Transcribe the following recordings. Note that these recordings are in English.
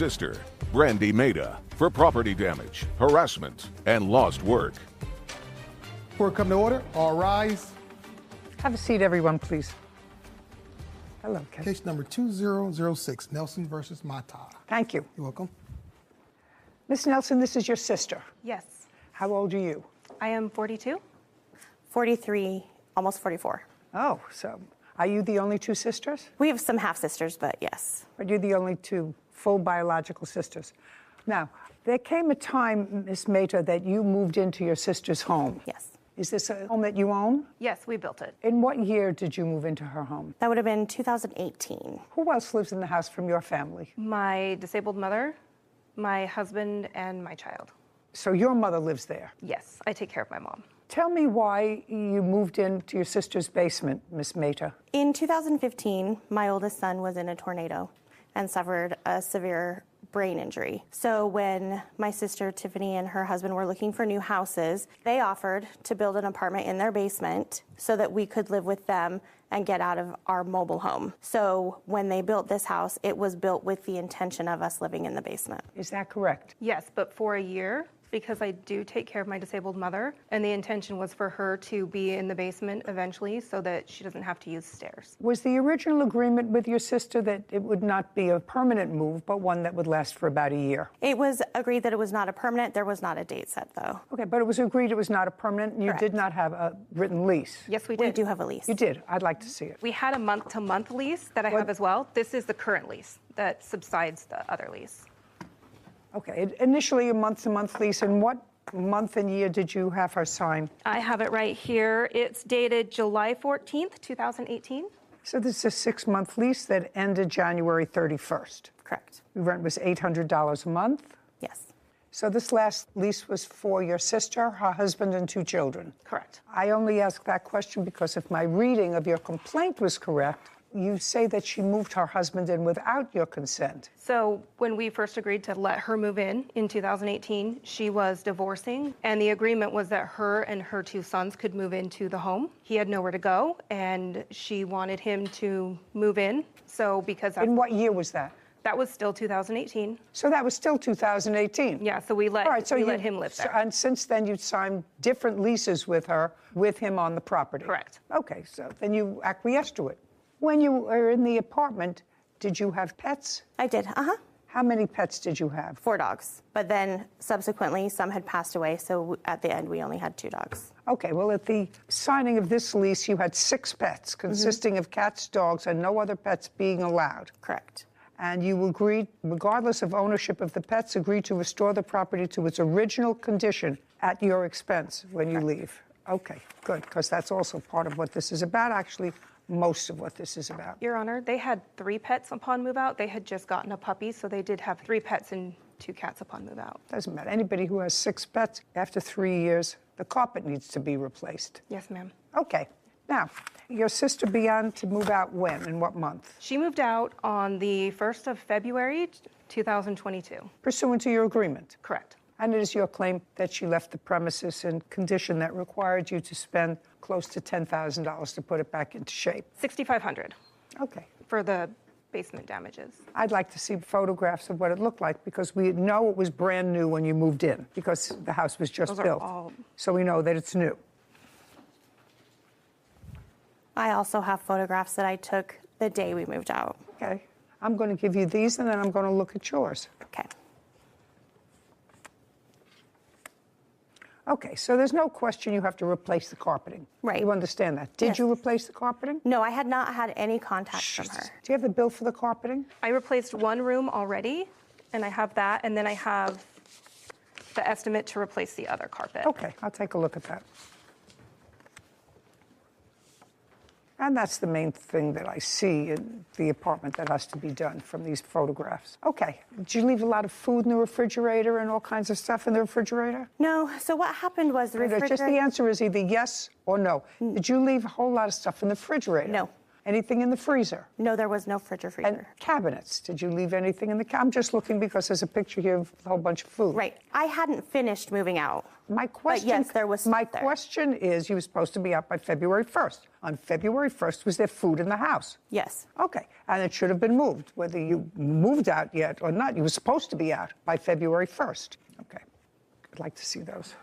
Sister, Brandy Maida, for property damage, harassment, and lost work. Court come to order. All rise. Have a seat, everyone, please. Hello, Ken. Case number 2006, Nelson versus Mata. Thank you. You're welcome. Miss Nelson, this is your sister. Yes. How old are you? I am 42. 43, almost 44. Oh, so are you the only two sisters? We have some half-sisters, but yes. But you're the only two full biological sisters. Now, there came a time, Miss Maida, that you moved into your sister's home. Yes. Is this a home that you own? Yes, we built it. In what year did you move into her home? That would have been 2018. Who else lives in the house from your family? My disabled mother, my husband, and my child. So your mother lives there? Yes, I take care of my mom. Tell me why you moved into your sister's basement, Miss Maida. In 2015, my oldest son was in a tornado and suffered a severe brain injury. So when my sister Tiffany and her husband were looking for new houses, they offered to build an apartment in their basement so that we could live with them and get out of our mobile home. So when they built this house, it was built with the intention of us living in the basement. Is that correct? Yes, but for a year, because I do take care of my disabled mother, and the intention was for her to be in the basement eventually so that she doesn't have to use stairs. Was the original agreement with your sister that it would not be a permanent move, but one that would last for about a year? It was agreed that it was not a permanent. There was not a date set, though. Okay, but it was agreed it was not a permanent, and you Correct. did not have a written lease? Yes, we did. We do have a lease. You did? I'd like to see it. We had a month-to-month lease that I have as well. This is the current lease that subsides the other lease. Okay, initially a month-to-month lease, and what month and year did you have her sign? I have it right here. It's dated July 14th, 2018. So this is a 6-month lease that ended January 31st. Correct. The rent was $800 a month. Yes. So this last lease was for your sister, her husband, and 2 children. Correct. I only ask that question because if my reading of your complaint was correct, you say that she moved her husband in without your consent. So when we first agreed to let her move in 2018, she was divorcing, and the agreement was that her and her 2 sons could move into the home. He had nowhere to go, and she wanted him to move in. So because In what year was that? that was still 2018. So that was still 2018. Yeah, so we let, All right, so we you let him live there. And since then, you've signed different leases with her, with him on the property. Correct. Okay, so then you acquiesced to it. When you were in the apartment, did you have pets? I did. How many pets did you have? 4 dogs. But then subsequently, some had passed away. So at the end, we only had 2 dogs. Okay, well, at the signing of this lease, you had 6 pets, consisting of cats, dogs, and no other pets being allowed. Correct. And you agreed, regardless of ownership of the pets, agreed to restore the property to its original condition at your expense when you leave. Okay, good, because that's also part of what this is about, actually. Most of what this is about. Your Honor, they had 3 pets upon move out. They had just gotten a puppy, so they did have 3 pets and 2 cats upon move out. Doesn't matter. Anybody who has 6 pets, after 3 years, the carpet needs to be replaced. Yes, ma'am. Okay. Now, your sister began to move out when? In what month? She moved out on the 1st of February, 2022. Pursuant to your agreement. Correct. And it is your claim that she left the premises in condition that required you to spend close to $10,000 to put it back into shape. $6,500 Okay. for the basement damages. I'd like to see photographs of what it looked like because we know it was brand new when you moved in because the house was just Those are built. all- So we know that it's new. I also have photographs that I took the day we moved out. Okay. I'm going to give you these and then I'm going to look at yours. Okay. Okay, so there's no question you have to replace the carpeting. Right. You understand that. Did Yes. you replace the carpeting? No, I had not had any contact from her. Do you have the bill for the carpeting? I replaced 1 room already, and I have that, and then I have the estimate to replace the other carpet. Okay, I'll take a look at that. And that's the main thing that I see in the apartment that has to be done from these photographs. Okay, did you leave a lot of food in the refrigerator and all kinds of stuff in the refrigerator? No, so what happened was the refrigerator... Just the answer is either yes or no. Did you leave a whole lot of stuff in the refrigerator? No. Anything in the freezer? No, there was no fridge or freezer. And cabinets? Did you leave anything in the I'm just looking because there's a picture here of a whole bunch of food. Right. I hadn't finished moving out. My question, But yes, there was my stuff there. question is, you were supposed to be out by February 1st. On February 1st, was there food in the house? Yes. Okay, and it should have been moved, whether you moved out yet or not. You were supposed to be out by February 1st. Okay, I'd like to see those.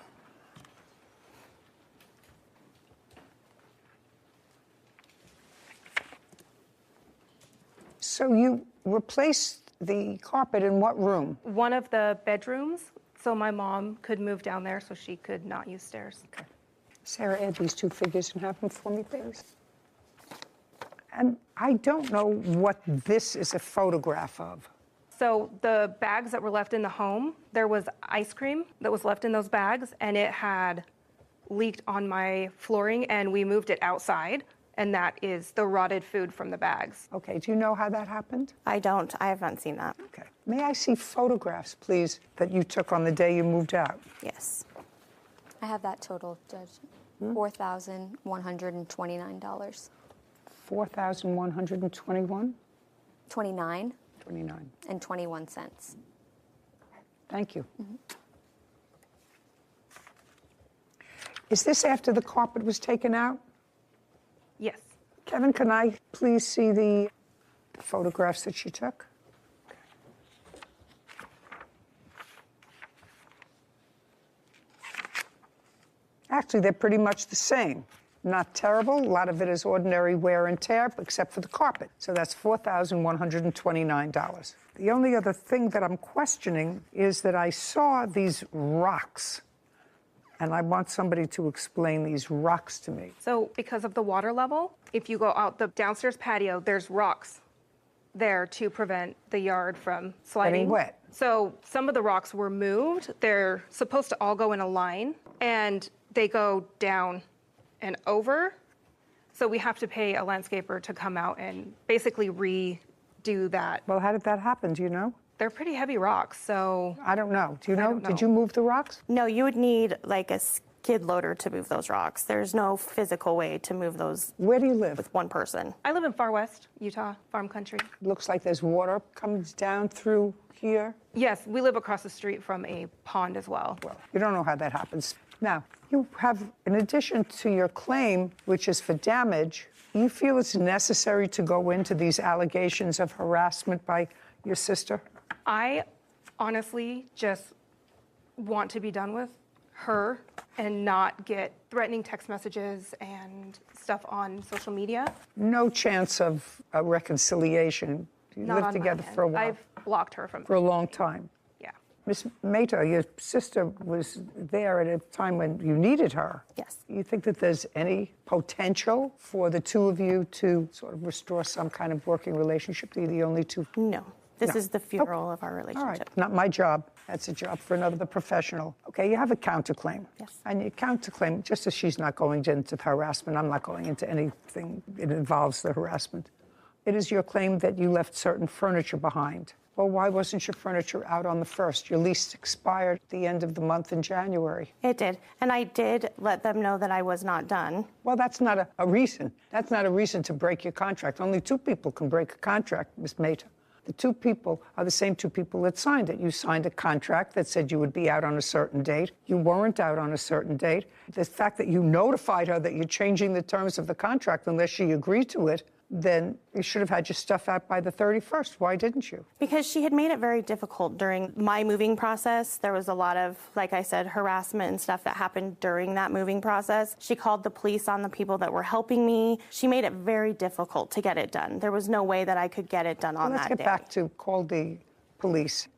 So you replaced the carpet in what room? One of the bedrooms, so my mom could move down there so she could not use stairs. Okay. Sarah, add these two figures and have them for me, please. And I don't know what this is a photograph of. So the bags that were left in the home, there was ice cream that was left in those bags, and it had leaked on my flooring, and we moved it outside, and that is the rotted food from the bags. Okay, do you know how that happened? I don't. I haven't seen that. Okay. May I see photographs, please, that you took on the day you moved out? Yes. I have that total, Judge. $4,129. $4,121? 29 29. and 21 cents. Thank you. Is this after the carpet was taken out? Yes. Kevin, can I please see the photographs that she took? Actually, they're pretty much the same. Not terrible. A lot of it is ordinary wear and tear, except for the carpet. So that's $4,129. The only other thing that I'm questioning is that I saw these rocks, and I want somebody to explain these rocks to me. So because of the water level, if you go out the downstairs patio, there's rocks there to prevent the yard from sliding. Getting wet. So some of the rocks were moved. They're supposed to all go in a line, and they go down and over. So we have to pay a landscaper to come out and basically redo that. Well, how did that happen? Do you know? They're pretty heavy rocks, so I don't know. Do you know? don't know. Did you move the rocks? No, you would need like a skid loader to move those rocks. There's no physical way to move those Where do you live? with one person. I live in far west Utah, farm country. Looks like there's water comes down through here. Yes, we live across the street from a pond as well. Well, you don't know how that happens. Now, you have, in addition to your claim, which is for damage, you feel it's necessary to go into these allegations of harassment by your sister? I honestly just want to be done with her and not get threatening text messages and stuff on social media. No chance of a reconciliation. You Not lived on my together end. for a while, I've blocked her from for a long time. Yeah. Miss Mehta, your sister was there at a time when you needed her. Yes. You think that there's any potential for the two of you to sort of restore some kind of working relationship? You're the only two. No. This No. is the funeral of our All relationship. right, not my job. That's a job for another professional. Okay, you have a counterclaim. Yes. And your counterclaim, just as she's not going into harassment, I'm not going into anything that involves the harassment. It is your claim that you left certain furniture behind. Well, why wasn't your furniture out on the 1st? Your lease expired at the end of the month in January. It did. And I did let them know that I was not done. Well, that's not a reason. That's not a reason to break your contract. Only two people can break a contract, Ms. Mehta. The two people are the same two people that signed it. You signed a contract that said you would be out on a certain date. You weren't out on a certain date. The fact that you notified her that you're changing the terms of the contract unless she agreed to it, then you should have had your stuff out by the 31st. Why didn't you? Because she had made it very difficult during my moving process. There was a lot of, like I said, harassment and stuff that happened during that moving process. She called the police on the people that were helping me. She made it very difficult to get it done. There was no way that I could get it done on Let's that get day. back to call the police.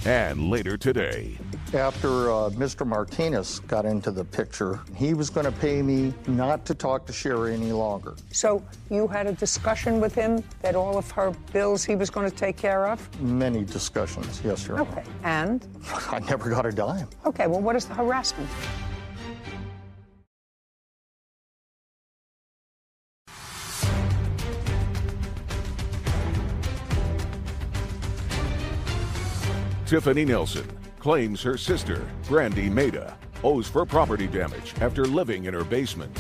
And later today, After Mr. Martinez got into the picture, he was going to pay me not to talk to Sherry any longer. So you had a discussion with him that all of her bills he was going to take care of? Many discussions, yes, Your Honor. Okay. And? I never got a dime. Okay, well, what is the harassment? Tiffany Nelson claims her sister, Brandy Mehta, owes for property damage after living in her basement.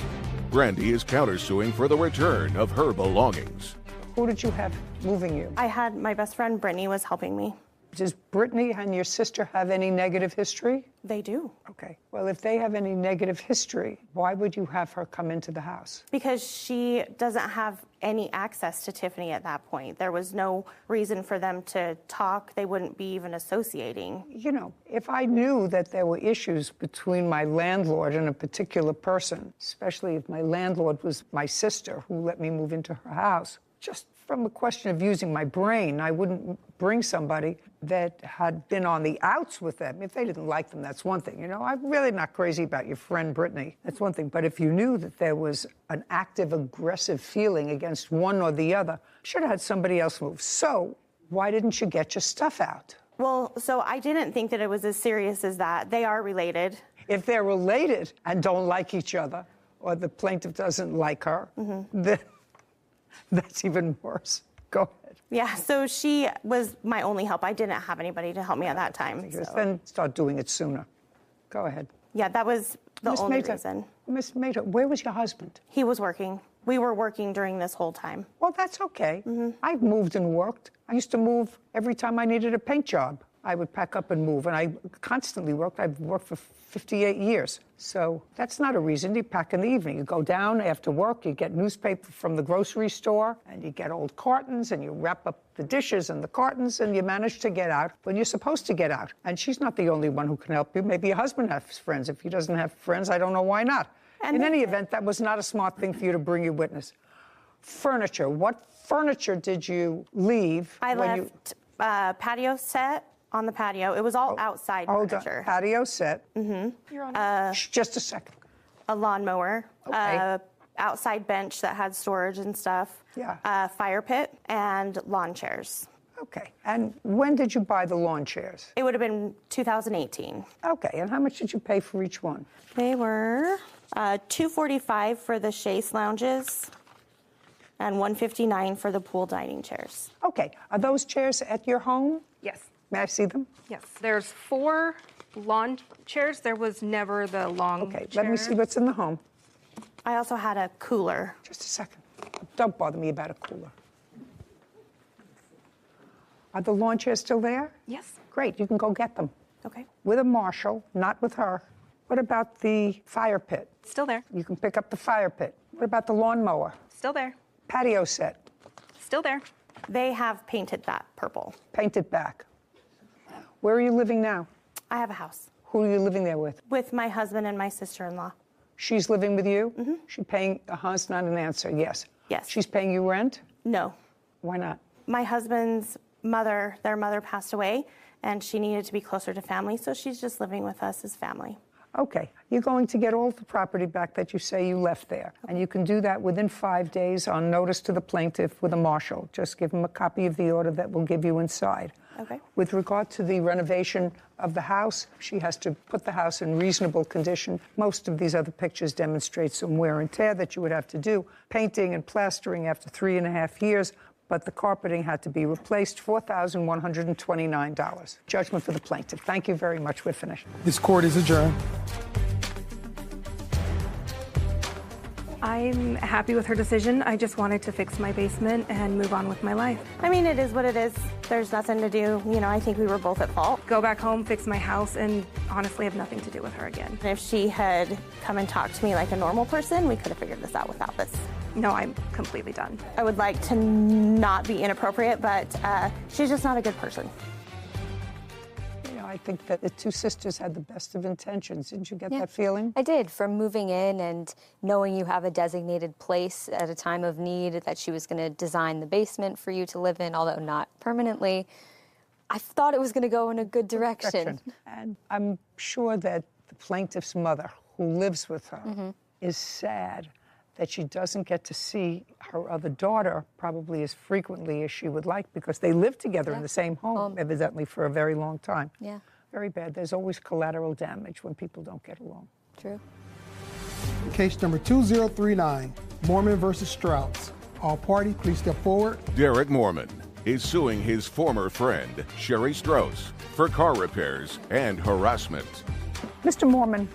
Brandy is countersuing for the return of her belongings. Who did you have moving you? I had my best friend Brittany was helping me. Does Brittany and your sister have any negative history? They do. Okay. Well, if they have any negative history, why would you have her come into the house? Because she doesn't have any access to Tiffany at that point. There was no reason for them to talk. They wouldn't be even associating. You know, if I knew that there were issues between my landlord and a particular person, especially if my landlord was my sister who let me move into her house, just from a question of using my brain, I wouldn't bring somebody that had been on the outs with them. If they didn't like them, that's one thing. You know, I'm really not crazy about your friend Brittany. That's one thing. But if you knew that there was an active, aggressive feeling against one or the other, should have had somebody else move. So why didn't you get your stuff out? Well, so I didn't think that it was as serious as that. They are related. If they're related and don't like each other, or the plaintiff doesn't like her, then that's even worse. Go ahead. Yeah, so she was my only help. I didn't have anybody to help me at that time. So. Then start doing it sooner. Go ahead. Yeah, that was the Miss only Mehta, reason. Miss Mehta, where was your husband? He was working. We were working during this whole time. Well, that's okay. I've moved and worked. I used to move every time I needed a paint job. I would pack up and move, and I constantly worked. I've worked for 58 years. So that's not a reason. You pack in the evening. You go down after work, you get newspaper from the grocery store, and you get old cartons, and you wrap up the dishes and the cartons, and you manage to get out when you're supposed to get out. And she's not the only one who can help you. Maybe your husband has friends. If he doesn't have friends, I don't know why not. In any event, that was not a smart thing for you to bring your witness. Furniture. What furniture did you leave? I left patio set on the patio. It was all outside furniture. Patio set. You're on. Just a second. A lawnmower. Okay. Outside bench that had storage and stuff. Yeah. A fire pit and lawn chairs. Okay. And when did you buy the lawn chairs? It would have been 2018. Okay. And how much did you pay for each one? They were $245 for the chaise lounges and $159 for the pool dining chairs. Okay. Are those chairs at your home? Yes. May I see them? Yes. There's 4 lawn chairs. There was never the long Okay. chair. Let me see what's in the home. I also had a cooler. Just a second. Don't bother me about a cooler. Are the lawn chairs still there? Yes. Great. You can go get them. Okay. With a marshal, not with her. What about the fire pit? Still there. You can pick up the fire pit. What about the lawnmower? Still there. Patio set. Still there. They have painted that purple. Paint it back. Where are you living now? I have a house Who are you living there with? with my husband and my sister-in-law. She's living with you? Mm-hmm. She's paying, it's not an answer, yes. Yes. She's paying you rent? No. Why not? My husband's mother, their mother passed away, and she needed to be closer to family, so she's just living with us as family. Okay, you're going to get all the property back that you say you left there. Okay. And you can do that within 5 days on notice to the plaintiff with a marshal. Just give him a copy of the order that will give you inside. Okay. With regard to the renovation of the house, she has to put the house in reasonable condition. Most of these other pictures demonstrate some wear and tear that you would have to do. Painting and plastering after 3.5 years, but the carpeting had to be replaced, $4,129. Judgment for the plaintiff. Thank you very much. We're finished. This court is adjourned. I'm happy with her decision. I just wanted to fix my basement and move on with my life. I mean, it is what it is. There's nothing to do. You know, I think we were both at fault. Go back home, fix my house, and honestly have nothing to do with her again. If she had come and talked to me like a normal person, we could have figured this out without this. No, I'm completely done. I would like to not be inappropriate, but she's just not a good person. You know, I think that the two sisters had the best of intentions. Didn't you get that feeling? I did. From moving in and knowing you have a designated place at a time of need, that she was going to design the basement for you to live in, although not permanently, I thought it was going to go in a good direction. And I'm sure that the plaintiff's mother, who lives with her, is sad that she doesn't get to see her other daughter probably as frequently as she would like, because they lived together in the same home, evidently, for a very long time. Yeah. Very bad. There's always collateral damage when people don't get along. True. Case number 2039, Mormon versus Strauss. All party, please step forward. Derek Mormon is suing his former friend, Sherry Strauss, for car repairs and harassment. Mr. Mormon,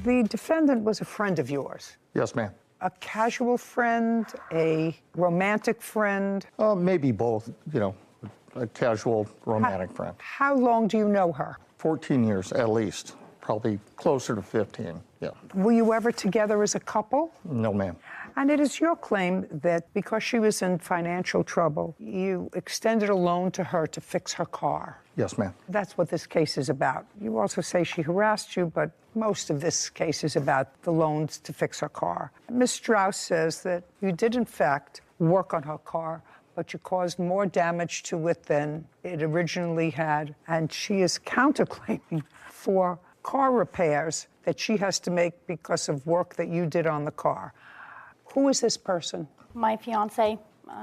The defendant was a friend of yours. Yes, ma'am. A casual friend, a romantic friend? Maybe both, a casual romantic friend. How long do you know her? 14 years at least, probably closer to 15, yeah. Were you ever together as a couple? No, ma'am. And it is your claim that because she was in financial trouble, you extended a loan to her to fix her car. Yes, ma'am. That's what this case is about. You also say she harassed you, but most of this case is about the loans to fix her car. Ms. Strauss says that you did, in fact, work on her car, but you caused more damage to it than it originally had. And she is counterclaiming for car repairs that she has to make because of work that you did on the car. Who is this person? My fiance.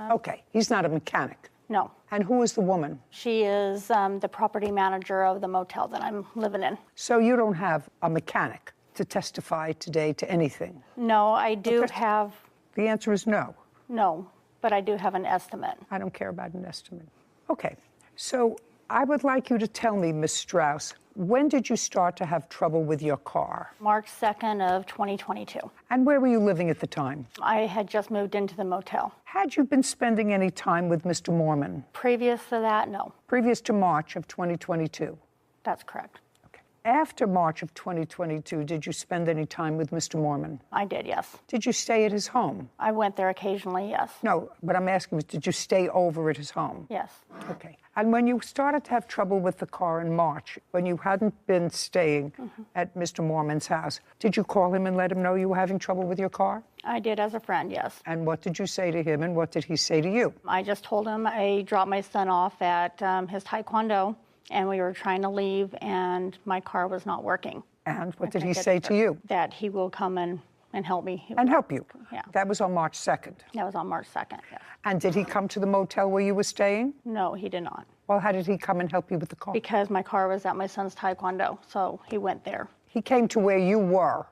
Okay, he's not a mechanic. No. And who is the woman? She is the property manager of the motel that I'm living in. So you don't have a mechanic to testify today to anything? No, I do have. The answer is no. No, but I do have an estimate. I don't care about an estimate. Okay, so I would like you to tell me, Ms. Strauss, when did you start to have trouble with your car? March 2nd of 2022. And where were you living at the time? I had just moved into the motel. Had you been spending any time with Mr. Mormon? Previous to that, no. Previous to March of 2022? That's correct. Okay. After March of 2022, did you spend any time with Mr. Mormon? I did, yes. Did you stay at his home? I went there occasionally, yes. No, but I'm asking, did you stay over at his home? Yes. Okay. And when you started to have trouble with the car in March, when you hadn't been staying at Mr. Mormon's house, did you call him and let him know you were having trouble with your car? I did as a friend, yes. And what did you say to him, and what did he say to you? I just told him I dropped my son off at his taekwondo, and we were trying to leave, and my car was not working. And what did he say to you? That he will come and help me. And help you? Yeah. That was on March 2nd? That was on March 2nd, yes. And did he come to the motel where you were staying? No, he did not. Well, how did he come and help you with the car? Because my car was at my son's taekwondo, so he went there. He came to where you were?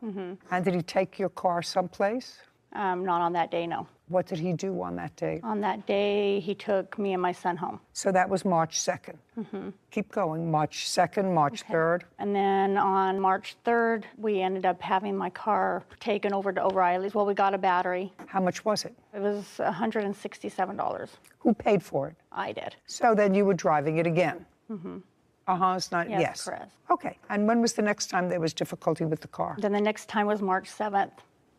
And did he take your car someplace? Not on that day, no. What did he do on that day? On that day, he took me and my son home. So that was March 2nd. Keep going. March 2nd, March 3rd. And then on March 3rd, we ended up having my car taken over to O'Reilly's. Well, we got a battery. How much was it? It was $167. Who paid for it? I did. So then you were driving it again? It's not, Yes, correct. Okay. And when was the next time there was difficulty with the car? Then the next time was March 7th.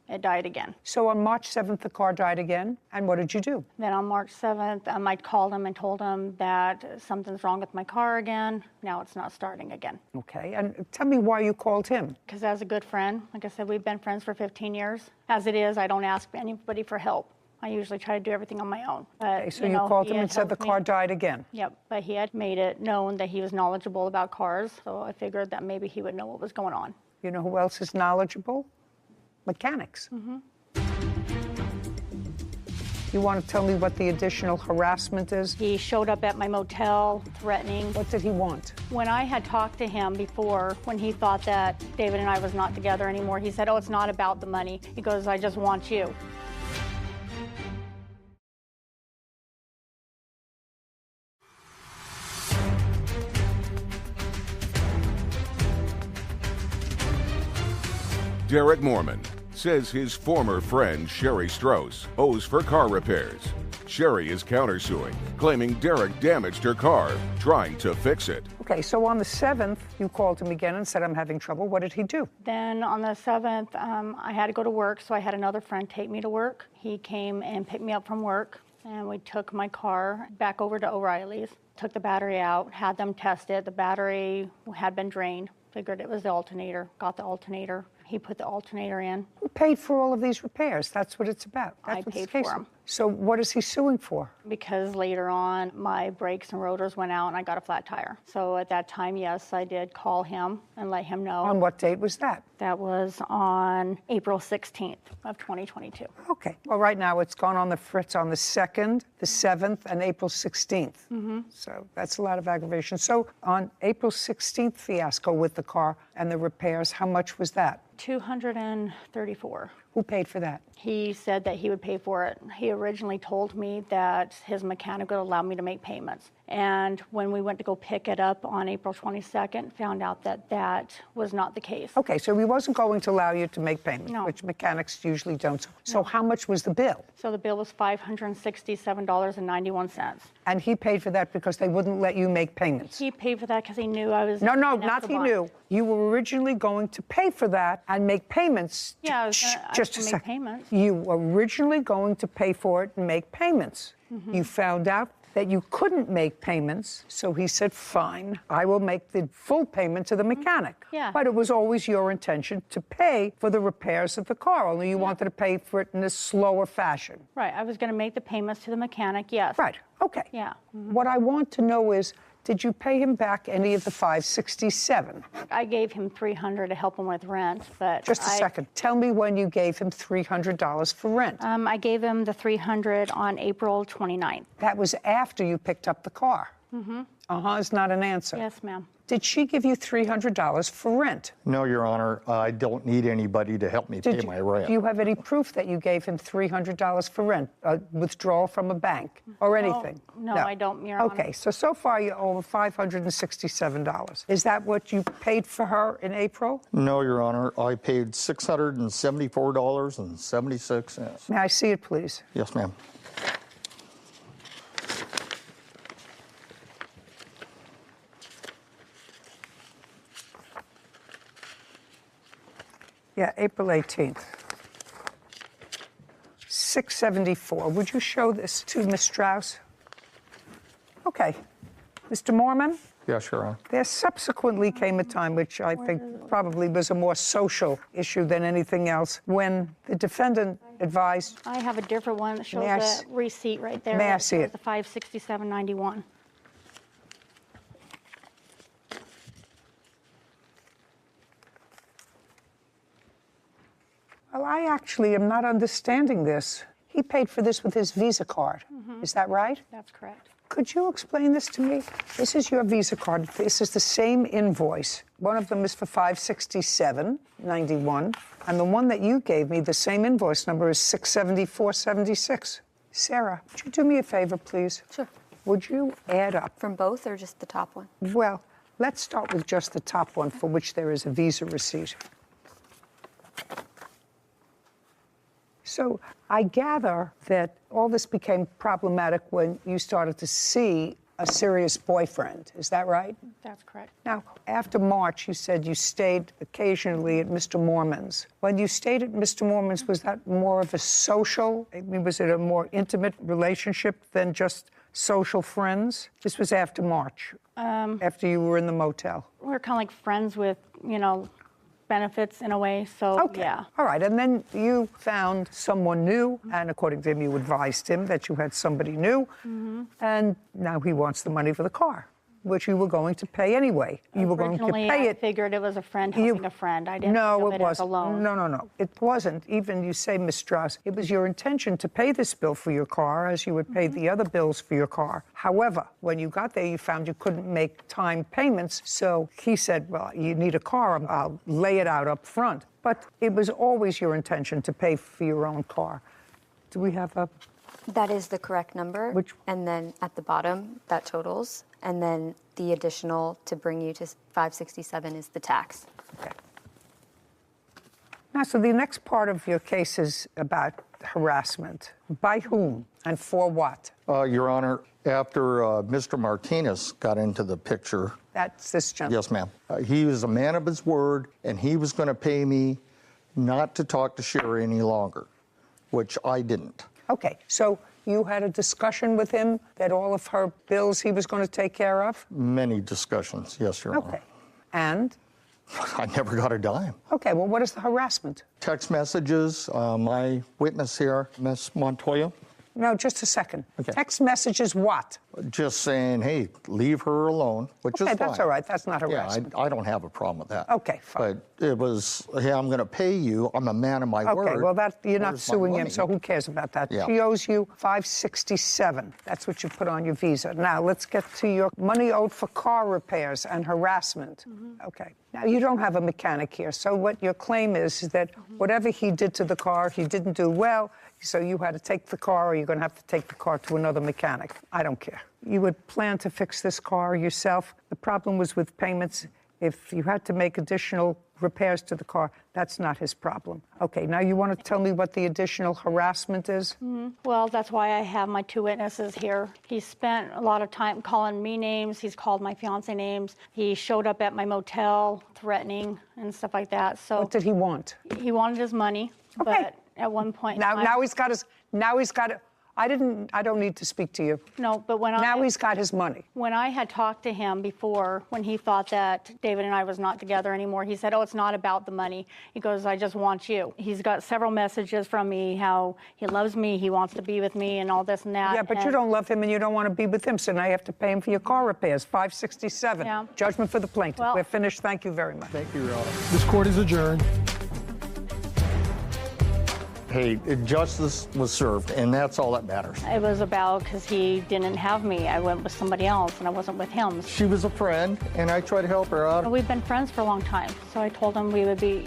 It died again. So on March 7th, the car died again? And what did you do? Then on March 7th, I called him and told him that something's wrong with my car again. Now it's not starting again. Okay. And tell me why you called him. Because as a good friend, like I said, we've been friends for 15 years. As it is, I don't ask anybody for help. I usually try to do everything on my own. But, Okay, so you called him and said the car died again? Yep, but he had made it known that he was knowledgeable about cars, so I figured that maybe he would know what was going on. You know who else is knowledgeable? Mechanics. You want to tell me what the additional harassment is? He showed up at my motel threatening. What did he want? When I had talked to him before, when he thought that David and I was not together anymore, he said, "Oh, it's not about the money." He goes, "I just want you." Derek Mormon says his former friend Sherry Strauss owes for car repairs. Sherry is countersuing, claiming Derek damaged her car, trying to fix it. Okay, so on the 7th, you called him again and said, I'm having trouble. What did he do? Then on the 7th, I had to go to work, so I had another friend take me to work. He came and picked me up from work, and we took my car back over to O'Reilly's, took the battery out, had them test it. The battery had been drained. Figured it was the alternator, got the alternator. He put the alternator in. Who paid for all of these repairs? That's what it's about. That's I what paid this case for is. them. So what is he suing for? Because later on, my brakes and rotors went out and I got a flat tire. So at that time, yes, I did call him and let him know. On what date was that? That was on April 16th of 2022. Okay. Well, right now it's gone on the fritz on the 2nd, the 7th, and April 16th. So that's a lot of aggravation. So on April 16th fiasco with the car and the repairs, how much was that? $234. Who paid for that? He said that he would pay for it. He originally told me that his mechanic would allow me to make payments. And when we went to go pick it up on April 22nd, found out that that was not the case. Okay, so he wasn't going to allow you to make payments, No. which mechanics usually don't. So how much was the bill? So the bill was $567.91. And he paid for that because they wouldn't let you make payments? He paid for that because he knew I was... No, gonna have not to he bond. knew. You were originally going to pay for that and make payments. Yeah, I was Just a gonna make second. payments. You were originally going to pay for it and make payments. You found out that you couldn't make payments, so he said, fine, I will make the full payment to the mechanic. Yeah. But it was always your intention to pay for the repairs of the car, only you wanted to pay for it in a slower fashion. Right, I was going to make the payments to the mechanic, yes. Right, okay. Yeah. What I want to know is, did you pay him back any of the $567? I gave him $300 to help him with rent, but... Just a second. Tell me when you gave him $300 for rent. I gave him the $300 on April 29th. That was after you picked up the car. Is not an answer. Yes, ma'am. Did she give you $300 for rent? No, Your Honor, I don't need anybody to help me pay my rent. Do you have any proof that you gave him $300 for rent, a withdrawal from a bank, or anything? No, I don't, Your Honor. Okay, so far you owe $567. Is that what you paid for her in April? No, Your Honor, I paid $674.76. May I see it, please? Yes, ma'am. Yeah, April 18th. $674. Would you show this to Ms. Strauss? Okay. Mr. Mormon? Yes, Your Honor. There subsequently came a time, which I think probably was a more social issue than anything else, when the defendant advised... I have a different one that shows May I the receipt right there. May I that see shows it? The $567.91. Well, I actually am not understanding this. He paid for this with his Visa card. Is that right? That's correct. Could you explain this to me? This is your Visa card. This is the same invoice. One of them is for $567.91, and the one that you gave me, the same invoice number, is $674.76. Sarah, would you do me a favor, please? Sure. Would you add up? From both or just the top one? Well, let's start with just the top one, for which there is a Visa receipt. So I gather that all this became problematic when you started to see a serious boyfriend. Is that right? That's correct. Now, after March, you said you stayed occasionally at Mr. Mormon's. When you stayed at Mr. Mormon's, was that more of a social? I mean, was it a more intimate relationship than just social friends? This was after March, after you were in the motel. We're kind of like friends with, benefits in a way, so Okay. yeah. All right, and then you found someone new, and according to him, you advised him that you had somebody new, and now he wants the money for the car, which you were going to pay anyway. You were going to Originally, pay I it. figured it was a friend helping a friend. I didn't No, think of it it as a wasn't. loan. No. It wasn't. Even you say, Ms. Strauss, it was your intention to pay this bill for your car as you would pay the other bills for your car. However, when you got there, you found you couldn't make time payments. So he said, well, you need a car. I'll lay it out up front. But it was always your intention to pay for your own car. Do we have a... That is the correct number. Which- And then at the bottom, that totals. And then the additional to bring you to 567 is the tax. Okay. Now, so the next part of your case is about harassment. By whom and for what? Your Honor, after Mr. Martinez got into the picture, That's this gentleman. yes, ma'am, he was a man of his word, and he was going to pay me not to talk to Sherry any longer, which I didn't. Okay, so you had a discussion with him that all of her bills he was going to take care of? Many discussions, yes, Your Honor. Okay. And? I never got a dime. Okay, well, what is the harassment? Text messages, my witness here, Miss Montoya, No, just a second. Okay. Text messages what? just saying, hey, leave her alone, which is Okay, fine. that's all right. That's not Yeah, harassment. I don't have a problem with that. Okay, fine. But it was, hey, I'm going to pay you. I'm a man of my word. Okay, well, that you're not Where's my suing him, money? so who cares about that? Yeah. She owes you $567. That's what you put on your visa. Now, let's get to your money owed for car repairs and harassment. Okay. Now, you don't have a mechanic here, so what your claim is that whatever he did to the car, he didn't do well. So you had to take the car, or you're going to have to take the car to another mechanic. I don't care. You would plan to fix this car yourself. The problem was with payments. If you had to make additional repairs to the car, that's not his problem. Okay, now you want to tell me what the additional harassment is? Well, that's why I have my 2 witnesses here. He spent a lot of time calling me names. He's called my fiance names. He showed up at my motel threatening and stuff like that. So What did he want? he wanted his money, Okay. but at one point Now he's got his. I don't need to speak to you. No, but Now he's got his money. When I had talked to him before, when he thought that David and I was not together anymore, he said, "Oh, it's not about the money." He goes, "I just want you." He's got several messages from me, how he loves me, he wants to be with me, and all this and that. Yeah, but you don't love him and you don't want to be with him, so now you have to pay him for your car repairs. $567. Yeah. Judgment for the plaintiff. Well- We're finished. Thank you very much. Thank you, Your Honor. This court is adjourned. Hey, justice was served, and that's all that matters. It was about because he didn't have me. I went with somebody else, and I wasn't with him. She was a friend, and I tried to help her out. We've been friends for a long time, so I told him we would be,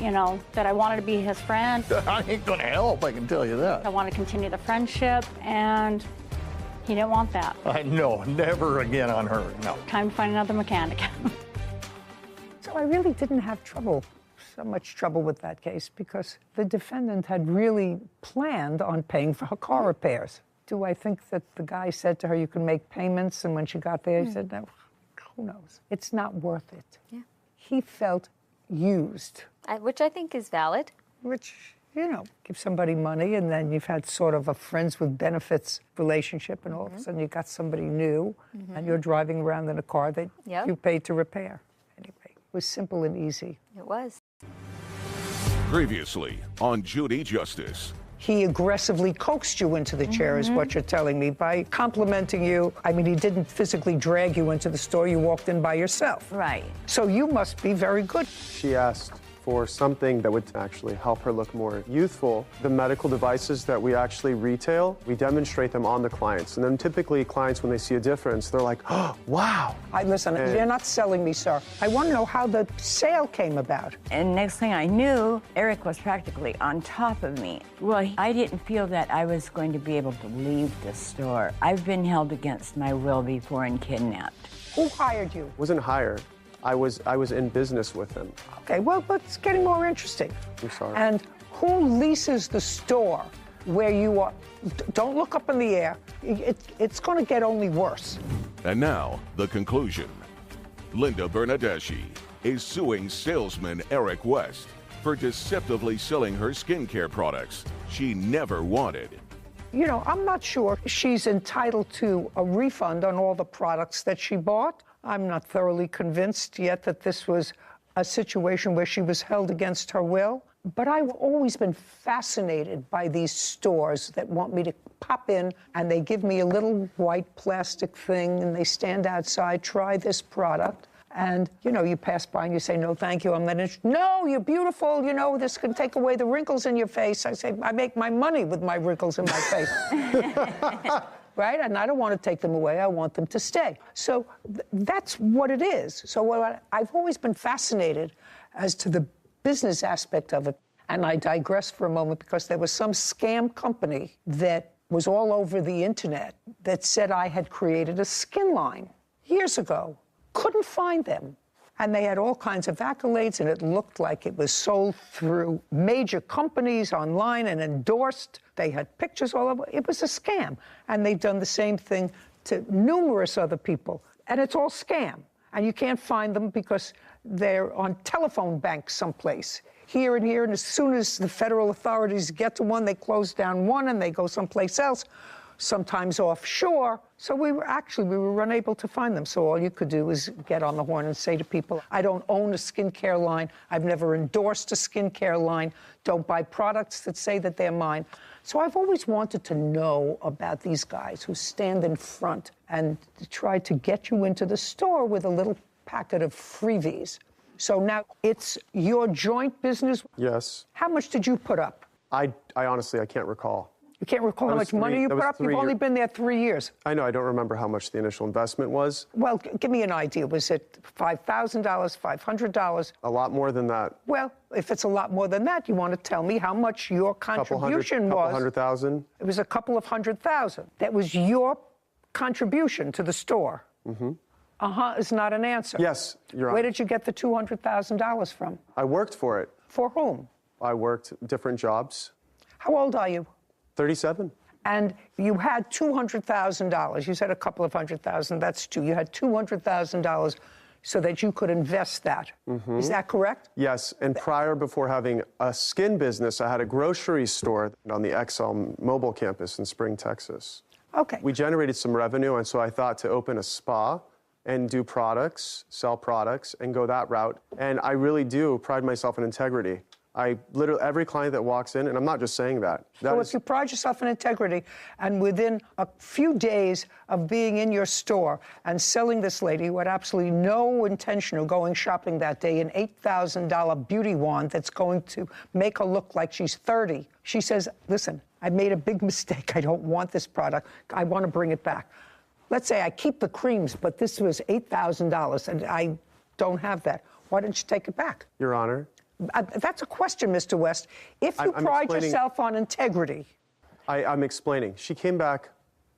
that I wanted to be his friend. I ain't gonna help, I can tell you I that. want to continue the friendship, and he didn't want that. No, never again on her, no. Time to find another mechanic. So I really didn't have so much trouble with that case because the defendant had really planned on paying for her car repairs. Do I think that the guy said to her, "You can make payments," and when she got there, he said, "No, who knows? It's not worth it." Yeah. He felt used, Which I think is valid. which, give somebody money and then you've had sort of a friends with benefits relationship, and all of a sudden you got somebody new and you're driving around in a car that Yep. you paid to repair. Anyway, it was simple and easy. It was. Previously on Judy Justice. He aggressively coaxed you into the chair, is what you're telling me, by complimenting you. I mean, he didn't physically drag you into the store. You walked in by yourself. Right. So you must be very good. She asked for something that would actually help her look more youthful. The medical devices that we actually retail, we demonstrate them on the clients. And then typically clients, when they see a difference, they're like, "Oh, wow." Listen, you're not selling me, sir. I want to know how the sale came about. And next thing I knew, Eric was practically on top of me. Well, I didn't feel that I was going to be able to leave the store. I've been held against my will before and kidnapped. Who hired you? Wasn't hired. I was in business with him. Okay, well, but it's getting more interesting. I'm sorry. And who leases the store where you are? Don't look up in the air. It's going to get only worse. And now, the conclusion. Linda Bernadeschi is suing salesman Eric West for deceptively selling her skincare products she never wanted. I'm not sure she's entitled to a refund on all the products that she bought. I'm not thoroughly convinced yet that this was a situation where she was held against her will. But I've always been fascinated by these stores that want me to pop in and they give me a little white plastic thing and they stand outside, try this product. And, you pass by and you say, "No, thank you, I'm not interested." "No, you're beautiful, this can take away the wrinkles in your face." I say, I make my money with my wrinkles in my face. Right? And I don't want to take them away, I want them to stay. So that's what it is. So I've always been fascinated as to the business aspect of it. And I digress for a moment because there was some scam company that was all over the internet that said I had created a skin line years ago. Couldn't find them. And they had all kinds of accolades, and it looked like it was sold through major companies online and endorsed. They had pictures all over. It was a scam. And they've done the same thing to numerous other people. And it's all scam. And you can't find them because they're on telephone banks someplace, here and here. And as soon as the federal authorities get to one, they close down one and they go someplace else, sometimes offshore. So we were unable to find them. So all you could do is get on the horn and say to people, "I don't own a skincare line. I've never endorsed a skincare line. Don't buy products that say that they're mine." So I've always wanted to know about these guys who stand in front and try to get you into the store with a little packet of freebies. So now it's your joint business? Yes. How much did you put up? I honestly, I can't recall. You can't recall how much money you put up? You've only been there 3 years. I know, I don't remember how much the initial investment was. Well, give me an idea. Was it $5,000, $500? A lot more than that. Well, if it's a lot more than that, you want to tell me how much your contribution was. Couple $100,000. It was a couple of $100,000. That was your contribution to the store. Mm-hmm. Is not an answer. Yes, Your Honor. Where did you get the $200,000 from? I worked for it. For whom? I worked different jobs. How old are you? 37. And you had $200,000. You said a couple of $100,000. That's two. You had $200,000 so that you could invest that. Mm-hmm. Is that correct? Yes. And before having a skin business, I had a grocery store on the XL Mobile campus in Spring, Texas. Okay. We generated some revenue, and so I thought to open a spa and do products, sell products, and go that route. And I really do pride myself in integrity. I literally, every client that walks in, and I'm not just saying that. So if you pride yourself in integrity, and within a few days of being in your store and selling this lady who had absolutely no intention of going shopping that day, an $8,000 beauty wand that's going to make her look like she's 30, she says, listen, I made a big mistake. I don't want this product. I want to bring it back. Let's say I keep the creams, but this was $8,000, and I don't have that. Why don't you take it back? Your Honor. That's a question, Mr. West. If you pride yourself on integrity. I'm explaining. She came back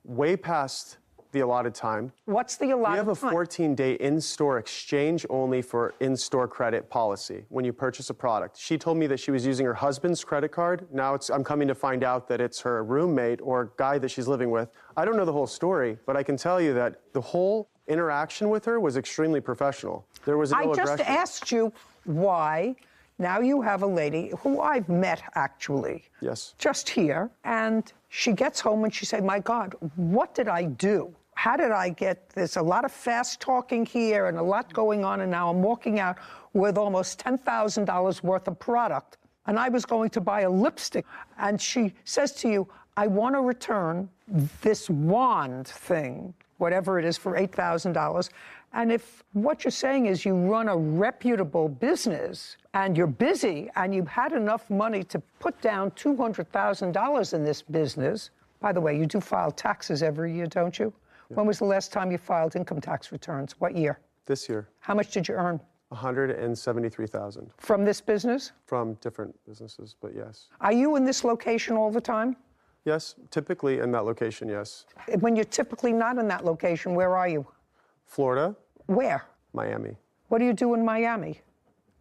way past the allotted time. What's the allotted time? We have a 14-day in-store exchange only for in-store credit policy when you purchase a product. She told me that she was using her husband's credit card. Now I'm coming to find out that it's her roommate or guy that she's living with. I don't know the whole story, but I can tell you that the whole interaction with her was extremely professional. There was no aggression. I just asked you why. Now you have a lady who I've met, actually. Yes. Just here. And she gets home and she said, my God, what did I do? How did I get this? A lot of fast talking here and a lot going on. And now I'm walking out with almost $10,000 worth of product. And I was going to buy a lipstick. And she says to you, I want to return this wand thing, whatever it is, for $8,000. And if what you're saying is you run a reputable business and you're busy and you've had enough money to put down $200,000 in this business, by the way, you do file taxes every year, don't you? Yeah. When was the last time you filed income tax returns? What year? This year. How much did you earn? $173,000. From this business? From different businesses, but yes. Are you in this location all the time? Yes, typically in that location, yes. When you're typically not in that location, where are you? Florida. Where? Miami. What do you do in Miami?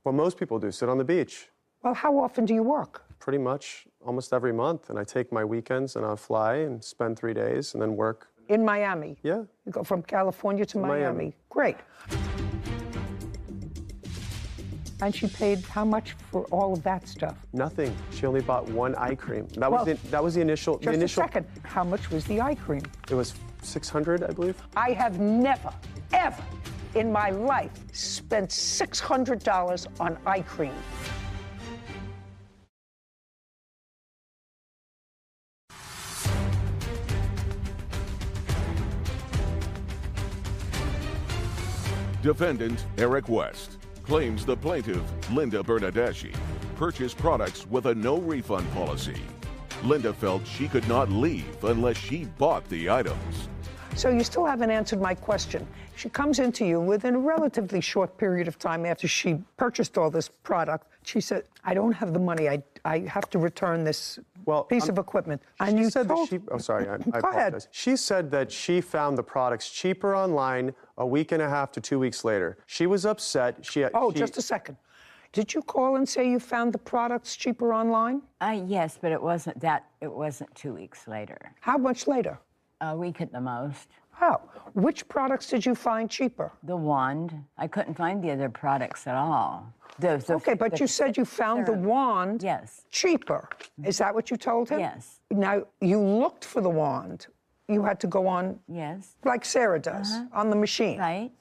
What most people do, sit on the beach. Well, how often do you work? Pretty much almost every month. And I take my weekends and I fly and spend 3 days and then work. In Miami? Yeah. You go from California to Miami. Great. And she paid how much for all of that stuff? Nothing. She only bought one eye cream. That was the initial. Just a second. How much was the eye cream? It was $600, I believe. I have never, ever in my life spent $600 on eye cream. Defendant Eric West claims the plaintiff, Linda Bernadeschi, purchased products with a no-refund policy. Linda felt she could not leave unless she bought the items. So you still haven't answered my question. She comes into you within a relatively short period of time after she purchased all this product. She said, I don't have the money. I have to return this piece of equipment. And you said that she... Oh, sorry, I Go apologize. ahead. She said that she found the products cheaper online a week and a half to 2 weeks later. She was upset. Just a second. Did you call and say you found the products cheaper online? Yes, but it wasn't that. It wasn't 2 weeks later. How much later? A week at the most. Oh, which products did you find cheaper? The wand. I couldn't find the other products at all. Okay, but you said you found the wand cheaper. Is that what you told him? Yes. Now, you looked for the wand. You had to go on, like Sarah does, on the machine. Right.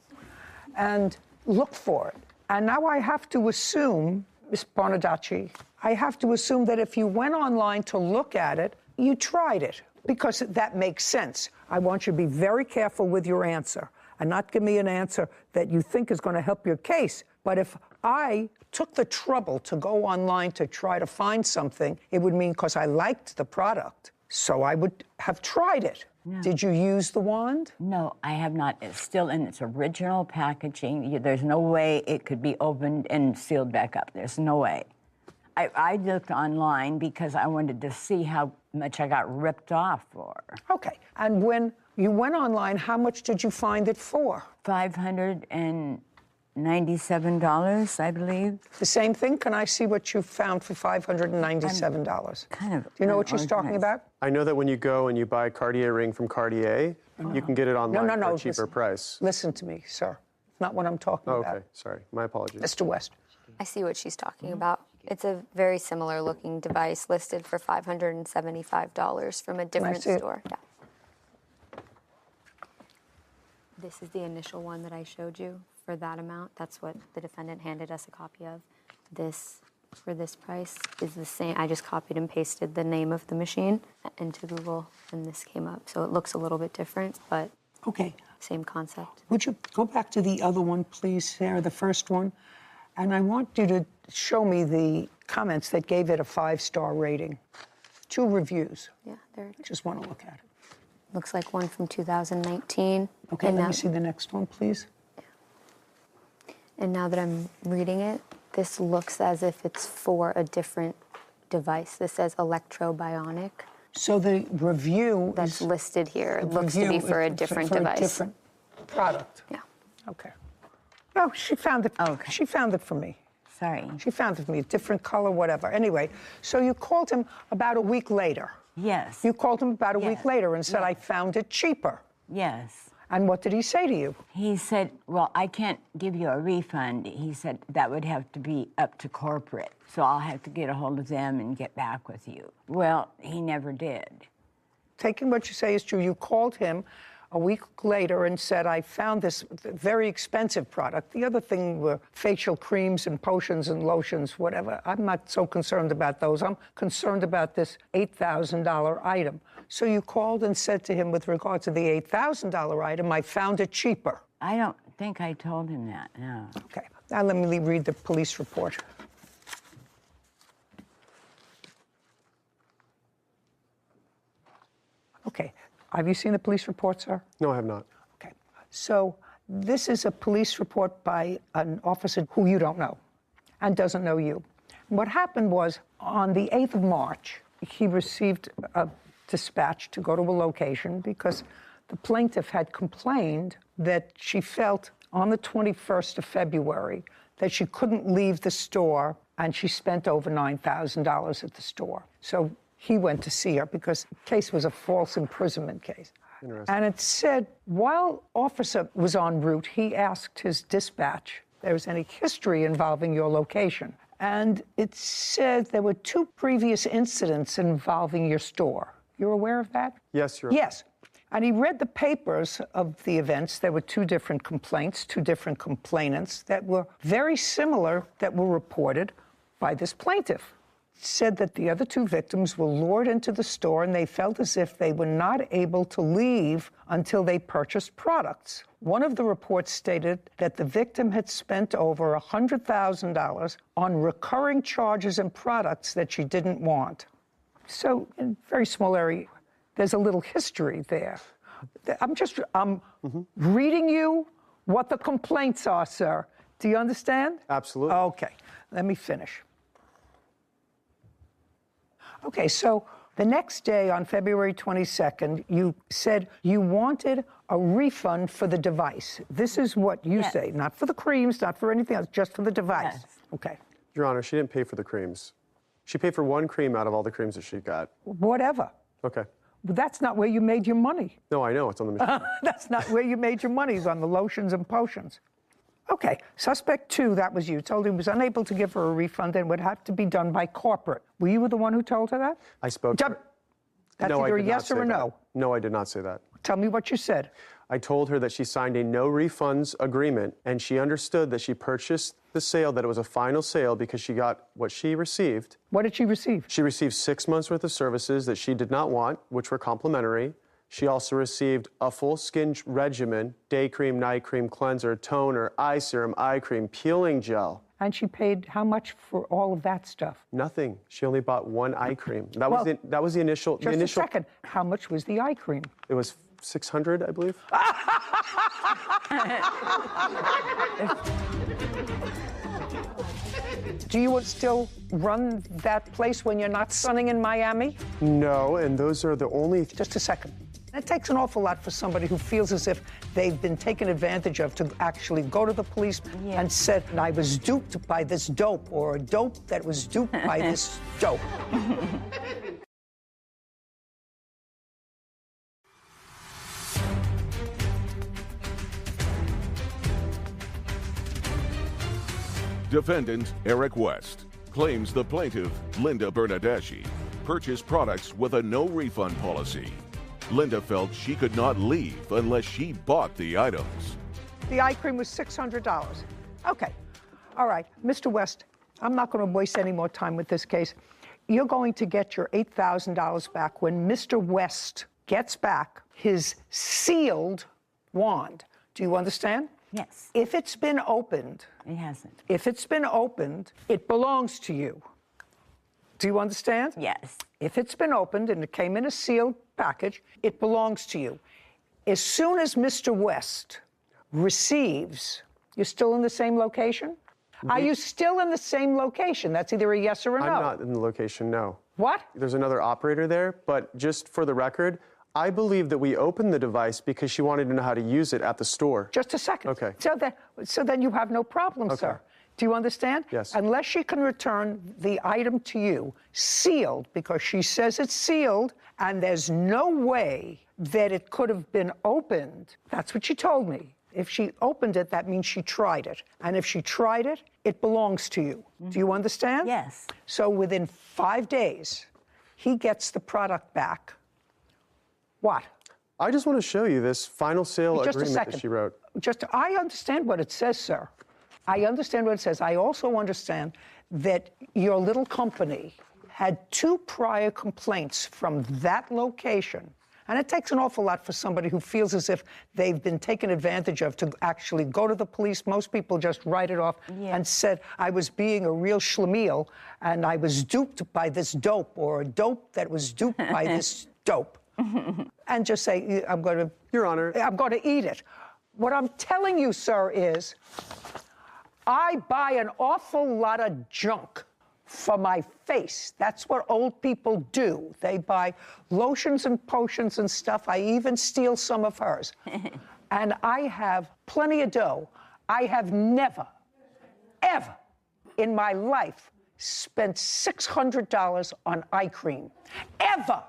And look for it. And now I have to assume, Ms. Bernadeschi, I have to assume that if you went online to look at it, you tried it, because that makes sense. I want you to be very careful with your answer and not give me an answer that you think is going to help your case. But if I took the trouble to go online to try to find something, it would mean because I liked the product. So I would have tried it. Yeah. Did you use the wand? No, I have not. It's still in its original packaging. There's no way it could be opened and sealed back up. There's no way. I looked online because I wanted to see how much I got ripped off for. Okay. And when you went online, how much did you find it for? $597, I believe. The same thing? Can I see what you found for $597? Kind of. Do you know what she's talking about? I know that when you go and you buy a Cartier ring from Cartier, you can get it online for a cheaper price. Listen to me, sir. It's not what I'm talking about. Okay, sorry. My apologies. Mr. West. I see what she's talking about. It's a very similar looking device listed for $575 from a different store. Yeah. This is the initial one that I showed you for that amount. That's what the defendant handed us a copy of. This, for this price, is the same. I just copied and pasted the name of the machine into Google, and this came up. So it looks a little bit different, but okay, same concept. Would you go back to the other one, please, Sarah, the first one? And I want you to show me the comments that gave it a 5-star rating. 2 reviews. Yeah, there. I just want to look at it. Looks like one from 2019. Okay, let me see the next one, please. And now that I'm reading it, this looks as if it's for a different device. This says electrobionic. So the review that's listed here looks to be for a different device. A different product. Yeah. Okay. No, she found it. Okay. She found it for me. Sorry. She found it for me, a different color, whatever. Anyway, so you called him about a week later. Yes. You called him about a week later and said, I found it cheaper. Yes. And what did he say to you? He said, well, I can't give you a refund. He said that would have to be up to corporate. So I'll have to get a hold of them and get back with you. Well, he never did. Taking what you say is true. You called him a week later and said, I found this very expensive product. The other thing were facial creams and potions and lotions, whatever. I'm not so concerned about those. I'm concerned about this $8,000 item. So you called and said to him, with regard to the $8,000 item, I found it cheaper. I don't think I told him that, no. Okay. Now let me read the police report. Okay. Have you seen the police report, sir? No, I have not. Okay. So this is a police report by an officer who you don't know and doesn't know you. What happened was, on the 8th of March, he received a dispatch to go to a location because the plaintiff had complained that she felt on the 21st of February that she couldn't leave the store, and she spent over $9,000 at the store. So he went to see her because the case was a false imprisonment case. And it said, while officer was en route, he asked his dispatch if there was any history involving your location. And it said there were 2 previous incidents involving your store. You're aware of that? Yes, Your Honor. Yes. And he read the papers of the events. There were 2 different complaints, 2 different complainants that were very similar that were reported by this plaintiff. Said that the other 2 victims were lured into the store and they felt as if they were not able to leave until they purchased products. One of the reports stated that the victim had spent over $100,000 on recurring charges and products that she didn't want. So, in a very small area, there's a little history there. I'm reading you what the complaints are, sir. Do you understand? Absolutely. Okay, let me finish. Okay, so the next day, on February 22nd, you said you wanted a refund for the device. This is what you say, not for the creams, not for anything else, just for the device. Yes. Okay. Your Honor, she didn't pay for the creams. She paid for 1 cream out of all the creams that she got. Whatever. Okay. But that's not where you made your money. No, I know. It's on the machine. That's not where you made your money, is on the lotions and potions. Okay, suspect 2, that was you, told he was unable to give her a refund and would have to be done by corporate. Were you the one who told her that? I spoke to her. That's No, I either a did not yes or say a no. that. No, I did not say that. Tell me what you said. I told her that she signed a no refunds agreement, and she understood that she purchased the sale, that it was a final sale because she got what she received. What did she receive? She received 6 months worth of services that she did not want, which were complimentary. She also received a full skin regimen, day cream, night cream, cleanser, toner, eye serum, eye cream, peeling gel, And she paid how much for all of that stuff? Nothing. She only bought one eye cream. That was the initial. Just a second. How much was the eye cream? It was $600, I believe. Do you still run that place when you're not sunning in Miami? No, and those are the only. Just a second. It takes an awful lot for somebody who feels as if they've been taken advantage of to actually go to the police and said, I was duped by this dope, or a dope that was duped by this dope. Defendant Eric West claims the plaintiff, Linda Bernadeschi, purchased products with a no-refund policy. Linda felt she could not leave unless she bought the items. The eye cream was $600. Okay. All right. Mr. West, I'm not going to waste any more time with this case. You're going to get your $8,000 back when Mr. West gets back his sealed wand. Do you understand? Yes. If it's been opened... It hasn't. If it's been opened, it belongs to you. Do you understand? Yes. If it's been opened and it came in a sealed package, it belongs to you. As soon as Mr. West receives, you're still in the same location? Are you still in the same location? That's either a yes or a no. I'm not in the location, no. What? There's another operator there, but just for the record, I believe that we opened the device because she wanted to know how to use it at the store. Just a second. Okay. So then you have no problem, Okay. sir. Do you understand? Yes. Unless she can return the item to you sealed, because she says it's sealed, and there's no way that it could have been opened. That's what she told me. If she opened it, that means she tried it. And if she tried it, it belongs to you. Do you understand? Yes. So within 5 days, he gets the product back. What? I just want to show you this final sale Just a agreement second. that she wrote. I understand what it says, sir. I understand what it says. I also understand that your little company had 2 prior complaints from that location. And it takes an awful lot for somebody who feels as if they've been taken advantage of to actually go to the police. Most people just write it off and said, I was being a real schlemiel and I was duped by this dope, or a dope that was duped by this dope. And just say, Your Honor. I'm going to eat it. What I'm telling you, sir, is I buy an awful lot of junk for my face. That's what old people do. They buy lotions and potions and stuff. I even steal some of hers. And I have plenty of dough. I have never, ever in my life spent $600 on eye cream. Ever.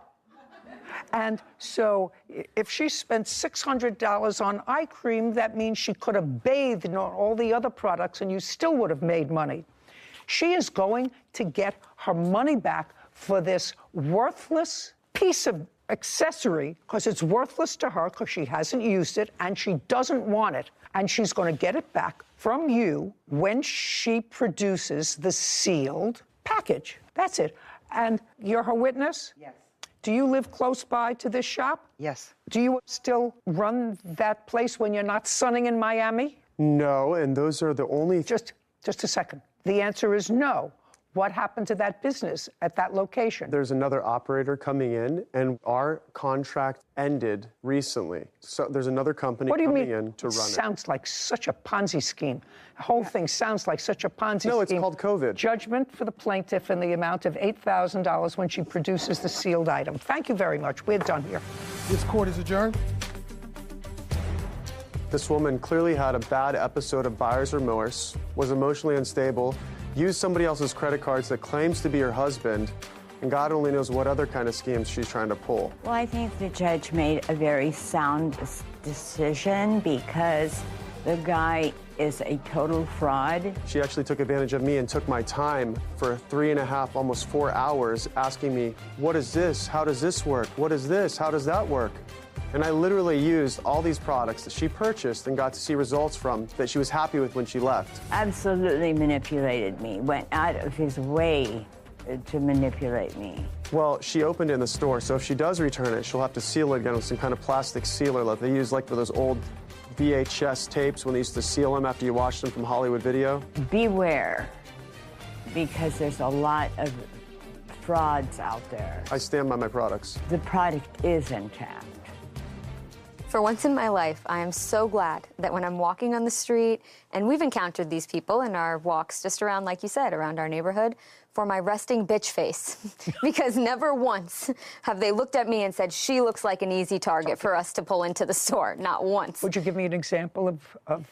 And so if she spent $600 on eye cream, that means she could have bathed in all the other products and you still would have made money. She is going to get her money back for this worthless piece of accessory, because it's worthless to her because she hasn't used it and she doesn't want it. And she's going to get it back from you when she produces the sealed package. That's it. And you're her witness? Yes. Do you live close by to this shop? Yes. Do you still run that place when you're not sunning in Miami? No, and those are the only... Just a second. The answer is no. What happened to that business at that location? There's another operator coming in, and our contract ended recently. So there's another company coming in to run it. Sounds like such a Ponzi scheme. The whole thing sounds like such a Ponzi scheme. No, it's called COVID. Judgment for the plaintiff in the amount of $8,000 when she produces the sealed item. Thank you very much. We're done here. This court is adjourned. This woman clearly had a bad episode of buyer's remorse, was emotionally unstable, used somebody else's credit cards that claims to be her husband, and God only knows what other kind of schemes she's trying to pull. Well, I think the judge made a very sound decision because the guy is a total fraud. She actually took advantage of me and took my time for 3.5, almost 4 hours, asking me, what is this? How does this work? What is this? How does that work? And I literally used all these products that she purchased and got to see results from that she was happy with when she left. Absolutely manipulated me, went out of his way to manipulate me. Well, she opened it in the store, so if she does return it, she'll have to seal it again with some kind of plastic sealer like they use like for those old VHS tapes when they used to seal them after you watched them from Hollywood Video. Beware, because there's a lot of frauds out there. I stand by my products. The product is intact. For once in my life, I am so glad that when I'm walking on the street, and we've encountered these people in our walks just around, like you said, around our neighborhood, for my resting bitch face. Because never once have they looked at me and said, she looks like an easy target for us to pull into the store. Not once. Would you give me an example of...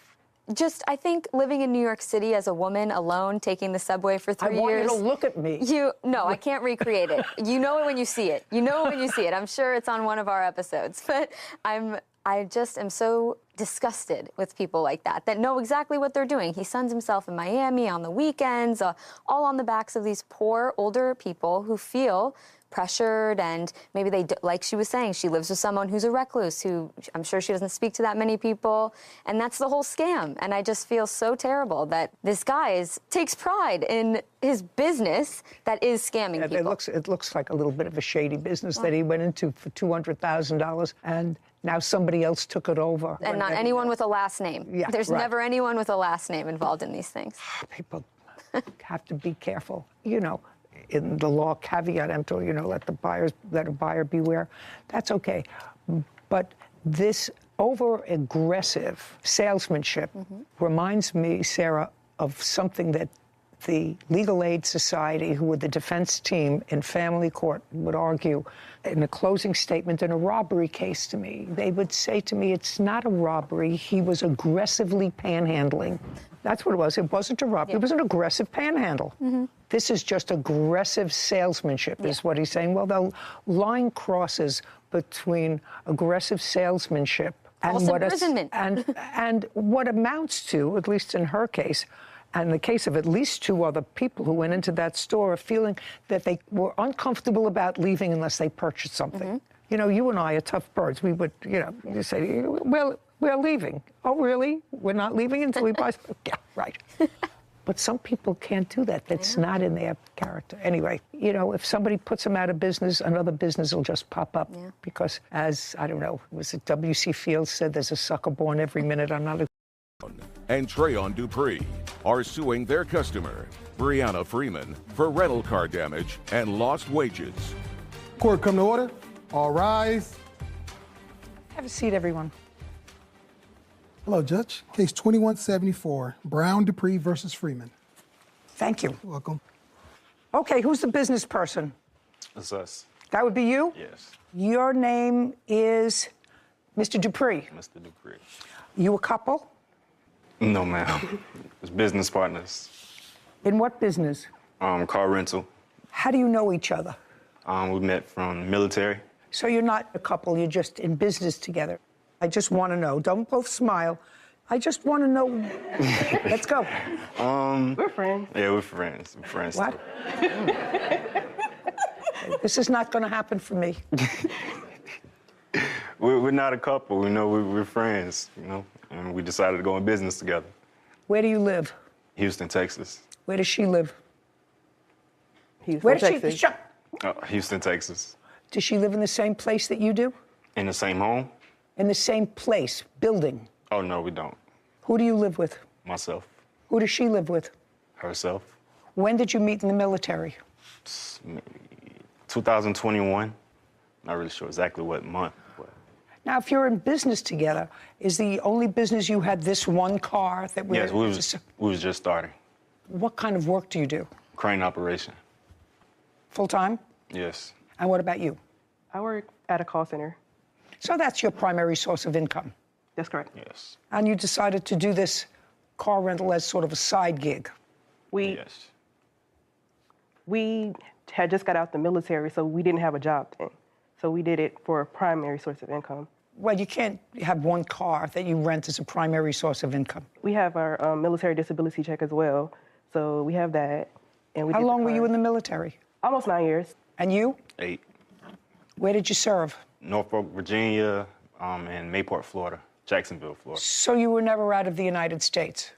Just, I think, living in New York City as a woman alone, taking the subway for 3 years. I want you to look at me. No, I can't recreate it. You know it when you see it. You know it when you see it. I'm sure it's on one of our episodes. But I just am so disgusted with people like that know exactly what they're doing. He suns himself in Miami on the weekends, all on the backs of these poor older people who feel pressured, and maybe like she was saying, she lives with someone who's a recluse, who I'm sure she doesn't speak to that many people, and that's the whole scam. And I just feel so terrible that this guy takes pride in his business that is scamming people. It looks like a little bit of a shady business that he went into for $200,000, and now somebody else took it over. And not anyone with a last name. Yeah, There's never anyone with a last name involved in these things. People have to be careful. You know, in the law, caveat emptor, let a buyer beware. That's okay. But this over-aggressive salesmanship reminds me, Sarah, of something that the Legal Aid Society, who were the defense team in family court, would argue in a closing statement in a robbery case to me. They would say to me, it's not a robbery. He was aggressively panhandling. That's what it was. It wasn't a robbery. Yeah. It was an aggressive panhandle. This is just aggressive salesmanship, is what he's saying. Well, the line crosses between aggressive salesmanship and what amounts to, at least in her case, and the case of at least 2 other people who went into that store feeling that they were uncomfortable about leaving unless they purchased something. You know, you and I are tough birds. We would, you say, well, we're leaving. Oh, really? We're not leaving until we buy something? Yeah, right. But some people can't do that. That's not in their character. Anyway, if somebody puts them out of business, another business will just pop up. Yeah. Because as, I don't know, was it W.C. Fields said, there's a sucker born every minute. I'm not a... And Trayon Dupree are suing their customer, Brianna Freeman, for rental car damage and lost wages. Court, come to order. All rise. Have a seat, everyone. Hello, Judge. Case 2174, Brown Dupree versus Freeman. Thank you. You're welcome. Okay, who's the business person? It's us. That would be you? Yes. Your name is Mr. Dupree. Mr. Dupree. You a couple? No, ma'am. It's business partners. In what business? Car rental. How do you know each other? We met from the military. So you're not a couple, you're just in business together. I just want to know. Don't both smile. I just want to know. Let's go. We're friends. Yeah, we're friends. We're friends. What? This is not going to happen for me. We're not a couple. We're friends, and we decided to go in business together. Where do you live? Houston, Texas. Where does she live? Houston, Texas. Houston, Texas. Does she live in the same place that you do? In the same home? In the same place, building? Oh, no, we don't. Who do you live with? Myself. Who does she live with? Herself. When did you meet in the military? Maybe 2021. Not really sure exactly what month. But... Now, if you're in business together, is the only business you had this one car that Yes, we was just starting. What kind of work do you do? Crane operation. Full-time? Yes. And what about you? I work at a call center. So that's your primary source of income? That's correct. Yes. And you decided to do this car rental as sort of a side gig? Yes. We had just got out the military, so we didn't have a job then. So we did it for a primary source of income. Well, you can't have one car that you rent as a primary source of income. We have our military disability check as well, so we have that. And How long were you in the military? Almost 9 years. And you? 8. Where did you serve? Norfolk, Virginia, and Mayport, Florida, Jacksonville, Florida. So you were never out of the United States?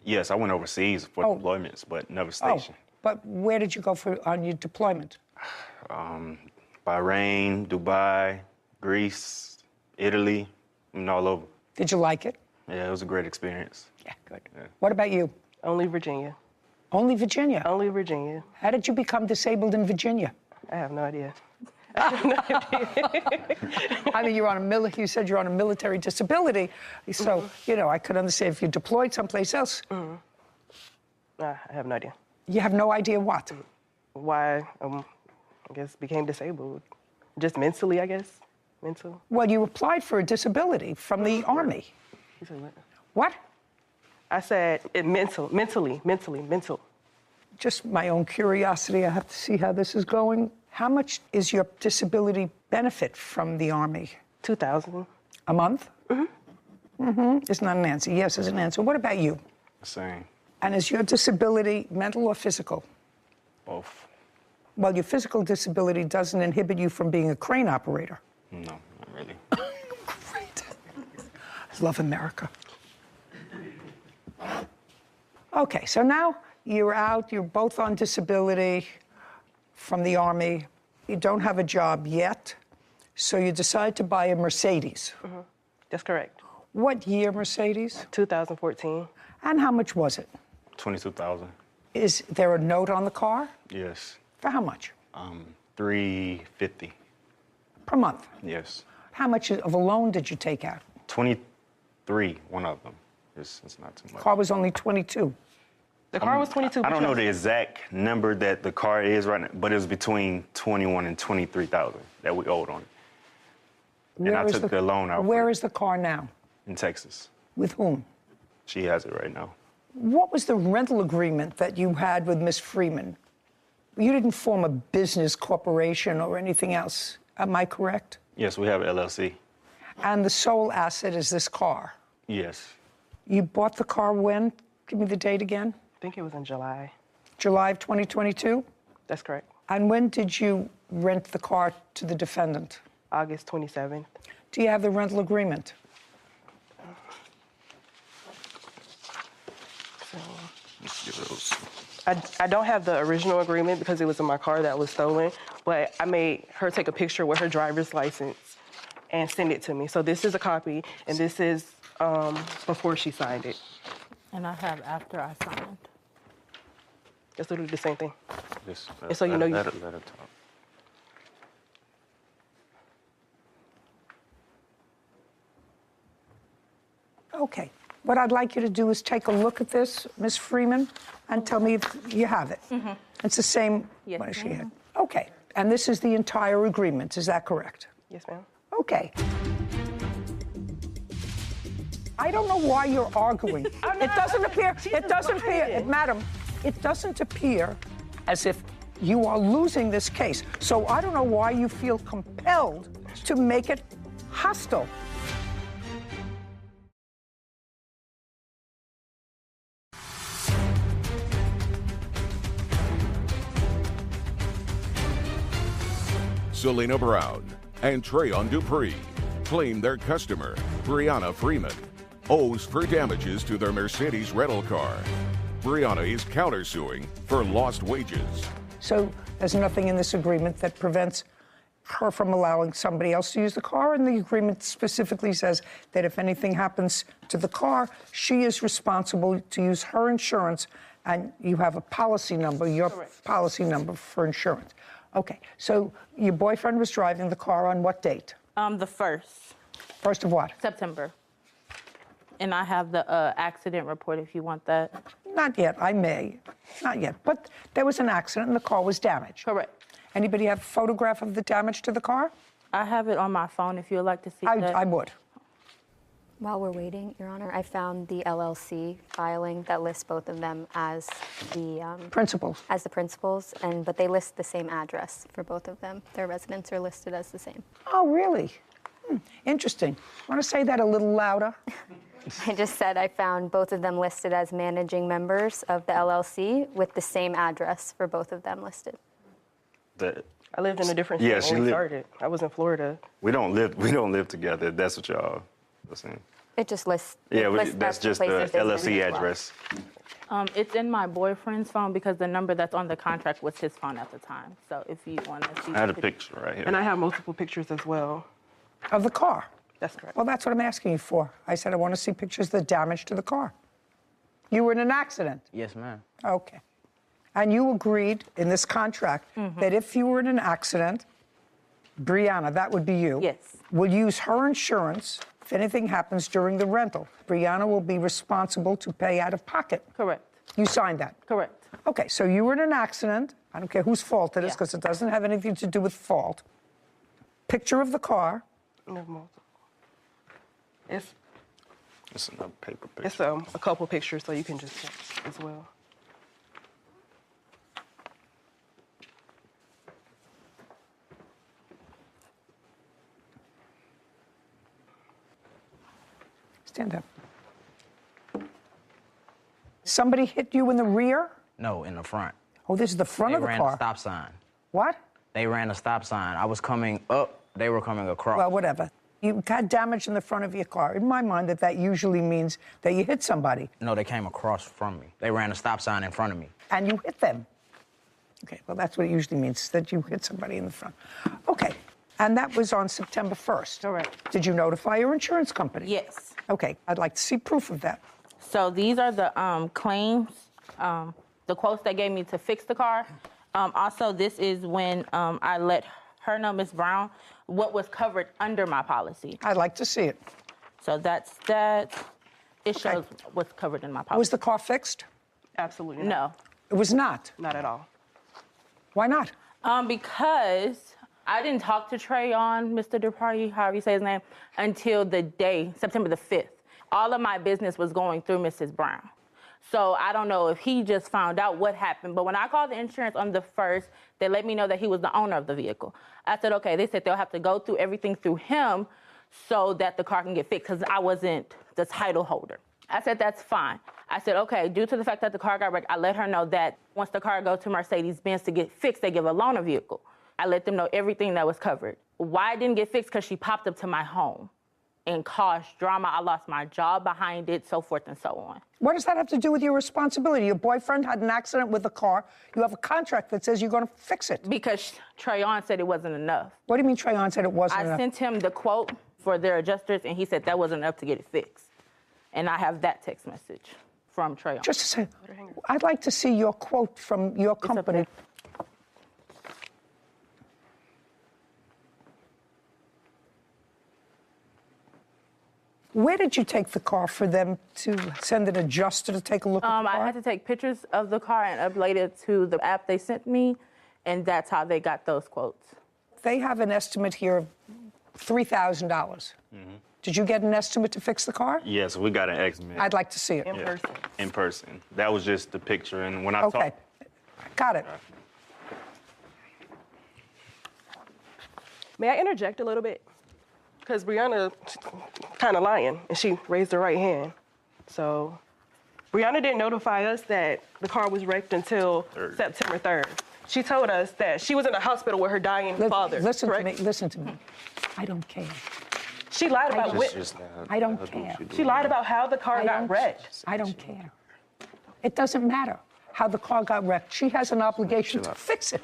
Yes, I went overseas for deployments, but never stationed. But where did you go on your deployment? Bahrain, Dubai, Greece, Italy, all over. Did you like it? Yeah, it was a great experience. Yeah, good. Yeah. What about you? Only Virginia. Only Virginia? Only Virginia. How did you become disabled in Virginia? I have no idea. I mean, you said you're on a military disability, so, I could understand if you deployed someplace else. I have no idea. You have no idea what? Why, I guess, became disabled. Just mentally, I guess. Mental. Well, you applied for a disability from the Army. You said what? What? I said mentally. Just my own curiosity. I have to see how this is going. How much is your disability benefit from the Army? $2,000. A month? It's not an answer. Yes is an answer. What about you? Same. And is your disability mental or physical? Both. Well, your physical disability doesn't inhibit you from being a crane operator. No, not really. Great. I love America. Okay, so now you're out, you're both on disability from the Army. You don't have a job yet, so you decide to buy a Mercedes. That's correct. What year Mercedes? 2014. And how much was it? $22,000. Is there a note on the car? Yes. For how much? $350. Per month? Yes. How much of a loan did you take out? 23, one of them. It's not too much. Car was only 22. The car was 22. I don't know the exact number that the car is right now, but it was between 21 and 23,000 that we owed on it. And I took the loan out. Where is the car now? In Texas. With whom? She has it right now. What was the rental agreement that you had with Miss Freeman? You didn't form a business corporation or anything else. Am I correct? Yes, we have LLC. And the sole asset is this car? Yes. You bought the car when? Give me the date again. I think it was in July. July of 2022? That's correct. And when did you rent the car to the defendant? August 27th. Do you have the rental agreement? I don't have the original agreement because it was in my car that was stolen, but I made her take a picture with her driver's license and send it to me. So this is a copy, and this is before she signed it. And I have after I signed. It's literally the same thing. Yes. And so you know let her talk. Okay. What I'd like you to do is take a look at this, Ms. Freeman, and tell me if you have it. It's the same. Yes, what she ma'am. had. Okay. And this is the entire agreement. Is that correct? Yes, ma'am. Okay. I don't know why you're arguing. It doesn't appear, madam, it doesn't appear as if you are losing this case. So I don't know why you feel compelled to make it hostile. Selena Brown and Trayon Dupree claim their customer, Brianna Freeman, owes for damages to their Mercedes rental car. Brianna is countersuing for lost wages. So there's nothing in this agreement that prevents her from allowing somebody else to use the car, and the agreement specifically says that if anything happens to the car, she is responsible to use her insurance, and you have a policy number, your policy number for insurance. Okay, so your boyfriend was driving the car on what date? The 1st. 1st of what? September. And I have the accident report if you want that. Not yet, I may. Not yet, but there was an accident and the car was damaged. Correct. Anybody have a photograph of the damage to the car? I have it on my phone if you would like to see that. I would. While we're waiting, Your Honor, I found the LLC filing that lists both of them as the principals. As the principals, but they list the same address for both of them. Their residents are listed as the same. Oh, really? Interesting. Want to say that a little louder? I just said I found both of them listed as managing members of the LLC with the same address for both of them listed. I lived in a different state when we started. I was in Florida. We don't live together. That's what y'all are saying. It just lists. That's just the LLC address. It's in my boyfriend's phone because the number that's on the contract was his phone at the time. So if you want to see. I had a picture right here. And I have multiple pictures as well. Of the car? That's correct. Well, that's what I'm asking you for. I said I want to see pictures of the damage to the car. You were in an accident? Yes, ma'am. Okay. And you agreed in this contract that if you were in an accident, Brianna, that would be you, Yes. will use her insurance if anything happens during the rental. Brianna will be responsible to pay out of pocket. Correct. You signed that? Correct. Okay, so you were in an accident. I don't care whose fault it is because it doesn't have anything to do with fault. Picture of the car. It's another paper picture. It's a couple pictures, so you can just check as well. Stand up. Somebody hit you in the rear? No, in the front. Oh, this is the front of the They car. ran a stop sign. What? They ran a stop sign. I was coming up. They were coming across. Well, whatever. You got damage in the front of your car. In my mind, that usually means that you hit somebody. No, they came across from me. They ran a stop sign in front of me. And you hit them. Okay, well, that's what it usually means, that you hit somebody in the front. Okay, and that was on September 1st. Correct. Did you notify your insurance company? Yes. Okay, I'd like to see proof of that. So these are the claims, the quotes they gave me to fix the car. Also, this is when I let her know, Ms. Brown, what was covered under my policy. I'd like to see it. So that's that. It shows what's covered in my policy. Was the car fixed? Absolutely No. not. It was not? Not at all. Why not? Because I didn't talk to Trayon, Mr. Dupree, however you say his name, until the day, September the 5th. All of my business was going through Mrs. Brown. So I don't know if he just found out what happened. But when I called the insurance on the 1st, they let me know that he was the owner of the vehicle. I said, okay. They said they'll have to go through everything through him so that the car can get fixed because I wasn't the title holder. I said, that's fine. I said, okay, due to the fact that the car got wrecked, I let her know that once the car goes to Mercedes-Benz to get fixed, they give a loaner vehicle. I let them know everything that was covered. Why it didn't get fixed? Because she popped up to my home and caused drama. I lost my job behind it, so forth and so on. What does that have to do with your responsibility? Your boyfriend had an accident with a car. You have a contract that says you're going to fix it. Because Trayon said it wasn't enough. What do you mean Trayon said it wasn't enough? I sent him the quote for their adjusters, and he said that wasn't enough to get it fixed. And I have that text message from Trayon. Just a second. I'd like to see your quote from your company. Where did you take the car for them to send an adjuster to take a look at the car? I had to take pictures of the car and upload it to the app they sent me, and that's how they got those quotes. They have an estimate here of $3,000. Did you get an estimate to fix the car? Yes, we got an estimate. I'd like to see it. In person. In person. That was just the picture, and when I Okay, got it. May I interject a little bit? Because Brianna kind of lying, and she raised her right hand. So Brianna didn't notify us that the car was wrecked until September 3rd. She told us that she was in the hospital with her dying father. Listen to me. I don't care. She lied about I don't care. She lied about how the car got wrecked. I don't care. It doesn't matter how the car got wrecked. She has an obligation to fix it.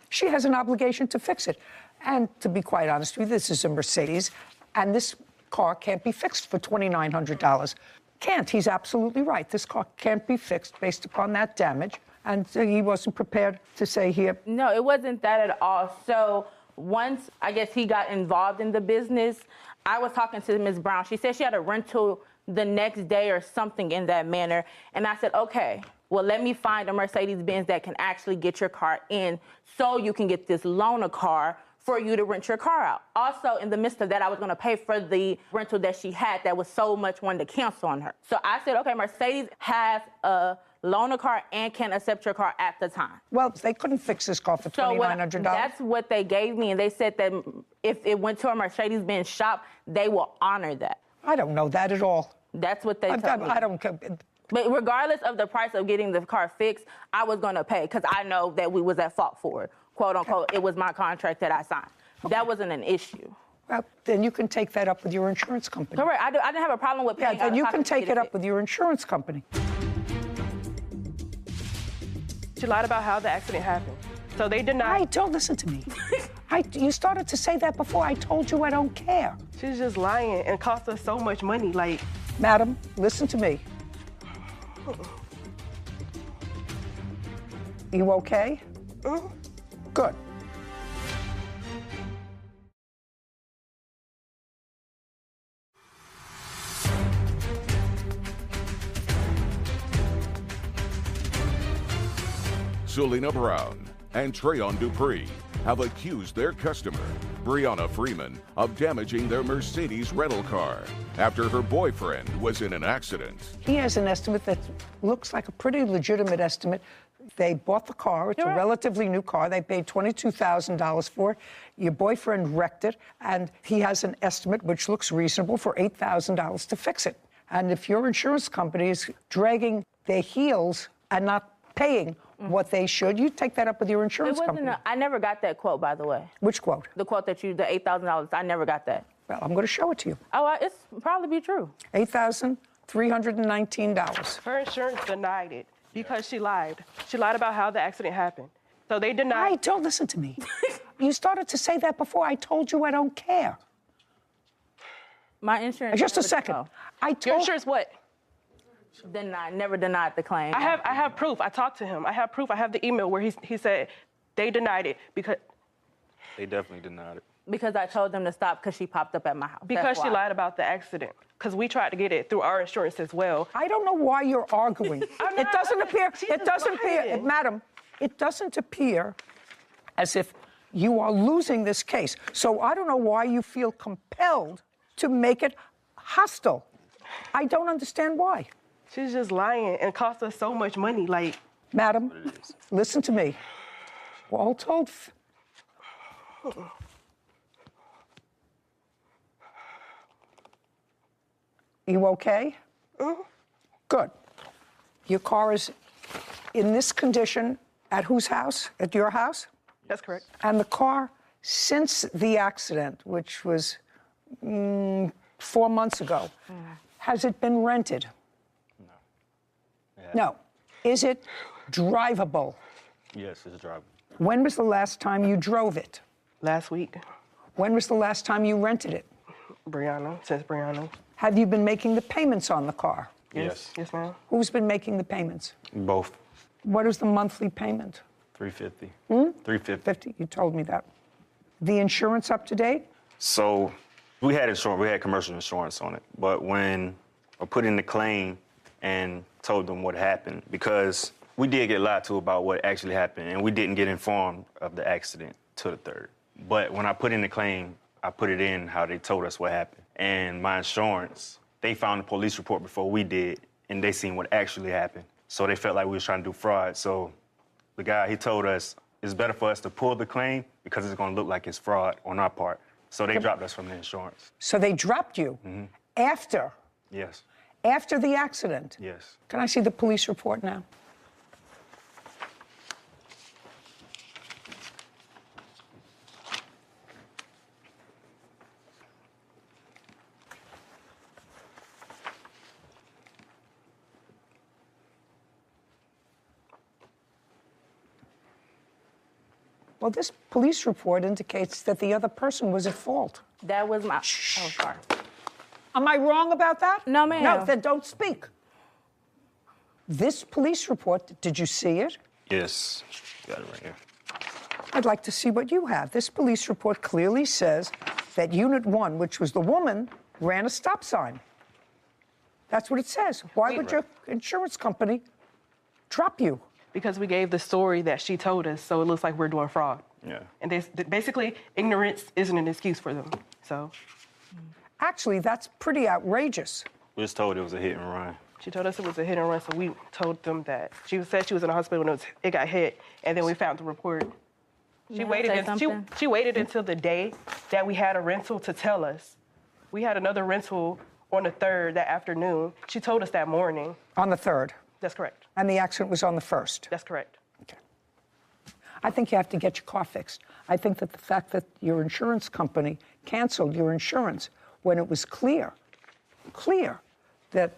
She has an obligation to fix it. And to be quite honest with you, this is a Mercedes, and this car can't be fixed for $2,900. Can't. He's absolutely right. This car can't be fixed based upon that damage. And he wasn't prepared to say here. No, it wasn't that at all. So once, I guess, he got involved in the business, I was talking to Ms. Brown. She said she had a rental the next day or something in that manner. And I said, okay, well, let me find a Mercedes-Benz that can actually get your car in so you can get this loaner car for you to rent your car out. Also, in the midst of that, I was going to pay for the rental that she had that was so much wanted to cancel on her. So I said, okay, Mercedes has a loaner car and can accept your car at the time. Well, they couldn't fix this car for $2,900. So that's what they gave me, and they said that if it went to a Mercedes-Benz shop, they will honor that. I don't know that at all. That's what they told me. I don't care. But regardless of the price of getting the car fixed, I was going to pay because I know that we was at fault for it. Quote, unquote, it was my contract that I signed. Okay. That wasn't an issue. Well, then you can take that up with your insurance company. Correct. I didn't have a problem with paying. Yeah, then you can take it up with your insurance company. She lied about how the accident happened. So they denied. Hey, don't listen to me. You started to say that before. I told you I don't care. She's just lying and cost us so much money. Like, madam, listen to me. You okay? Good. Selena Brown and Trayon Dupree have accused their customer, Brianna Freeman, of damaging their Mercedes rental car after her boyfriend was in an accident. He has an estimate that looks like a pretty legitimate estimate. They bought the car. It's a relatively new car. They paid $22,000 for it. Your boyfriend wrecked it, and he has an estimate, which looks reasonable, for $8,000 to fix it. And if your insurance company is dragging their heels and not paying what they should, you take that up with your insurance company. I never got that quote, by the way. Which quote? The quote that the $8,000. I never got that. Well, I'm going to show it to you. Oh, it's probably be true. $8,319. Her insurance denied it because she lied. She lied about how the accident happened. So they denied. Hey, don't listen to me. You started to say that before. I told you I don't care. My insurance. Just a second. Your insurance what? Never denied the claim. I have proof. I talked to him. I have proof. I have the email where he said they denied it because. They definitely denied it. Because I told them to stop because she popped up at my house. Because she lied about the accident. Because we tried to get it through our insurance as well. I don't know why you're arguing. It doesn't appear, madam, it doesn't appear as if you are losing this case. So I don't know why you feel compelled to make it hostile. I don't understand why. She's just lying and cost us so much money. Like, madam, listen to me. We're all told. You okay? Good. Your car is in this condition at whose house? At your house? That's correct. And the car, since the accident, which was 4 months ago, has it been rented? No. Is it drivable? Yes, it's drivable. When was the last time you drove it? Last week. When was the last time you rented it? Since Brianna. Have you been making the payments on the car? Yes. Yes, ma'am. Who's been making the payments? Both. What is the monthly payment? $350. $350. You told me that. The insurance up to date? So we had insurance. We had commercial insurance on it. But when I put in the claim and told them what happened, because we did get lied to about what actually happened, and we didn't get informed of the accident till the 3rd. But when I put in the claim, I put it in how they told us what happened. And my insurance, they found the police report before we did, and they seen what actually happened. So they felt like we was trying to do fraud. So the guy, he told us it's better for us to pull the claim because it's going to look like it's fraud on our part. So they dropped us from the insurance. So they dropped you after? Yes. After the accident? Yes. Can I see the police report now? Well, this police report indicates that the other person was at fault. That was my... Oh, sorry. Am I wrong about that? No, ma'am. No, then don't speak. This police report, did you see it? Yes. Got it right here. I'd like to see what you have. This police report clearly says that Unit 1, which was the woman, ran a stop sign. That's what it says. Why would your insurance company drop you? Because we gave the story that she told us, so it looks like we're doing fraud. Yeah. And basically, ignorance isn't an excuse for them, so. Actually, that's pretty outrageous. We just told it was a hit and run. She told us it was a hit and run, so we told them that. She said she was in the hospital when it got hit, and then we found the report. She waited until the day that we had a rental to tell us. We had another rental on the 3rd that afternoon. She told us that morning. On the 3rd? That's correct. And the accident was on the 1st? That's correct. Okay. I think you have to get your car fixed. I think that the fact that your insurance company canceled your insurance when it was clear that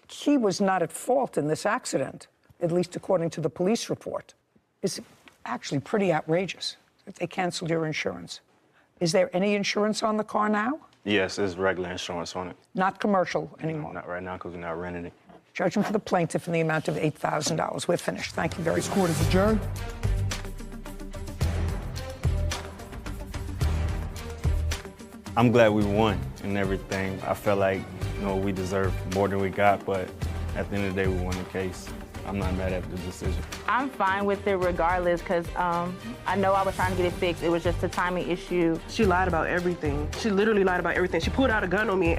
he was not at fault in this accident, at least according to the police report, actually pretty outrageous that they canceled your insurance. Is there any insurance on the car now? Yes, there's regular insurance on it. Not commercial anymore? Not right now because we're not renting it. Judgment for the plaintiff in the amount of $8,000. We're finished. Thank you very much. This court is adjourned. I'm glad we won and everything. I felt like, we deserved more than we got, but at the end of the day, we won the case. I'm not mad at the decision. I'm fine with it regardless because I know I was trying to get it fixed. It was just a timing issue. She lied about everything. She literally lied about everything. She pulled out a gun on me.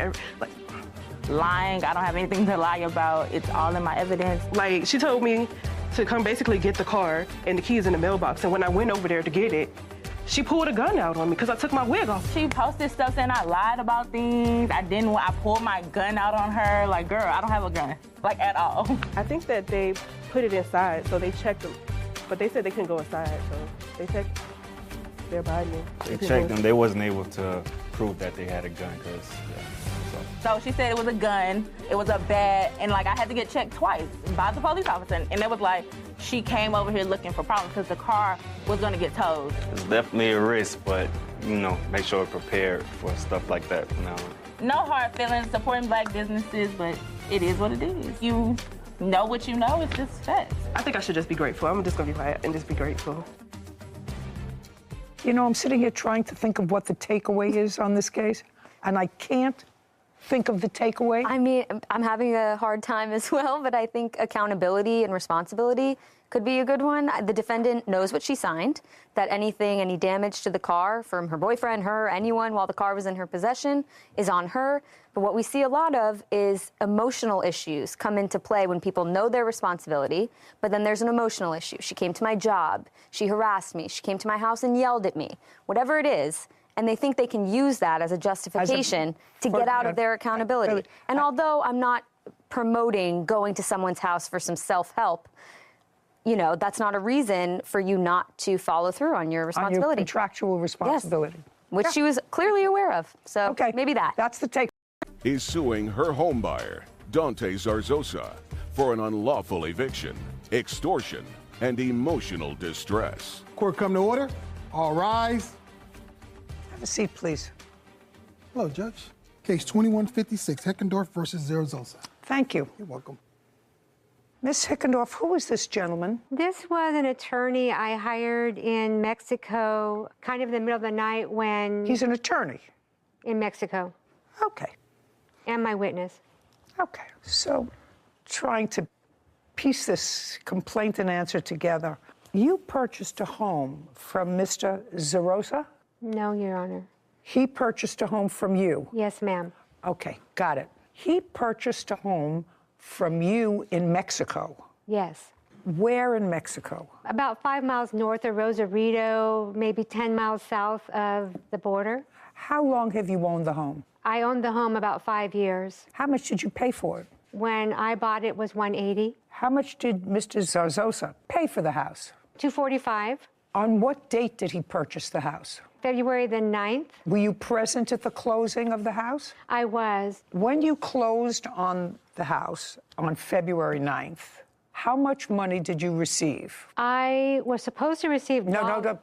Lying, I don't have anything to lie about. It's all in my evidence. Like, she told me to come basically get the car and the keys in the mailbox. And when I went over there to get it, she pulled a gun out on me because I took my wig off. She posted stuff saying I lied about things. I pulled my gun out on her. Like, girl, I don't have a gun, like, at all. I think that they put it inside, so they checked them. But they said they couldn't go inside, so they checked their body. They checked them. They wasn't able to prove that they had a gun because, So she said it was a gun, it was a bat, and I had to get checked twice by the police officer. And it was like, she came over here looking for problems because the car was gonna get towed. It's definitely a risk, but, make sure we're prepared for stuff like that from now on. No hard feelings, supporting Black businesses, but it is what it is. You know what you know, it's just facts. I think I should just be grateful. I'm just gonna be quiet and just be grateful. I'm sitting here trying to think of what the takeaway is on this case, and I can't think of the takeaway. I mean, I'm having a hard time as well, but I think accountability and responsibility could be a good one. The defendant knows what she signed, that any damage to the car from her boyfriend, her, anyone while the car was in her possession is on her. But what we see a lot of is emotional issues come into play when people know their responsibility, but then there's an emotional issue. She came to my job, she harassed me, she came to my house and yelled at me, whatever it is. And they think they can use that as a justification to get out of their accountability. And although I'm not promoting going to someone's house for some self-help, that's not a reason for you not to follow through on your responsibility. On your contractual responsibility. Yes. Which she was clearly aware of. So maybe that. That's the take. Is suing her homebuyer, Dante Zarzosa, for an unlawful eviction, extortion, and emotional distress. Court come to order. All rise. Have a seat, please. Hello, Judge. Case 2156, Heckendorf versus Zarzosa. Thank you. You're welcome. Miss Heckendorf, who is this gentleman? This was an attorney I hired in Mexico, kind of in the middle of the night when... He's an attorney? In Mexico. Okay. And my witness. Okay. So, trying to piece this complaint and answer together, you purchased a home from Mr. Zarzosa? No, Your Honor. He purchased a home from you? Yes, ma'am. Okay, got it. He purchased a home from you in Mexico? Yes. Where in Mexico? About 5 miles north of Rosarito, maybe 10 miles south of the border. How long have you owned the home? I owned the home about 5 years. How much did you pay for it? When I bought it was $180. How much did Mr. Zarzosa pay for the house? $245. On what date did he purchase the house? February the 9th. Were you present at the closing of the house? I was. When you closed on the house on February 9th, how much money did you receive? I was supposed to receive... No.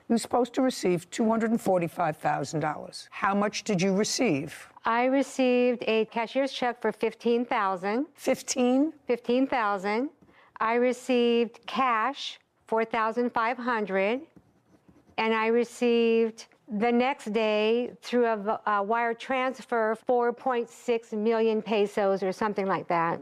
You were supposed to receive $245,000. How much did you receive? I received a cashier's check for $15,000. 15? $15,000. I received cash, $4,500. And I received the next day through a wire transfer 4.6 million pesos or something like that.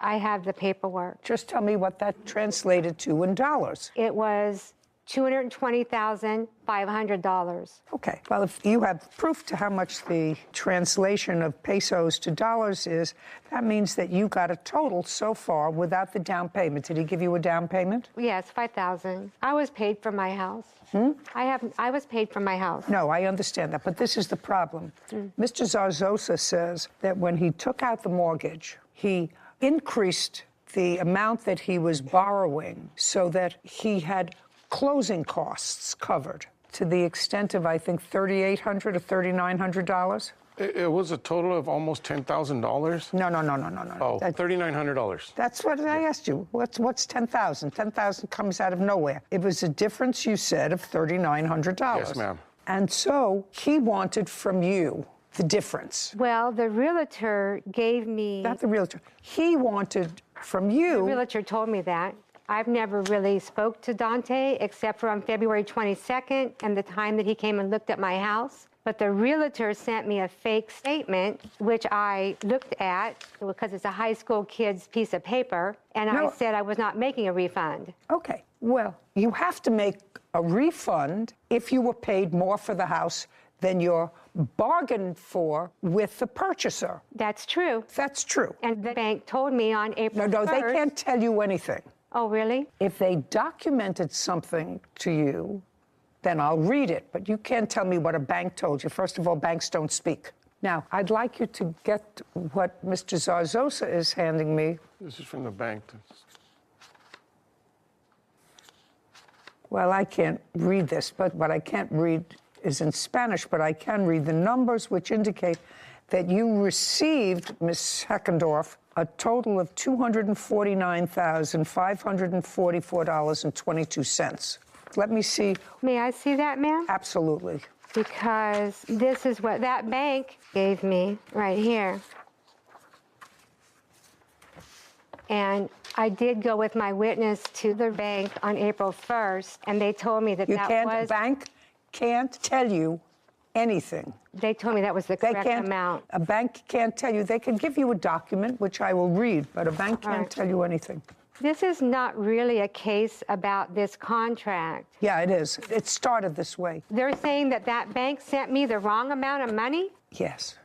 I have the paperwork. Just tell me what that translated to in dollars. It was $220,500. Okay. Well, if you have proof to how much the translation of pesos to dollars is, that means that you got a total so far without the down payment. Did he give you a down payment? Yes, $5,000. I was paid for my house. I was paid for my house. No, I understand that, but this is the problem. Mr. Zarzosa says that when he took out the mortgage, he increased the amount that he was borrowing so that he had closing costs covered to the extent of, I think, $3,800 or $3,900. It was a total of almost $10,000. No. Oh, $3,900. That's what I asked you. What's 10,000? 10,000 comes out of nowhere. It was a difference, you said, of $3,900. Yes, ma'am. And so he wanted from you the difference. Well, the realtor gave me... Not the realtor. He wanted from you... The realtor told me that. I've never really spoke to Dante except for on February 22nd and the time that he came and looked at my house. But the realtor sent me a fake statement, which I looked at because it's a high school kid's piece of paper, and I said I was not making a refund. Okay. Well, you have to make a refund if you were paid more for the house than you're bargained for with the purchaser. That's true. That's true. And the bank told me on April 1st... No, they can't tell you anything. Oh, really? If they documented something to you, then I'll read it. But you can't tell me what a bank told you. First of all, banks don't speak. Now, I'd like you to get what Mr. Zarzosa is handing me. This is from the bank. Well, I can't read this, but what I can't read is in Spanish, but I can read the numbers which indicate that you received, Ms. Heckendorf, a total of $249,544.22. Let me see. May I see that, ma'am? Absolutely. Because this is what that bank gave me right here. And I did go with my witness to the bank on April 1st, and they told me that A bank can't tell you anything. They told me that was the correct amount. A bank can't tell you. They can give you a document, which I will read, but a bank can't tell you anything. This is not really a case about this contract. Yeah, it is. It started this way. They're saying that that bank sent me the wrong amount of money? Yes.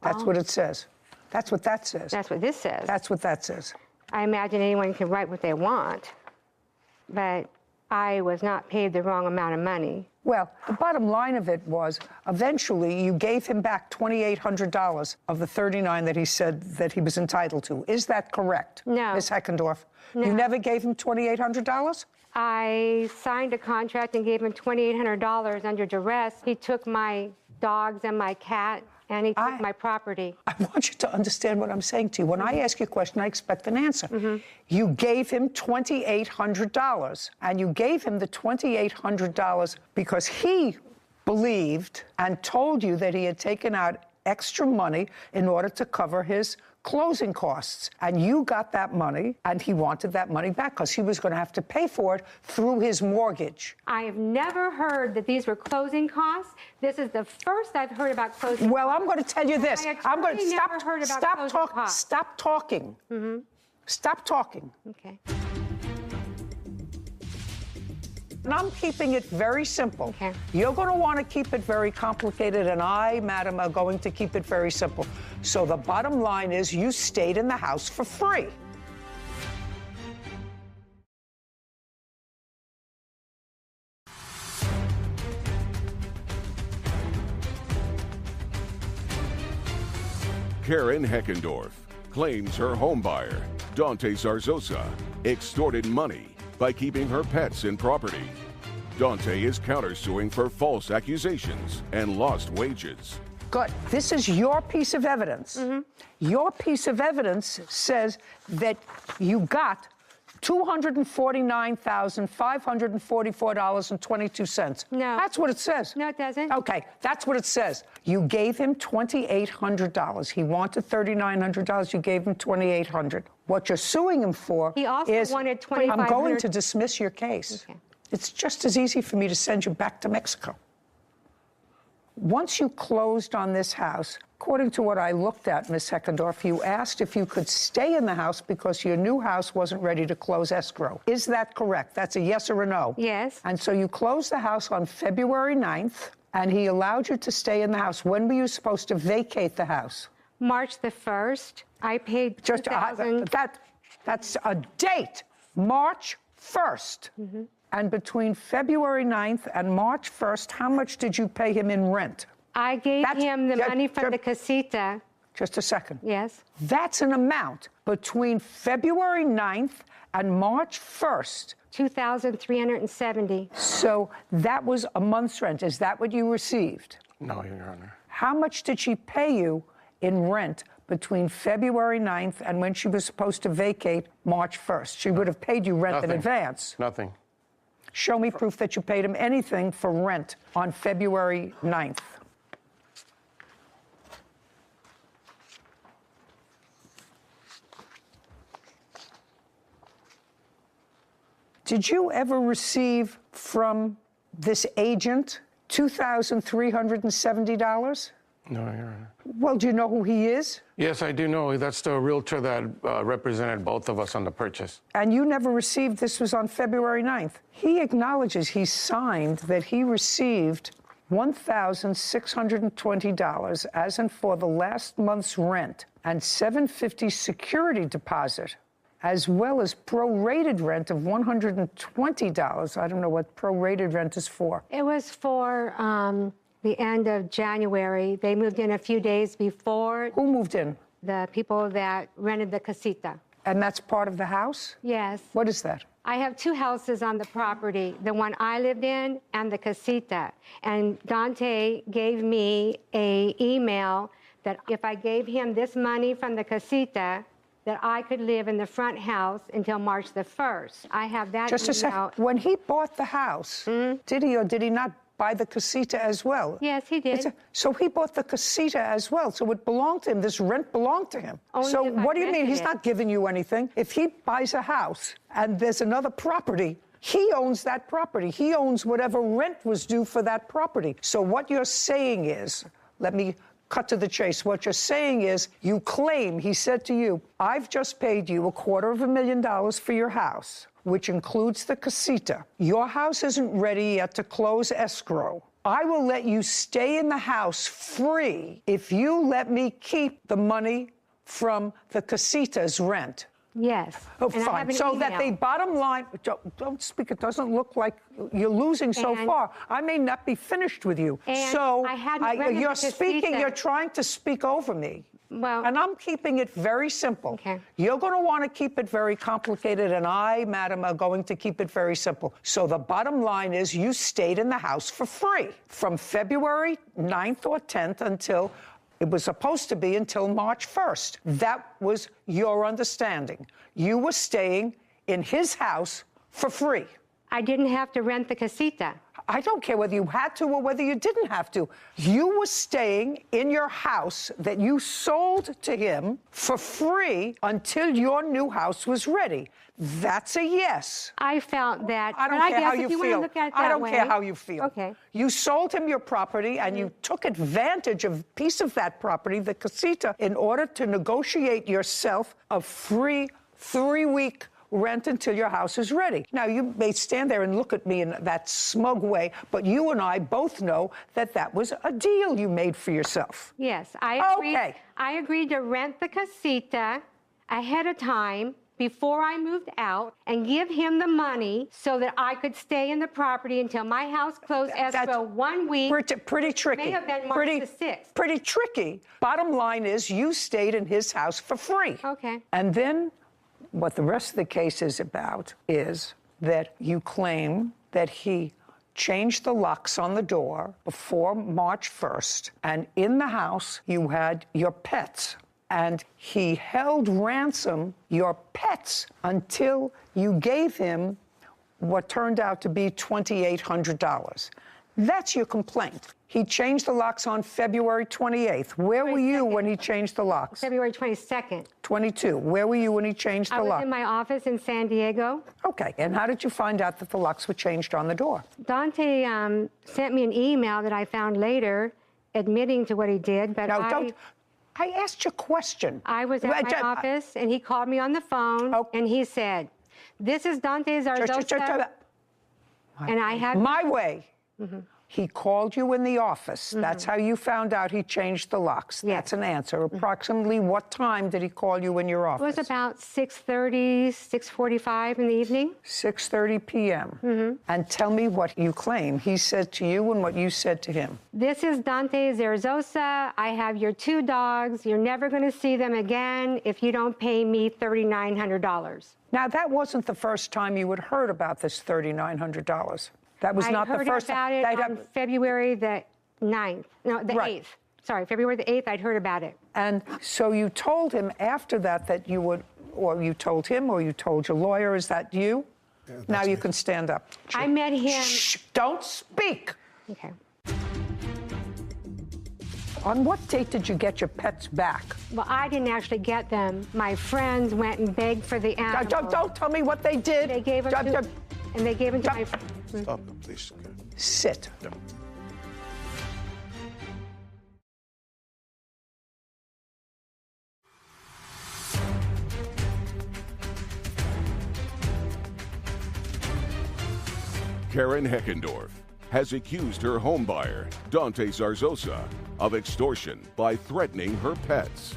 That's what it says. That's what that says. That's what this says. That's what that says. I imagine anyone can write what they want, but I was not paid the wrong amount of money. Well, the bottom line of it was, eventually you gave him back $2,800 of the $39,000 that he said that he was entitled to. Is that correct, No. Ms. Heckendorf? No. You never gave him $2,800? I signed a contract and gave him $2,800 under duress. He took my dogs and my cat, and he took my property. I want you to understand what I'm saying to you. When I ask you a question, I expect an answer. You gave him $2,800, and you gave him the $2,800 because he believed and told you that he had taken out extra money in order to cover his closing costs. And you got that money, and he wanted that money back because he was going to have to pay for it through his mortgage. I have never heard that these were closing costs. This is the first I've heard about closing costs. Well, I'm going to tell you this. I'm going to Stop talking. Stop talking. Okay. And I'm keeping it very simple. Okay. You're going to want to keep it very complicated, and I, madam, are going to keep it very simple. So the bottom line is you stayed in the house for free. Karen Heckendorf claims her homebuyer, Dante Zarzosa, extorted money by keeping her pets in property. Dante is countersuing for false accusations and lost wages. Good. This is your piece of evidence. Your piece of evidence says that you got $249,544.22. No. That's what it says. No, it doesn't. Okay, that's what it says. You gave him $2,800. He wanted $3,900. You gave him $2,800. What you're suing him for He also wanted I'm going $2,500. to dismiss your case. Okay. It's just as easy for me to send you back to Mexico. Once you closed on this house, according to what I looked at, Ms. Heckendorf, you asked if you could stay in the house because your new house wasn't ready to close escrow. Is that correct? That's a yes or a no? Yes. And so you closed the house on February 9th, and he allowed you to stay in the house. When were you supposed to vacate the house? March the 1st. I paid $2,000. That's a date, March 1st. And between February 9th and March 1st, how much did you pay him in rent? I gave him the money from the casita. Just a second. Yes. That's an amount between February 9th and March 1st. $2,370. So that was a month's rent. Is that what you received? No, Your Honor. How much did she pay you in rent between February 9th and when she was supposed to vacate March 1st? She would have paid you rent in advance. Nothing. Show me proof that you paid him anything for rent on February 9th. Did you ever receive from this agent $2,370? No, Your Honor. Well, do you know who he is? Yes, I do know. That's the realtor that represented both of us on the purchase. And you never received, this was on February 9th. He acknowledges, he signed that he received $1,620 as in for the last month's rent and $750 security deposit, as well as prorated rent of $120. I don't know what prorated rent is for. It was for the end of January. They moved in a few days before. Who moved in? The people that rented the casita. And that's part of the house? Yes. What is that? I have two houses on the property, the one I lived in and the casita. And Dante gave me an email that if I gave him this money from the casita, that I could live in the front house until March the 1st. I have that Just a email. second. When he bought the house, did he or did he not buy the casita as well? Yes, he did. So he bought the casita as well. So it belonged to him. This rent belonged to him. Only So if I what do you mean? rented He's it. not giving you anything. If he buys a house and there's another property, he owns that property. He owns whatever rent was due for that property. So what you're saying is, let me cut to the chase. What you're saying is, you claim, he said to you, I've just paid you $250,000 for your house, which includes the casita. Your house isn't ready yet to close escrow. I will let you stay in the house free if you let me keep the money from the casita's rent. Yes. Oh, And I have fine. an So that email. the bottom line, don't speak, it doesn't look like you're losing so And- far. I may not be finished with you. And So I hadn't rented you're the speaking, casita. you're trying to speak over me. Well, and I'm keeping it very simple. Okay. You're going to want to keep it very complicated, and I, madam, are going to keep it very simple. So the bottom line is you stayed in the house for free from February 9th or 10th until it was supposed to be until March 1st. That was your understanding. You were staying in his house for free. I didn't have to rent the casita. I don't care whether you had to or whether you didn't have to. You were staying in your house that you sold to him for free until your new house was ready. That's a yes. I felt that. I don't but care guess how you if you feel. want to look at it I that don't way, care how you feel. Okay. You sold him your property and you took advantage of a piece of that property, the casita, in order to negotiate yourself a free 3-week rent until your house is ready. Now, you may stand there and look at me in that smug way, but you and I both know that that was a deal you made for yourself. Yes, I agreed. Okay. I agreed to rent the casita ahead of time before I moved out and give him the money so that I could stay in the property until my house closed escrow 1 week. Pretty tricky. May have been March the 6th. Pretty tricky. Bottom line is you stayed in his house for free. Okay. And then what the rest of the case is about is that you claim that he changed the locks on the door before March 1st, and in the house you had your pets, and he held ransom your pets until you gave him what turned out to be $2,800. That's your complaint. He changed the locks on February 28th. Where were you when he changed the locks? February 22nd. 22. Where were you when he changed the I was lock? in my office in San Diego. Okay. And how did you find out that the locks were changed on the door? Dante sent me an email that I found later admitting to what he did, but I asked you a question. I was at my office, and he called me on the phone, and he said, this is Dante Zarzosa, and I have... My way. Mm-hmm. He called you in the office. Mm-hmm. That's how you found out he changed the locks. Yes. That's an answer. Approximately what time did he call you in your office? It was about 6:30, 6:45 in the evening. 6:30 p.m. Mm-hmm. And tell me what you claim he said to you and what you said to him. This is Dante Zarzosa. I have your 2 dogs. You're never going to see them again if you don't pay me $3,900. Now, that wasn't the first time you had heard about this $3,900. That was not the first time. I heard about it on February the 9th. No, the 8th. Sorry, February the 8th, I'd heard about it. And so you told him after that that you would, or you told him, or you told your lawyer, is that you? Yeah, now you can stand up. I met him. Shh, don't speak. Okay. On what date did you get your pets back? Well, I didn't actually get them. My friends went and begged for the animals. Don't tell me what they did. They gave them to, and they gave them to my... Stop it, please. Sit. Yeah. Karen Heckendorf has accused her homebuyer, Dante Zarzosa, of extortion by threatening her pets.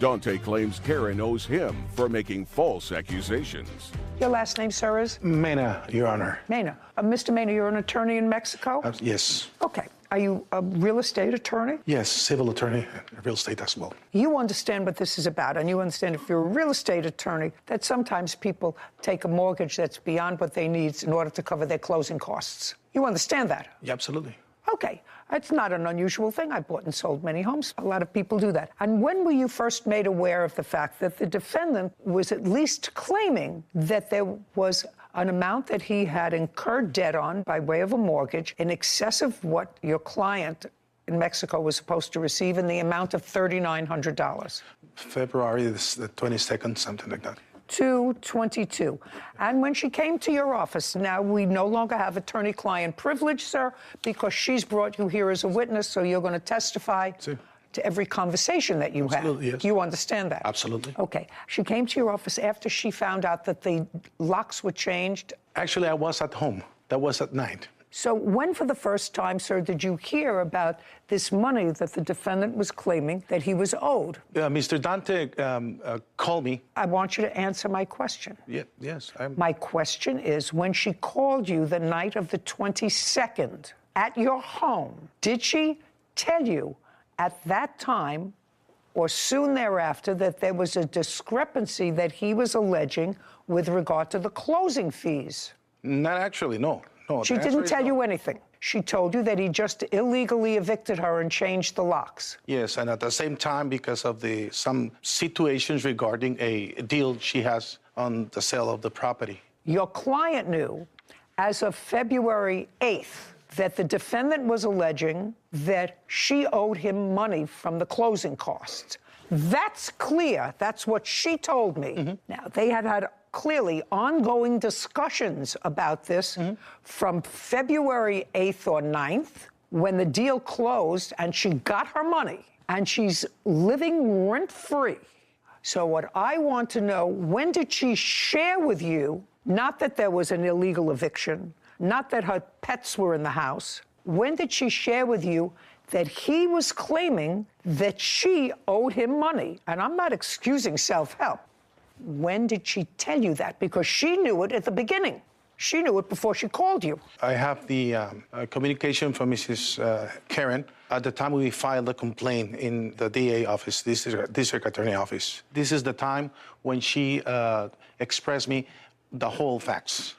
Dante claims Karen owes him for making false accusations. Your last name, sir, is? Mena, Your Honor. Mena. Mr. Mena, you're an attorney in Mexico? Yes. Okay. Are you a real estate attorney? Yes, civil attorney, real estate as well. You understand what this is about, and you understand if you're a real estate attorney that sometimes people take a mortgage that's beyond what they need in order to cover their closing costs. You understand that? Yeah, absolutely. Okay. It's not an unusual thing. I bought and sold many homes. A lot of people do that. And when were you first made aware of the fact that the defendant was at least claiming that there was an amount that he had incurred debt on by way of a mortgage in excess of what your client in Mexico was supposed to receive in the amount of $3,900? February the 22nd, something like that. 2/22. And when she came to your office, now we no longer have attorney-client privilege, sir, because she's brought you here as a witness, so you're going to testify to every conversation that you have. Yes. You understand that? Absolutely. Okay. She came to your office after she found out that the locks were changed. Actually, I was at home. That was at night. So when for the first time, sir, did you hear about this money that the defendant was claiming that he was owed? Mr. Dante called me. I want you to answer my question. Yes. My question is, when she called you the night of the 22nd at your home, did she tell you at that time or soon thereafter that there was a discrepancy that he was alleging with regard to the closing fees? Not actually, no. No, she didn't tell you anything. She told you that he just illegally evicted her and changed the locks. Yes, and at the same time, because of some situations regarding a deal she has on the sale of the property. Your client knew, as of February 8th, that the defendant was alleging that she owed him money from the closing costs. That's clear. That's what she told me. Mm-hmm. Now, they had clearly ongoing discussions about this from February 8th or 9th, when the deal closed and she got her money and she's living rent-free. So what I want to know, when did she share with you, not that there was an illegal eviction, not that her pets were in the house, when did she share with you that he was claiming that she owed him money? And I'm not excusing self-help. When did she tell you that? Because she knew it at the beginning. She knew it before she called you. I have the communication from Mrs. Karen. At the time we filed a complaint in the DA office, district attorney office. This is the time when she expressed me the whole facts.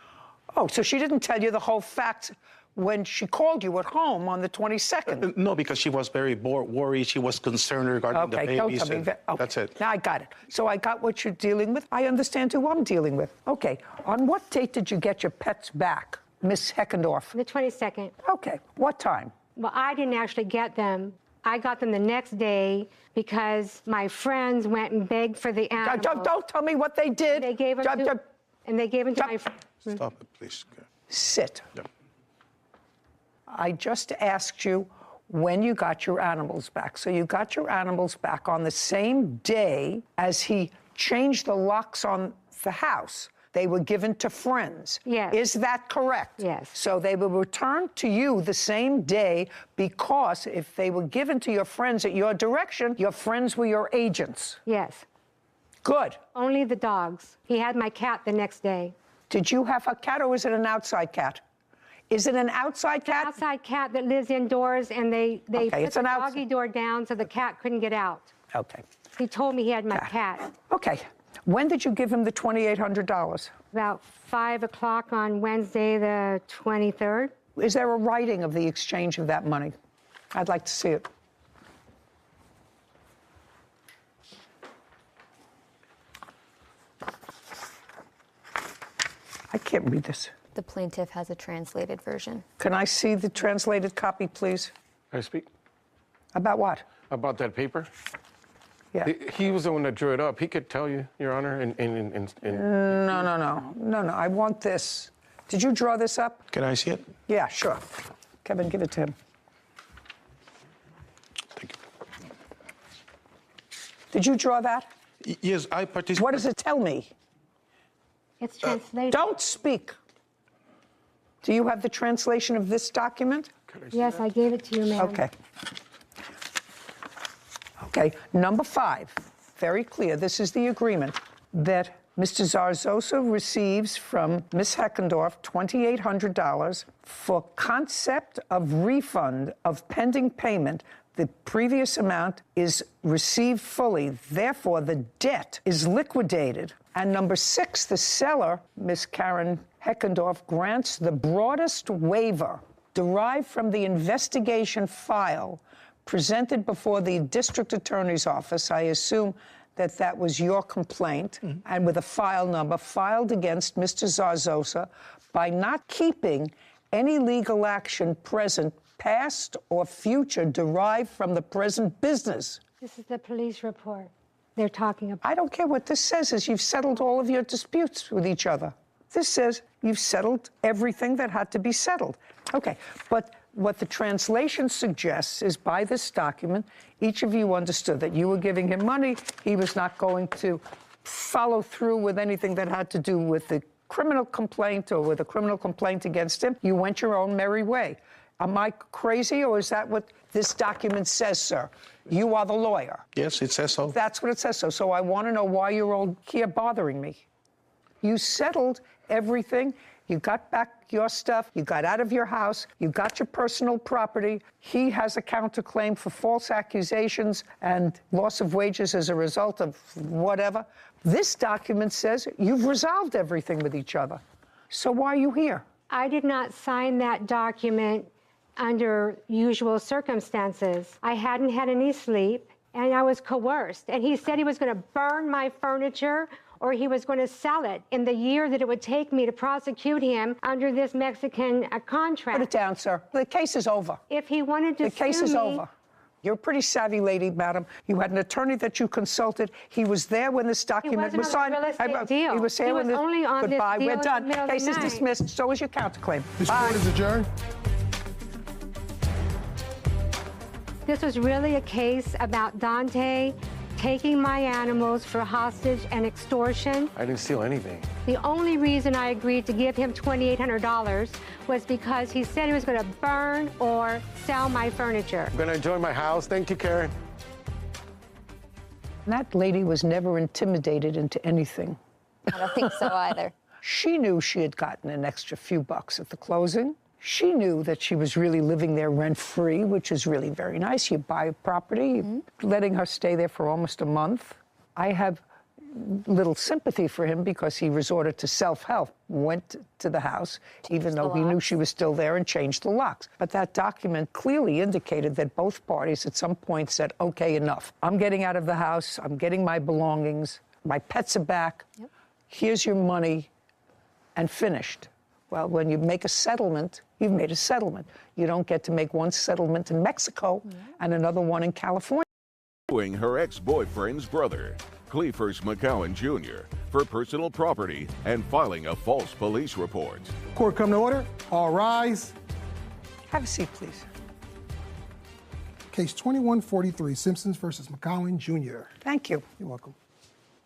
Oh, so she didn't tell you the whole facts when she called you at home on the 22nd? No, because she was very worried. She was concerned regarding the babies. Don't tell me that. Okay. That's it. Now I got it. So I got what you're dealing with. I understand who I'm dealing with. Okay. On what date did you get your pets back, Miss Heckendorf? The 22nd. Okay. What time? Well, I didn't actually get them. I got them the next day because my friends went and begged for the animals. Don't tell me what they did. They gave them to, and they gave them to my friends. Stop it, please. Sit. Yeah. I just asked you when you got your animals back. So you got your animals back on the same day as he changed the locks on the house. They were given to friends. Yes. Is that correct? Yes. So they were returned to you the same day because if they were given to your friends at your direction, your friends were your agents. Yes. Good. Only the dogs. He had my cat the next day. Did you have a cat or was it an outside cat? Is it an outside cat? An outside cat that lives indoors, and they put the doggy door down so the cat couldn't get out. Okay. He told me he had my cat. Okay. When did you give him the $2,800? About 5 o'clock on Wednesday, the 23rd. Is there a writing of the exchange of that money? I'd like to see it. I can't read this. The plaintiff has a translated version. Can I see the translated copy, please? Can I speak? About what? About that paper? Yeah. He was the one that drew it up. He could tell you, Your Honor. No. I want this. Did you draw this up? Can I see it? Yeah, sure. Kevin, give it to him. Thank you. Did you draw that? Yes, I participated. What does it tell me? It's translated. Don't speak. Do you have the translation of this document? Yes, I gave it to you, ma'am. Okay. Okay, number 5, very clear. This is the agreement that Mr. Zarzosa receives from Ms. Heckendorf $2,800 for concept of refund of pending payment. The previous amount is received fully. Therefore, the debt is liquidated. And number 6, the seller, Ms. Karen Heckendorf, grants the broadest waiver derived from the investigation file presented before the district attorney's office. I assume that that was your complaint, and with a file number filed against Mr. Zarzosa by not keeping any legal action present, past or future, derived from the present business. This is the police report they're talking about. I don't care what this says, is you've settled all of your disputes with each other. This says you've settled everything that had to be settled. Okay, but what the translation suggests is by this document, each of you understood that you were giving him money. He was not going to follow through with anything that had to do with the criminal complaint or with a criminal complaint against him. You went your own merry way. Am I crazy, or is that what this document says, sir? You are the lawyer. Yes, it says so. That's what it says so. So I want to know why you're all here bothering me. You settled everything. You got back your stuff. You got out of your house. You got your personal property. He has a counterclaim for false accusations and loss of wages as a result of whatever. This document says you've resolved everything with each other. So why are you here? I did not sign that document under usual circumstances. I hadn't had any sleep, and I was coerced. And he said he was going to burn my furniture or he was going to sell it in the year that it would take me to prosecute him under this Mexican contract. Put it down, sir. The case is over. If he wanted to The case sue is me, over. You're a pretty savvy lady, madam. You had an attorney that you consulted. He was there when this document was signed. He wasn't on the real estate deal. He was here He when was this... only on this Goodbye. deal We're in the done. middle of the Case is night. dismissed. So is your counterclaim. This Bye. court is adjourned. this was really a case about Dante taking my animals for hostage and extortion. I didn't steal anything. The only reason I agreed to give him $2,800 was because he said he was going to burn or sell my furniture. I'm going to enjoy my house. Thank you, Karen. That lady was never intimidated into anything. I don't think so either. She knew she had gotten an extra few bucks at the closing. She knew that she was really living there rent-free, which is really very nice. You buy a property, letting her stay there for almost a month. I have little sympathy for him because he resorted to self-help, went to the house, even though he knew she was still there, and changed the locks. But that document clearly indicated that both parties at some point said, okay, enough. I'm getting out of the house. I'm getting my belongings. My pets are back. Yep. Here's your money, and finished. Well, when you make a settlement, you've made a settlement. You don't get to make one settlement in Mexico and another one in California. Suing her ex-boyfriend's brother, Cleefers McCowan Jr., for personal property and filing a false police report. Court come to order. All rise. Have a seat, please. Case 2143, Simpsons versus McCowan Jr. Thank you. You're welcome.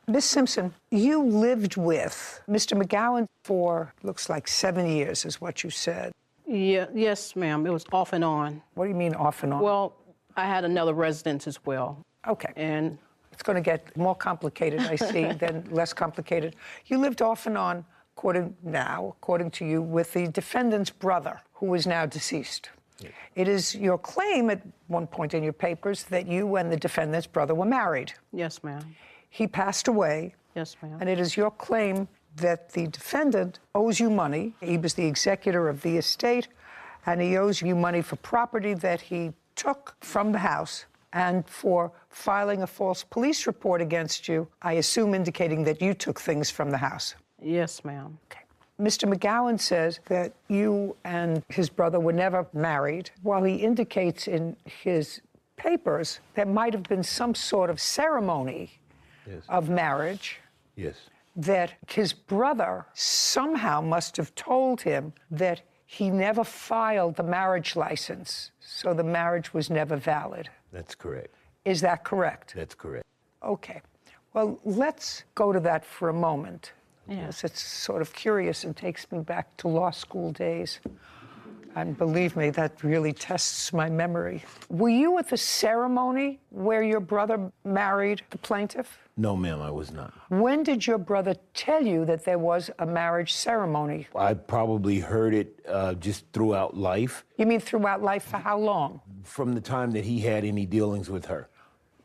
Ms. Simpson, you lived with Mr. McGowan for, looks like 7 years is what you said. Yeah, yes, ma'am. It was off and on. What do you mean off and on? Well, I had another residence as well. Okay. And it's going to get more complicated, I see, than less complicated. You lived off and on, according to you, with the defendant's brother, who is now deceased. Yeah. It is your claim at one point in your papers that you and the defendant's brother were married. Yes, ma'am. He passed away. Yes, ma'am. And it is your claim that the defendant owes you money. He was the executor of the estate, and he owes you money for property that he took from the house and for filing a false police report against you, I assume indicating that you took things from the house. Yes, ma'am. Okay. Mr. McGowan says that you and his brother were never married, while he indicates in his papers there might have been some sort of ceremony of marriage. Yes. That his brother somehow must have told him that he never filed the marriage license, so the marriage was never valid. That's correct. Is that correct? That's correct. Okay. Well, let's go to that for a moment. Yeah. Yes, it's sort of curious and takes me back to law school days. And believe me, that really tests my memory. Were you at the ceremony where your brother married the plaintiff? No, ma'am, I was not. When did your brother tell you that there was a marriage ceremony? I probably heard it just throughout life. You mean throughout life for how long? From the time that he had any dealings with her.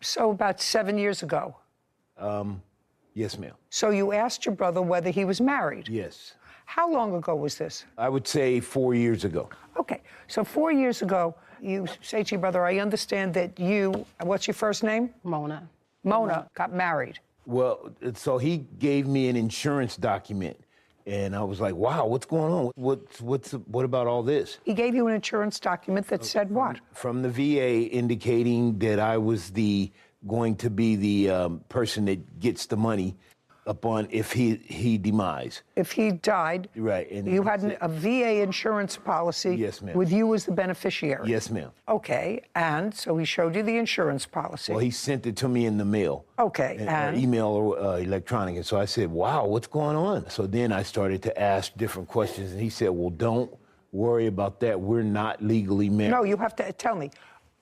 So about 7 years ago? Yes, ma'am. So you asked your brother whether he was married? Yes. How long ago was this? I would say 4 years ago. Okay, so 4 years ago, you say to your brother, I understand that you, what's your first name? Mona. Mona got married. Well, so he gave me an insurance document, and I was like, wow, what's going on? What about all this? He gave you an insurance document that said what? From the VA indicating that I was going to be the person that gets the money upon if he demise. If he died, right? And you had a VA insurance policy. Yes, ma'am. With you as the beneficiary. Yes, ma'am. Okay, and so he showed you the insurance policy. Well, he sent it to me in the mail. Okay, and email or electronic. And so I said, wow, what's going on? So then I started to ask different questions, and he said, well, don't worry about that. We're not legally married. No, you have to tell me.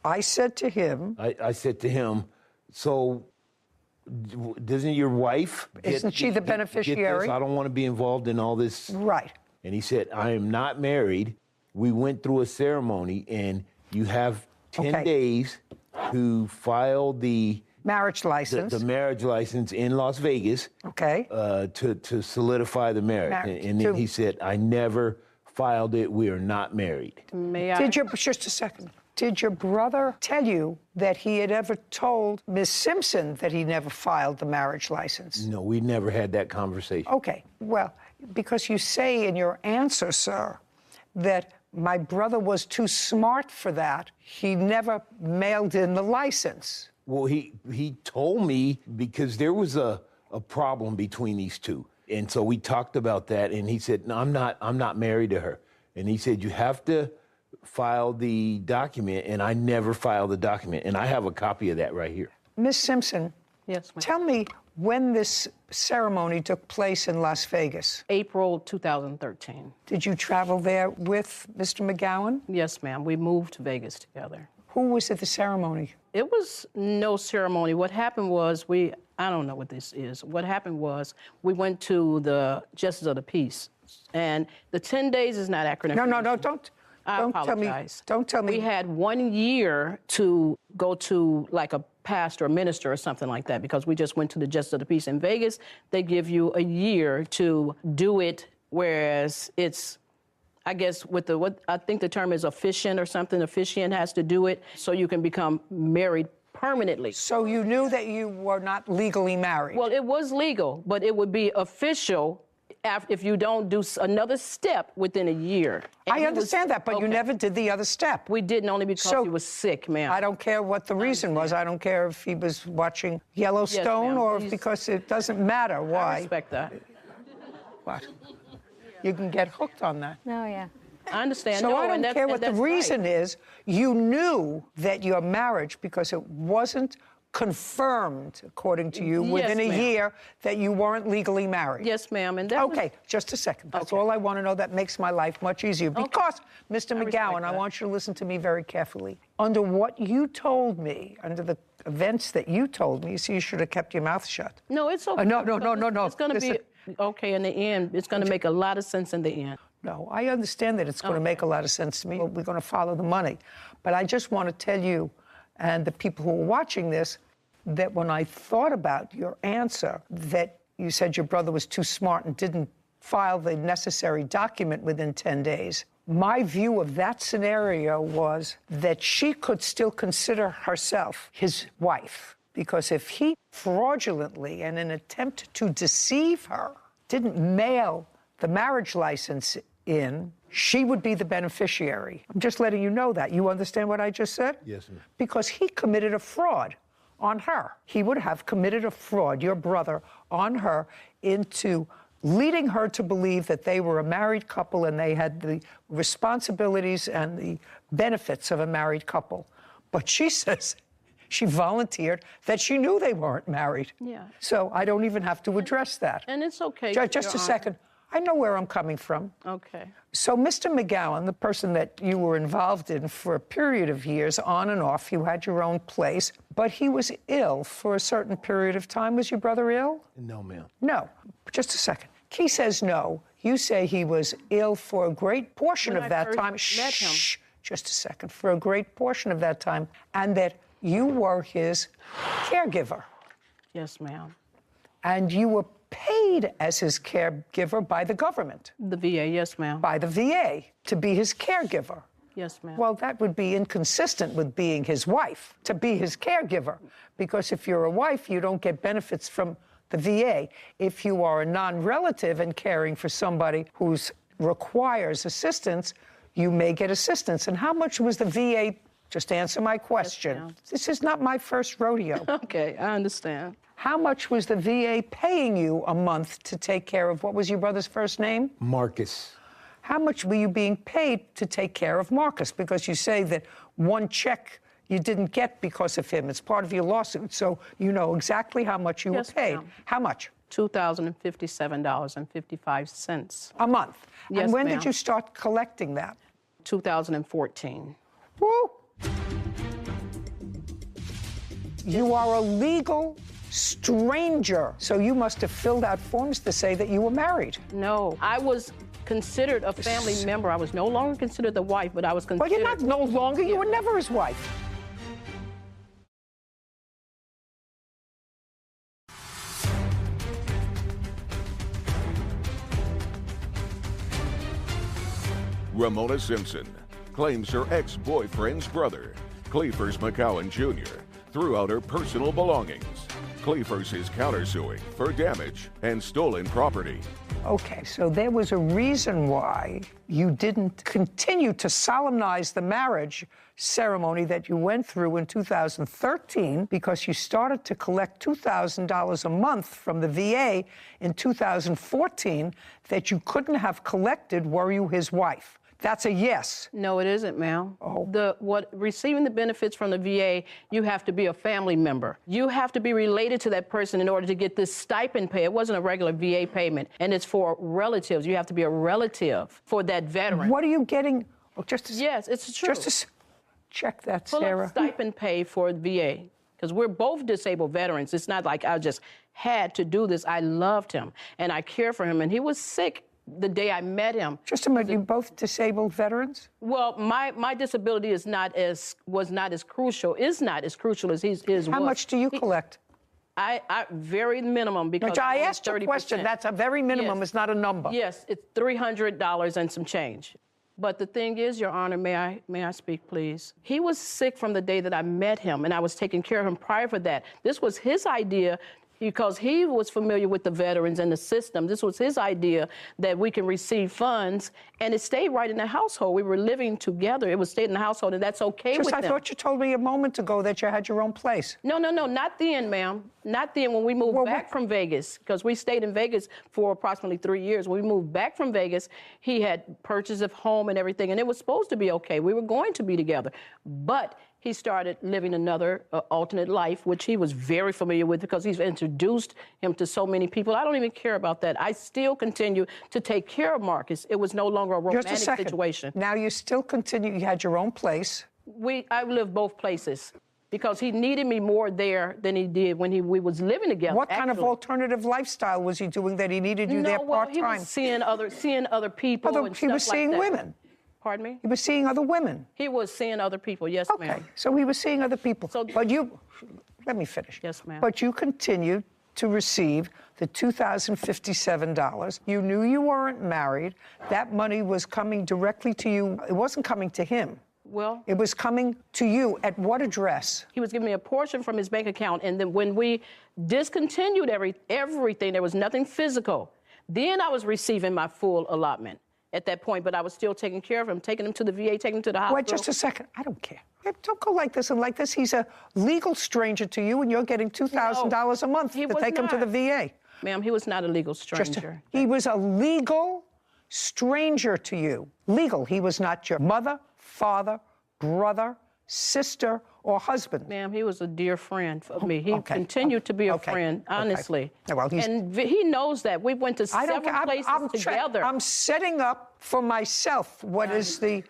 I said to him. I said to him, so doesn't your wife Isn't she the beneficiary? I don't want to be involved in all this. Right. And he said, I am not married. We went through a ceremony, and you have 10 days to file the marriage license. The marriage license in Las Vegas. Okay. To solidify the marriage. And then he said, I never filed it. We are not married. May I? Just a second. Did your brother tell you that he had ever told Ms. Simpson that he never filed the marriage license? No, we never had that conversation. Okay, well, because you say in your answer, sir, that my brother was too smart for that, he never mailed in the license. Well, he told me because there was a problem between these two. And so we talked about that, and he said, no, I'm not married to her. And he said, you have to file the document, and I never filed the document. And I have a copy of that right here. Ms. Simpson, yes, ma'am. Tell me when this ceremony took place in Las Vegas. April 2013. Did you travel there with Mr. McGowan? Yes, ma'am. We moved to Vegas together. Who was at the ceremony? It was no ceremony. What happened was I don't know what this is. What happened was we went to the Justice of the Peace, and the 10 days is not accurate. No, don't. Don't apologize. Don't tell me. We had 1 year to go to like a pastor or minister or something like that because we just went to the Justice of the Peace in Vegas. They give you a year to do it, whereas it's, I guess, what I think the term is officiant or something. Officiant has to do it so you can become married permanently. So you knew that you were not legally married? Well, it was legal, but it would be official if you don't do another step within a year. And I understand that, but you never did the other step. We didn't, only because he was sick, ma'am. I don't care what the reason was. I don't care if he was watching Yellowstone or because it doesn't matter why. I respect that. What? You can get hooked on that. Oh, yeah. I understand. So no, I don't care what the reason is. You knew that your marriage, because it wasn't confirmed, according to you, within a year that you weren't legally married. Yes, ma'am. And that just a second. That's all I want to know. That makes my life much easier. Because, Mr. McGowan, I want you to listen to me very carefully. Under what you told me, under the events that you told me, you see, you should have kept your mouth shut. No, it's okay. No. It's going to be okay in the end. It's going to make a lot of sense in the end. No, I understand that it's going to make a lot of sense to me. We're going to follow the money. But I just want to tell you and the people who are watching this that when I thought about your answer, that you said your brother was too smart and didn't file the necessary document within 10 days, my view of that scenario was that she could still consider herself his wife. Because if he fraudulently, in an attempt to deceive her, didn't mail the marriage license in, she would be the beneficiary. I'm just letting you know that. You understand what I just said? Yes, ma'am. Because he committed a fraud on her. He would have committed a fraud, your brother, on her into leading her to believe that they were a married couple and they had the responsibilities and the benefits of a married couple. But she says she volunteered that she knew they weren't married. Yeah. So I don't even have to address that. And it's okay. Just a second. I know where I'm coming from. Okay. So Mr. McGowan, the person that you were involved in for a period of years, on and off, you had your own place, but he was ill for a certain period of time. Was your brother ill? No, ma'am. No. Just a second. Key says no. You say he was ill for a great portion of that time. Met him. Shh. Just a second. For a great portion of that time, and that you were his caregiver. Yes, ma'am. And you were paid as his caregiver by the government. The VA, yes, ma'am. By the VA to be his caregiver. Yes, ma'am. Well, that would be inconsistent with being his wife, to be his caregiver. Because if you're a wife, you don't get benefits from the VA. If you are a non-relative and caring for somebody who requires assistance, you may get assistance. And how much was the VA? Just answer my question. Yes, this is not my first rodeo. Okay, I understand. How much was the VA paying you a month to take care of, what was your brother's first name? Marcus. How much were you being paid to take care of Marcus? Because you say that one check you didn't get because of him. It's part of your lawsuit, so you know exactly how much you were paid. Ma'am. How much? $2,057.55. A month. Yes, and when ma'am. did you start collecting that? 2014. Woo! You are a legal stranger, so you must have filled out forms to say that you were married. No, I was considered a family member. I was no longer considered the wife, but I was considered... Well, you're not no longer. You were never his wife. Ramona Simpson claims her ex-boyfriend's brother, Cleefers McCowan Jr., threw out her personal belongings. Cleefers is countersuing for damage and stolen property. Okay, so there was a reason why you didn't continue to solemnize the marriage ceremony that you went through in 2013, because you started to collect $2,000 a month from the VA in 2014 that you couldn't have collected were you his wife. That's a yes. No, it isn't, ma'am. Oh. Receiving the benefits from the VA, you have to be a family member. You have to be related to that person in order to get this stipend pay. It wasn't a regular VA payment, and it's for relatives. You have to be a relative for that veteran. What are you getting? Oh, yes, it's true. Check that, Pull Sarah. up stipend pay for VA, because we're both disabled veterans. It's not like I just had to do this. I loved him, and I cared for him, and he was sick the day I met him. Just a minute, you both disabled veterans? Well, my disability was not as crucial as his was. How much do you collect? I very minimum, because I asked you a 30%. question. That's a very minimum. Yes. It's not a number. Yes, it's $300 and some change. But the thing is, Your Honor, may I speak, please? He was sick from the day that I met him, and I was taking care of him prior for that. This was his idea, because he was familiar with the veterans and the system. This was his idea that we can receive funds, and it stayed right in the household. We were living together. It was stayed in the household, and that's okay with them. I thought you told me a moment ago that you had your own place. No, not then, ma'am. Not then, when we moved back from Vegas, because we stayed in Vegas for approximately 3 years. When we moved back from Vegas, he had purchase of home and everything, and it was supposed to be okay. We were going to be together, but he started living another alternate life, which he was very familiar with, because he's introduced him to so many people. I don't even care about that. I still continue to take care of Marcus. It was no longer a romantic situation. Now you still continue. You had your own place. I lived both places, because he needed me more there than he did when we was living together. What kind of alternative lifestyle was he doing that he needed you there part-time? He was seeing other people and he was stuff like seeing that. women. Pardon me? He was seeing other women. He was seeing other people, yes, ma'am. Okay, so he was seeing other people. But let me finish. Yes, ma'am. But you continued to receive the $2,057. You knew you weren't married. That money was coming directly to you. It wasn't coming to him. Well, it was coming to you. At what address? He was giving me a portion from his bank account, and then when we discontinued everything, there was nothing physical. Then I was receiving my full allotment at that point, but I was still taking care of him, taking him to the VA, taking him to the hospital. Wait just a second. I don't care. Don't go like this and like this. He's a legal stranger to you, and you're getting $2,000 a month to take him to the VA. Ma'am, he was not a legal stranger. He was a legal stranger to you. Legal. He was not your mother, father, brother, sister, or husband. Ma'am, he was a dear friend of me. He continued to be a friend, honestly. Well, and he knows that. We went to several places together. I'm setting up for myself what is the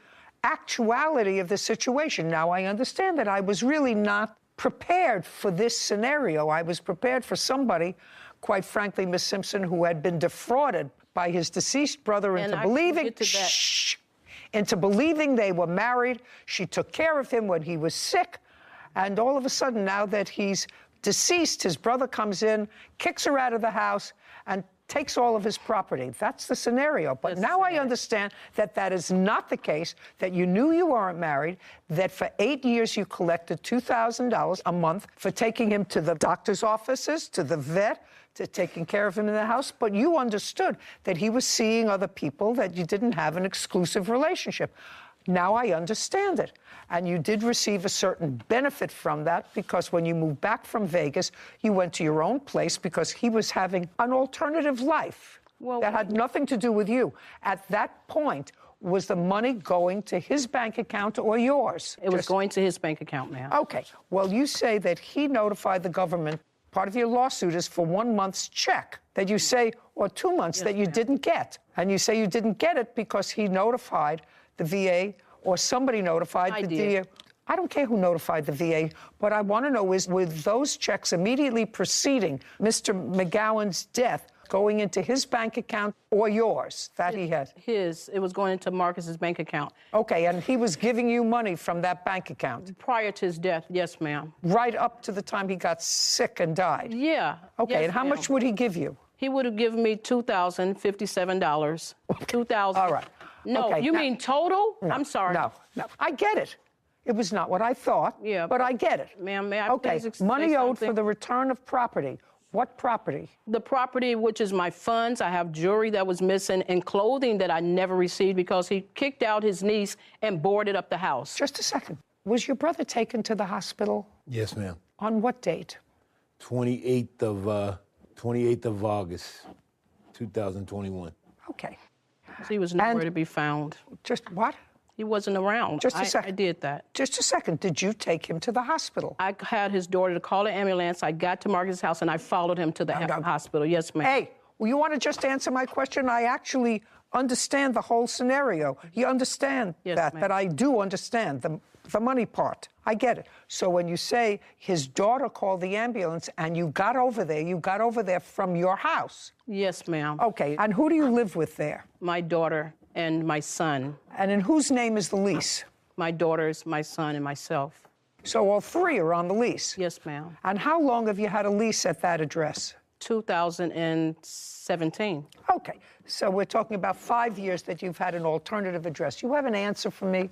actuality of the situation. Now, I understand that I was really not prepared for this scenario. I was prepared for somebody, quite frankly, Miss Simpson, who had been defrauded by his deceased brother into believing they were married. She took care of him when he was sick. And all of a sudden, now that he's deceased, his brother comes in, kicks her out of the house, and takes all of his property. That's the scenario. But now I understand that that is not the case, that you knew you weren't married, that for 8 years you collected $2,000 a month for taking him to the doctor's offices, to the vet, to taking care of him in the house, but you understood that he was seeing other people, that you didn't have an exclusive relationship. Now I understand it. And you did receive a certain benefit from that because when you moved back from Vegas, you went to your own place because he was having an alternative life that had nothing to do with you. At that point, was the money going to his bank account or yours? It was going to his bank account, ma'am. Okay. Well, you say that he notified the government. Part of your lawsuit is for 1 month's check that you say, or 2 months that you didn't get. And you say you didn't get it because he notified the VA or somebody notified the VA. I don't care who notified the VA. What I want to know is, with those checks immediately preceding Mr. McGowan's death, going into his bank account or yours that he had? His. It was going into Marcus's bank account. Okay, and he was giving you money from that bank account? Prior to his death, yes, ma'am. Right up to the time he got sick and died? Yeah. Okay, yes, and how much would he give you? He would have given me $2,057. $2,000. All right. No, okay, you mean total? No, I'm sorry. No. I get it. It was not what I thought, but I get it. Ma'am, may I okay, please say money owed something? for the return of property. What property? The property, which is my funds. I have jewelry that was missing and clothing that I never received because he kicked out his niece and boarded up the house. Just a second. Was your brother taken to the hospital? Yes, ma'am. On what date? 28th of August, 2021. Okay. So he was nowhere to be found. Just what? He wasn't around. Just a second. I did that. Just a second. Did you take him to the hospital? I had his daughter to call an ambulance. I got to Marcus's house and I followed him to the hospital. Yes, ma'am. Hey, well, you want to just answer my question? I actually understand the whole scenario. You understand that I do understand the money part. I get it. So when you say his daughter called the ambulance and you got over there from your house? Yes, ma'am. Okay, and who do you live with there? My daughter and my son. And in whose name is the lease? My daughters, my son, and myself. So all three are on the lease? Yes, ma'am. And how long have you had a lease at that address? 2017. Okay, so we're talking about 5 years that you've had an alternative address. You have an answer for me?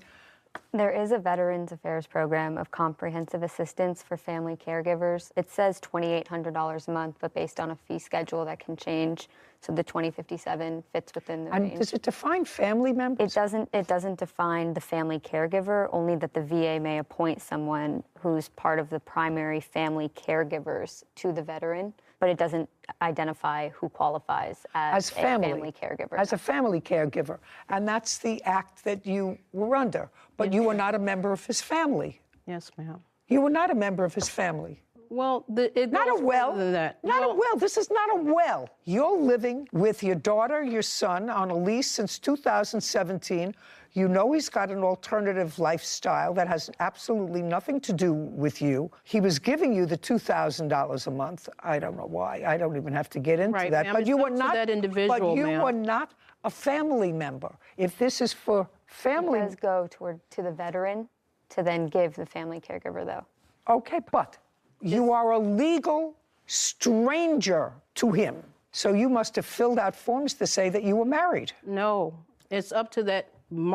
There is a Veterans Affairs program of comprehensive assistance for family caregivers. It says $2,800 a month, but based on a fee schedule that can change. So the 2057 fits within the range. And does it define family members? It doesn't define the family caregiver, only that the VA may appoint someone who's part of the primary family caregivers to the veteran, but it doesn't identify who qualifies as a family caregiver. As a family caregiver. And that's the act that you were under. But you were not a member of his family. Yes, ma'am. You were not a member of his family. Well, not a well. Not a well. This is not a well. You're living with your daughter, your son, on a lease since 2017. You know he's got an alternative lifestyle that has absolutely nothing to do with you. He was giving you the $2,000 a month. I don't know why. I don't even have to get into that. But you were not that individual. But you were not a family member. If this is for family, it does go to the veteran to then give the family caregiver, though. Okay, but you are a legal stranger to him. So you must have filled out forms to say that you were married. No, it's up to that.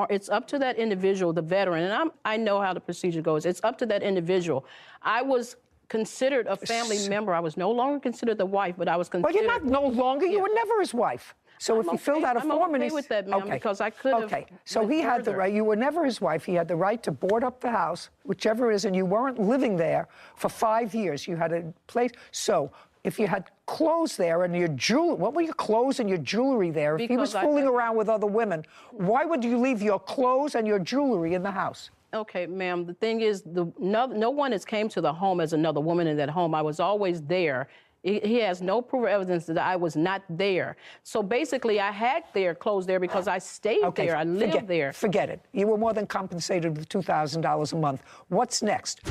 It's up to that individual, the veteran, and I know how the procedure goes. It's up to that individual. I was considered a family member. I was no longer considered the wife, but I was considered. Well, you're not no longer. You were never his wife. So if he filled out a form and okay with that, ma'am, because I could have. Okay, so he had the right. You were never his wife. He had the right to board up the house, whichever it is, and you weren't living there for 5 years. You had a place. So if you had clothes there and your jewelry, what were your clothes and your jewelry there? If he was fooling around with other women, why would you leave your clothes and your jewelry in the house? Okay, ma'am. The thing is, no one has came to the home as another woman in that home. I was always there. He has no proof or evidence that I was not there. So basically, I had their clothes there because I stayed there. I lived there. Forget it. You were more than compensated with $2,000 a month. What's next?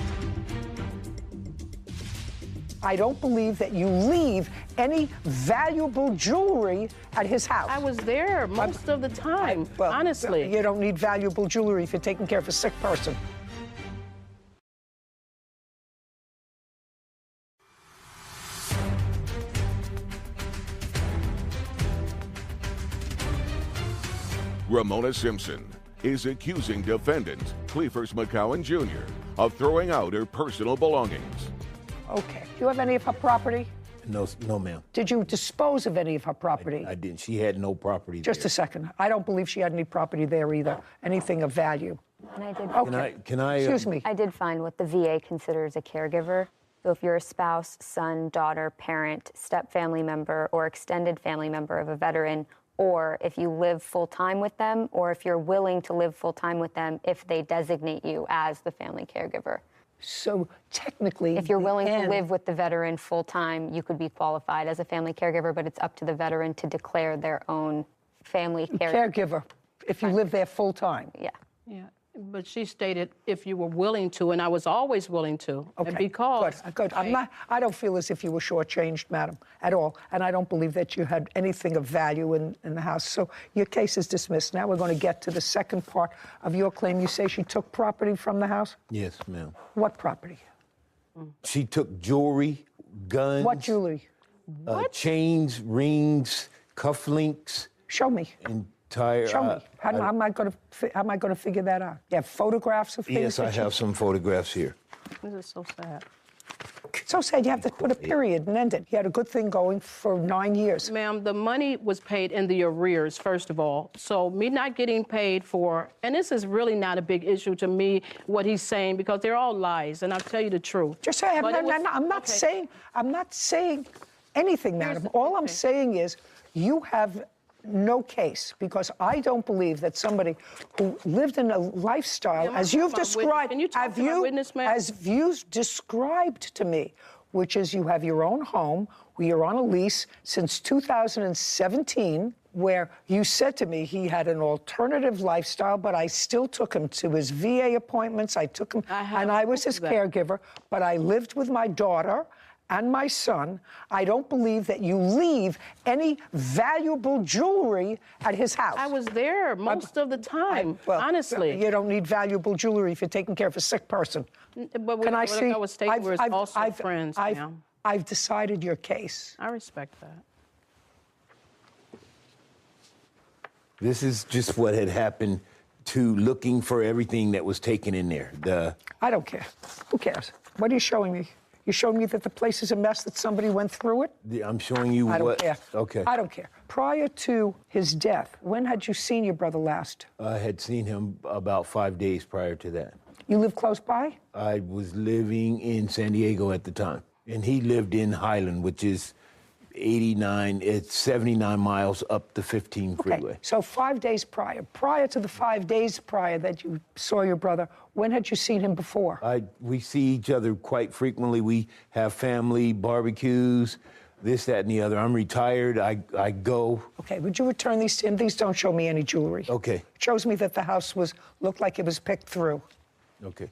I don't believe that you leave any valuable jewelry at his house. I was there most of the time, honestly. You don't need valuable jewelry if you're taking care of a sick person. Ramona Simpson is accusing defendant Cleefers McCowan Jr. of throwing out her personal belongings. Okay. Do you have any of her property? No, ma'am. Did you dispose of any of her property? I didn't. She had no property Just there. a second. I don't believe she had any property there either, anything of value. And I did. Okay. Can I? Excuse me. I did find what the VA considers a caregiver. So if you're a spouse, son, daughter, parent, step family member, or extended family member of a veteran, or if you live full-time with them, or if you're willing to live full-time with them if they designate you as the family caregiver. So technically, if you're willing to live with the veteran full-time, you could be qualified as a family caregiver, but it's up to the veteran to declare their own family caregiver if you live there full-time. Yeah. Yeah. But she stated if you were willing to, and I was always willing to. Okay, and because good. I don't feel as if you were shortchanged, madam, at all. And I don't believe that you had anything of value in the house. So your case is dismissed. Now we're going to get to the second part of your claim. You say she took property from the house? Yes, ma'am. What property? She took jewelry, guns. What jewelry? Chains, rings, cufflinks. Show me. Entire. Show me. How am I going to figure that out? You have photographs of things? Yes, I have some photographs here. This is so sad. So sad. You have to put a period and end it. You had a good thing going for 9 years. Ma'am, the money was paid in the arrears, first of all. So me not getting paid for, and this is really not a big issue to me, what he's saying, because they're all lies, and I'll tell you the truth. Just say, I'm not saying anything, madam. All I'm saying is you have no case, because I don't believe that somebody who lived in a lifestyle, as you've described, as you've described to me, which is you have your own home, where you're on a lease since 2017, where you said to me he had an alternative lifestyle, but I still took him to his VA appointments. I took him, and I was his caregiver, but I lived with my daughter and my son. I don't believe that you leave any valuable jewelry at his house. I was there most of the time, honestly. You don't need valuable jewelry if you're taking care of a sick person. But Can I see? I was stating we're also friends, ma'am. I've decided your case. I respect that. This is just what had happened to looking for everything that was taken in there. I don't care. Who cares? What are you showing me? You showing me that the place is a mess, that somebody went through it? I'm showing you I don't what. care. Okay. I don't care. Prior to his death, when had you seen your brother last? I had seen him about 5 days prior to that. You live close by? I was living in San Diego at the time, and he lived in Highland, which is 79 miles up the 15 freeway. Okay, so 5 days prior. Prior to the 5 days prior that you saw your brother, when had you seen him before? We see each other quite frequently. We have family barbecues, this, that, and the other. I'm retired. I go. Okay, would you return these to him? These don't show me any jewelry. Okay. It shows me that the house looked like it was picked through. Okay.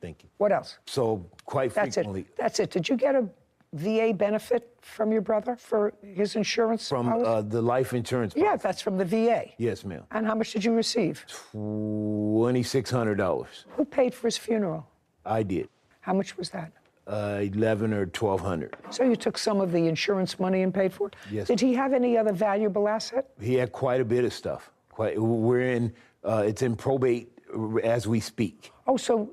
Thank you. What else? So quite frequently. That's it. Did you get a VA benefit from your brother for his insurance? From the life insurance policy. Yeah, that's from the VA. Yes, ma'am. And how much did you receive? $2,600. Who paid for his funeral? I did. How much was that? $1,100 or $1,200. So you took some of the insurance money and paid for it? Yes. Did he have any other valuable asset? He had quite a bit of stuff. It's in probate as we speak. Oh, so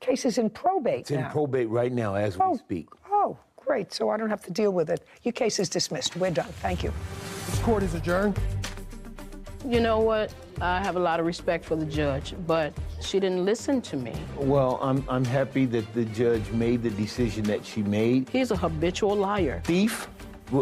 case is in probate It's now. in probate right now as we speak. Oh, great. So I don't have to deal with it. Your case is dismissed. We're done. Thank you. This court is adjourned. You know what? I have a lot of respect for the judge, but she didn't listen to me. Well, I'm happy that the judge made the decision that she made. He's a habitual liar. Thief.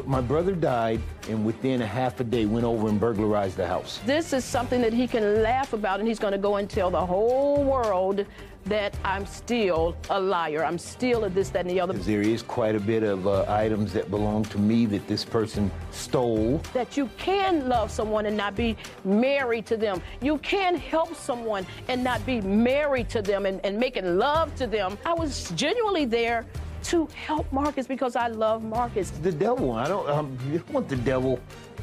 My brother died, and within a half a day went over and burglarized the house. This is something that he can laugh about, and he's going to go and tell the whole world that I'm still a liar. I'm still a this, that, and the other. There is quite a bit of items that belong to me that this person stole. That you can love someone and not be married to them. You can help someone and not be married to them and making love to them. I was genuinely there to help Marcus because I love Marcus. The devil. I don't want the devil,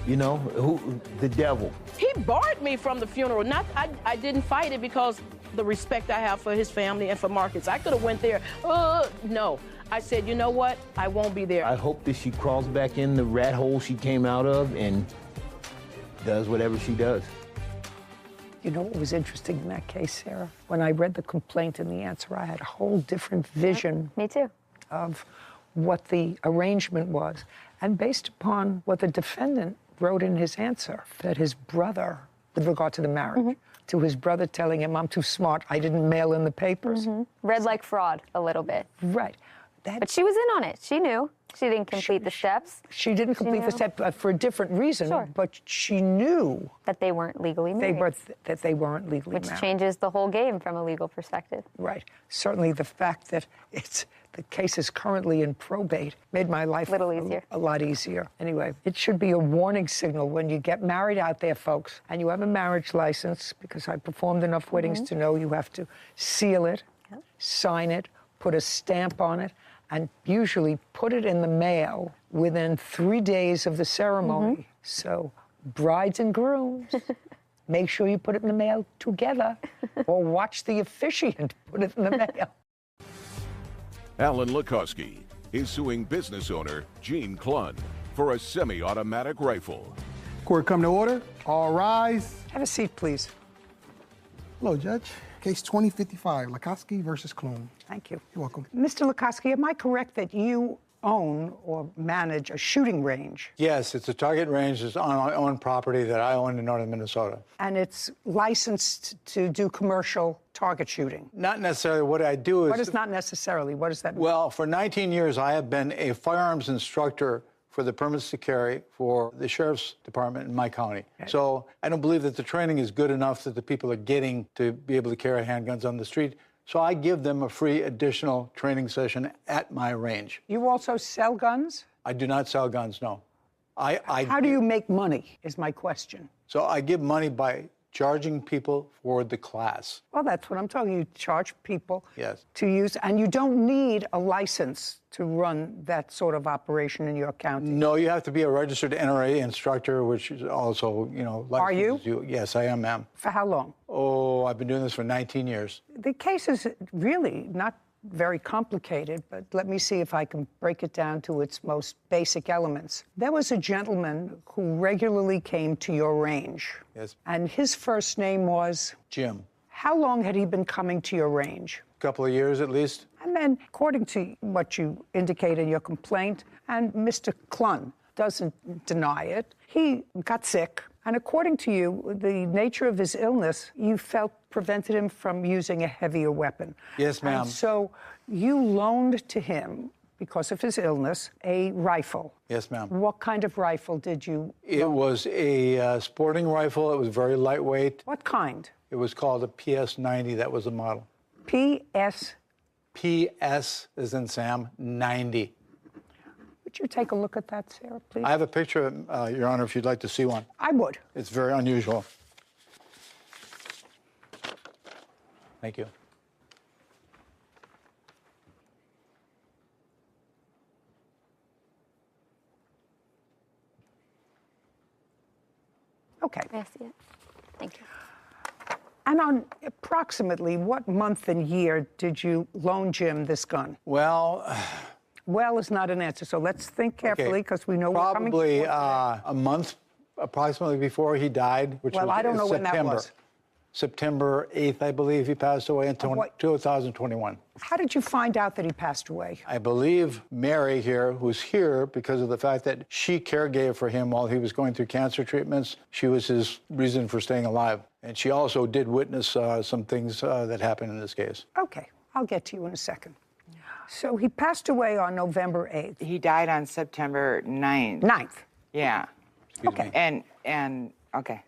the devil. He barred me from the funeral. I didn't fight it because the respect I have for his family and for Marcus. I could have went there. No. I said, you know what? I won't be there. I hope that she crawls back in the rat hole she came out of and does whatever she does. You know what was interesting in that case, Sarah? When I read the complaint and the answer, I had a whole different vision. Me too. Of what the arrangement was. And based upon what the defendant wrote in his answer, that his brother, with regard to the marriage, to his brother telling him, I'm too smart, I didn't mail in the papers. Read like fraud a little bit. Right. But she was in on it. She knew. She didn't complete the steps. She didn't complete the step for a different reason, but she knew that they weren't legally married. That they weren't legally married. Which changes the whole game from a legal perspective. Right. Certainly the fact that the case is currently in probate made my life a lot easier. Anyway, it should be a warning signal when you get married out there, folks, and you have a marriage license, because I performed enough weddings to know you have to seal it, sign it, put a stamp on it, and usually put it in the mail within 3 days of the ceremony. So brides and grooms, make sure you put it in the mail together, or watch the officiant put it in the mail. Alan Lukoski is suing business owner Gene Clunn for a semi-automatic rifle. Court come to order. All rise. Have a seat, please. Hello, Judge. Case 2055, Lukoski versus Clunn. Thank you. You're welcome. Mr. Lukoski, am I correct that you own or manage a shooting range? Yes, it's a target range. It's on my own property that I own in northern Minnesota. And it's licensed to do commercial target shooting? Not necessarily. What I do is... What is not necessarily? What does that mean? Well, for 19 years, I have been a firearms instructor for the permits to carry for the sheriff's department in my county. Okay. So I don't believe that the training is good enough that the people are getting to be able to carry handguns on the street. So I give them a free additional training session at my range. You also sell guns? I do not sell guns, no. How do you make money, is my question. So I give money by charging people for the class. Well, that's what I'm talking. You charge people yes. to use, and you don't need a license to run that sort of operation in your county. No, you have to be a registered NRA instructor, which is also, Are you? Yes, I am, ma'am. For how long? Oh, I've been doing this for 19 years. The case is really not very complicated, but let me see if I can break it down to its most basic elements. There was a gentleman who regularly came to your range. Yes. And his first name was? Jim. How long had he been coming to your range? A couple of years at least. And then, according to what you indicate in your complaint, and Mr. Clunn doesn't deny it, he got sick. And according to you, the nature of his illness, you felt prevented him from using a heavier weapon. Yes, ma'am. And so you loaned to him, because of his illness, a rifle. Yes, ma'am. What kind of rifle did you It loan? was a sporting rifle. It was very lightweight. What kind? It was called a PS-90. That was the model. PS? PS as in Sam, 90. Would you take a look at that, Sarah, please? I have a picture of it, Your Honor, if you'd like to see one. I would. It's very unusual. Thank you. Okay. I see it. Thank you. And on approximately what month and year did you loan Jim this gun? Well... Well is not an answer, so let's think carefully, because we know we're coming. Probably a month, approximately before he died, which was I don't know when September. that was. September 8th, I believe he passed away in 2021. How did you find out that he passed away? I believe Mary here, who's here because of the fact that she caregave for him while he was going through cancer treatments. She was his reason for staying alive. And she also did witness some things that happened in this case. Okay, I'll get to you in a second. So he passed away on November 8th. He died on September 9th. 9th? Yeah. Okay. And okay.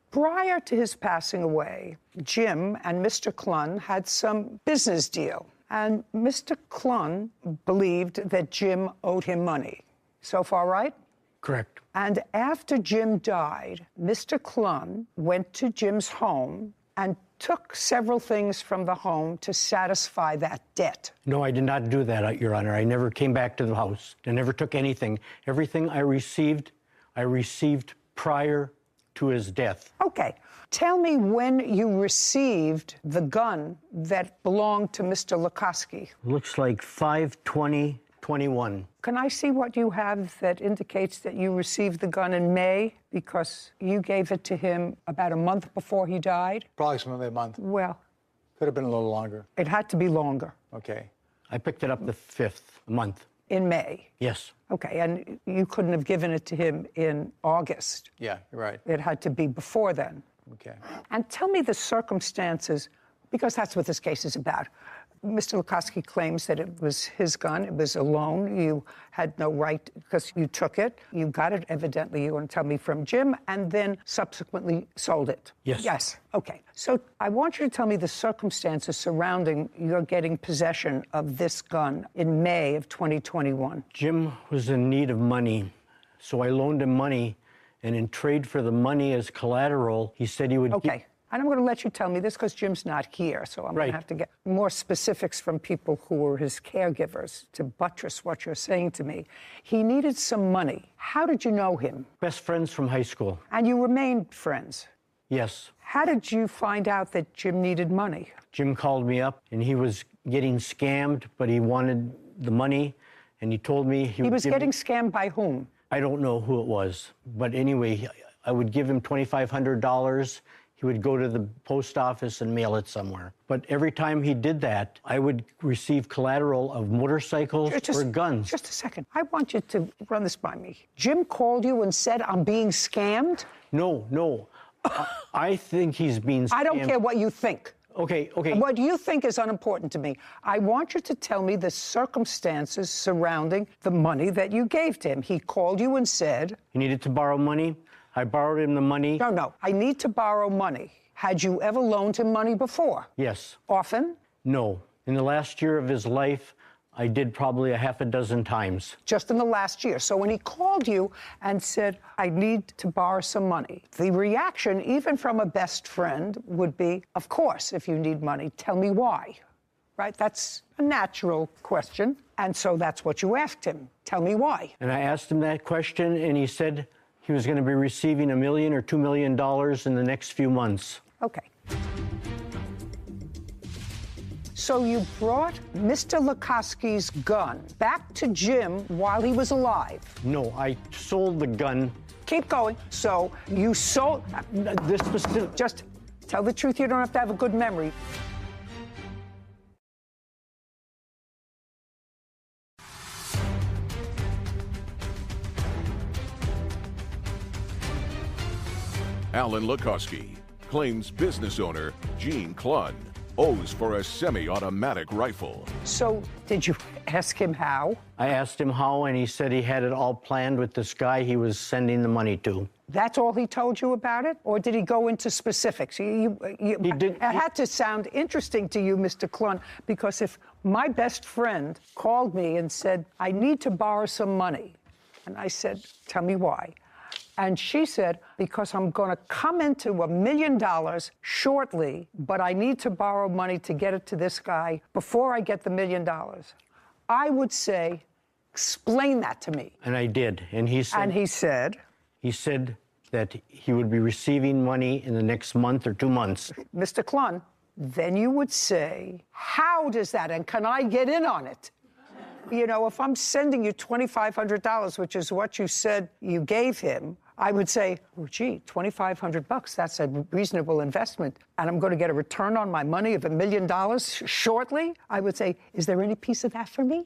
Prior to his passing away, Jim and Mr. Clun had some business deal. And Mr. Clun believed that Jim owed him money. So far, right? Correct. And after Jim died, Mr. Clun went to Jim's home and took several things from the home to satisfy that debt. No, I did not do that, Your Honor. I never came back to the house. I never took anything. Everything I received prior to his death. Okay. Tell me when you received the gun that belonged to Mr. Lukoski. Looks like 5/20/21. Can I see what you have that indicates that you received the gun in May? Because you gave it to him about a month before he died? Approximately a month. Well, could have been a little longer. It had to be longer. Okay. I picked it up the 5th month. In May? Yes. Okay, and you couldn't have given it to him in August? Yeah, you're right. It had to be before then. Okay. And tell me the circumstances, because that's what this case is about. Mr. Lukoski claims that it was his gun. It was a loan. You had no right because you took it. You got it, evidently, you want to tell me, from Jim, and then subsequently sold it. Yes. Yes. Okay. So I want you to tell me the circumstances surrounding your getting possession of this gun in May of 2021. Jim was in need of money, so I loaned him money, and in trade for the money as collateral, he said he would... Okay. And I'm going to let you tell me this because Jim's not here, so I'm going to have to get more specifics from people who were his caregivers to buttress what you're saying to me. He needed some money. How did you know him? Best friends from high school. And you remained friends? Yes. How did you find out that Jim needed money? Jim called me up, and he was getting scammed, but he wanted the money, and he told me he was getting scammed by whom? I don't know who it was, but anyway, I would give him $2,500. He would go to the post office and mail it somewhere. But every time he did that, I would receive collateral of motorcycles or guns. Just a second. I want you to run this by me. Jim called you and said, I'm being scammed? No. I think he's being scammed. I don't care what you think. Okay. What you think is unimportant to me. I want you to tell me the circumstances surrounding the money that you gave to him. He called you and said... He needed to borrow money. I borrowed him the money. No. I need to borrow money. Had you ever loaned him money before? Yes. Often? No. In the last year of his life, I did probably a half a dozen times. Just in the last year. So when he called you and said, I need to borrow some money, the reaction, even from a best friend, would be, of course, if you need money, tell me why. Right? That's a natural question. And so that's what you asked him. Tell me why. And I asked him that question, and he said he was going to be receiving $1 million or $2 million in the next few months. Okay. So you brought Mr. Lukoski's gun back to Jim while he was alive? No, I sold the gun. Keep going. So you sold... This was... Just tell the truth. You don't have to have a good memory. Alan Lukoski claims business owner Gene Clun owes for a semi-automatic rifle. So did you ask him how? I asked him how, and he said he had it all planned with this guy he was sending the money to. That's all he told you about it? Or did he go into specifics? He did. It had to sound interesting to you, Mr. Clun, because if my best friend called me and said, I need to borrow some money, and I said, tell me why. And she said, because I'm going to come into $1 million shortly, but I need to borrow money to get it to this guy before I get the $1 million. I would say, explain that to me. And I did. And he said... And he said... He said that he would be receiving money in the next month or 2 months. Mr. Clun, then you would say, how does that, and can I get in on it? You know, if I'm sending you $2,500, which is what you said you gave him, I would say, oh, gee, $2,500, that's a reasonable investment, and I'm going to get a return on my money of $1 million shortly. I would say, is there any piece of that for me?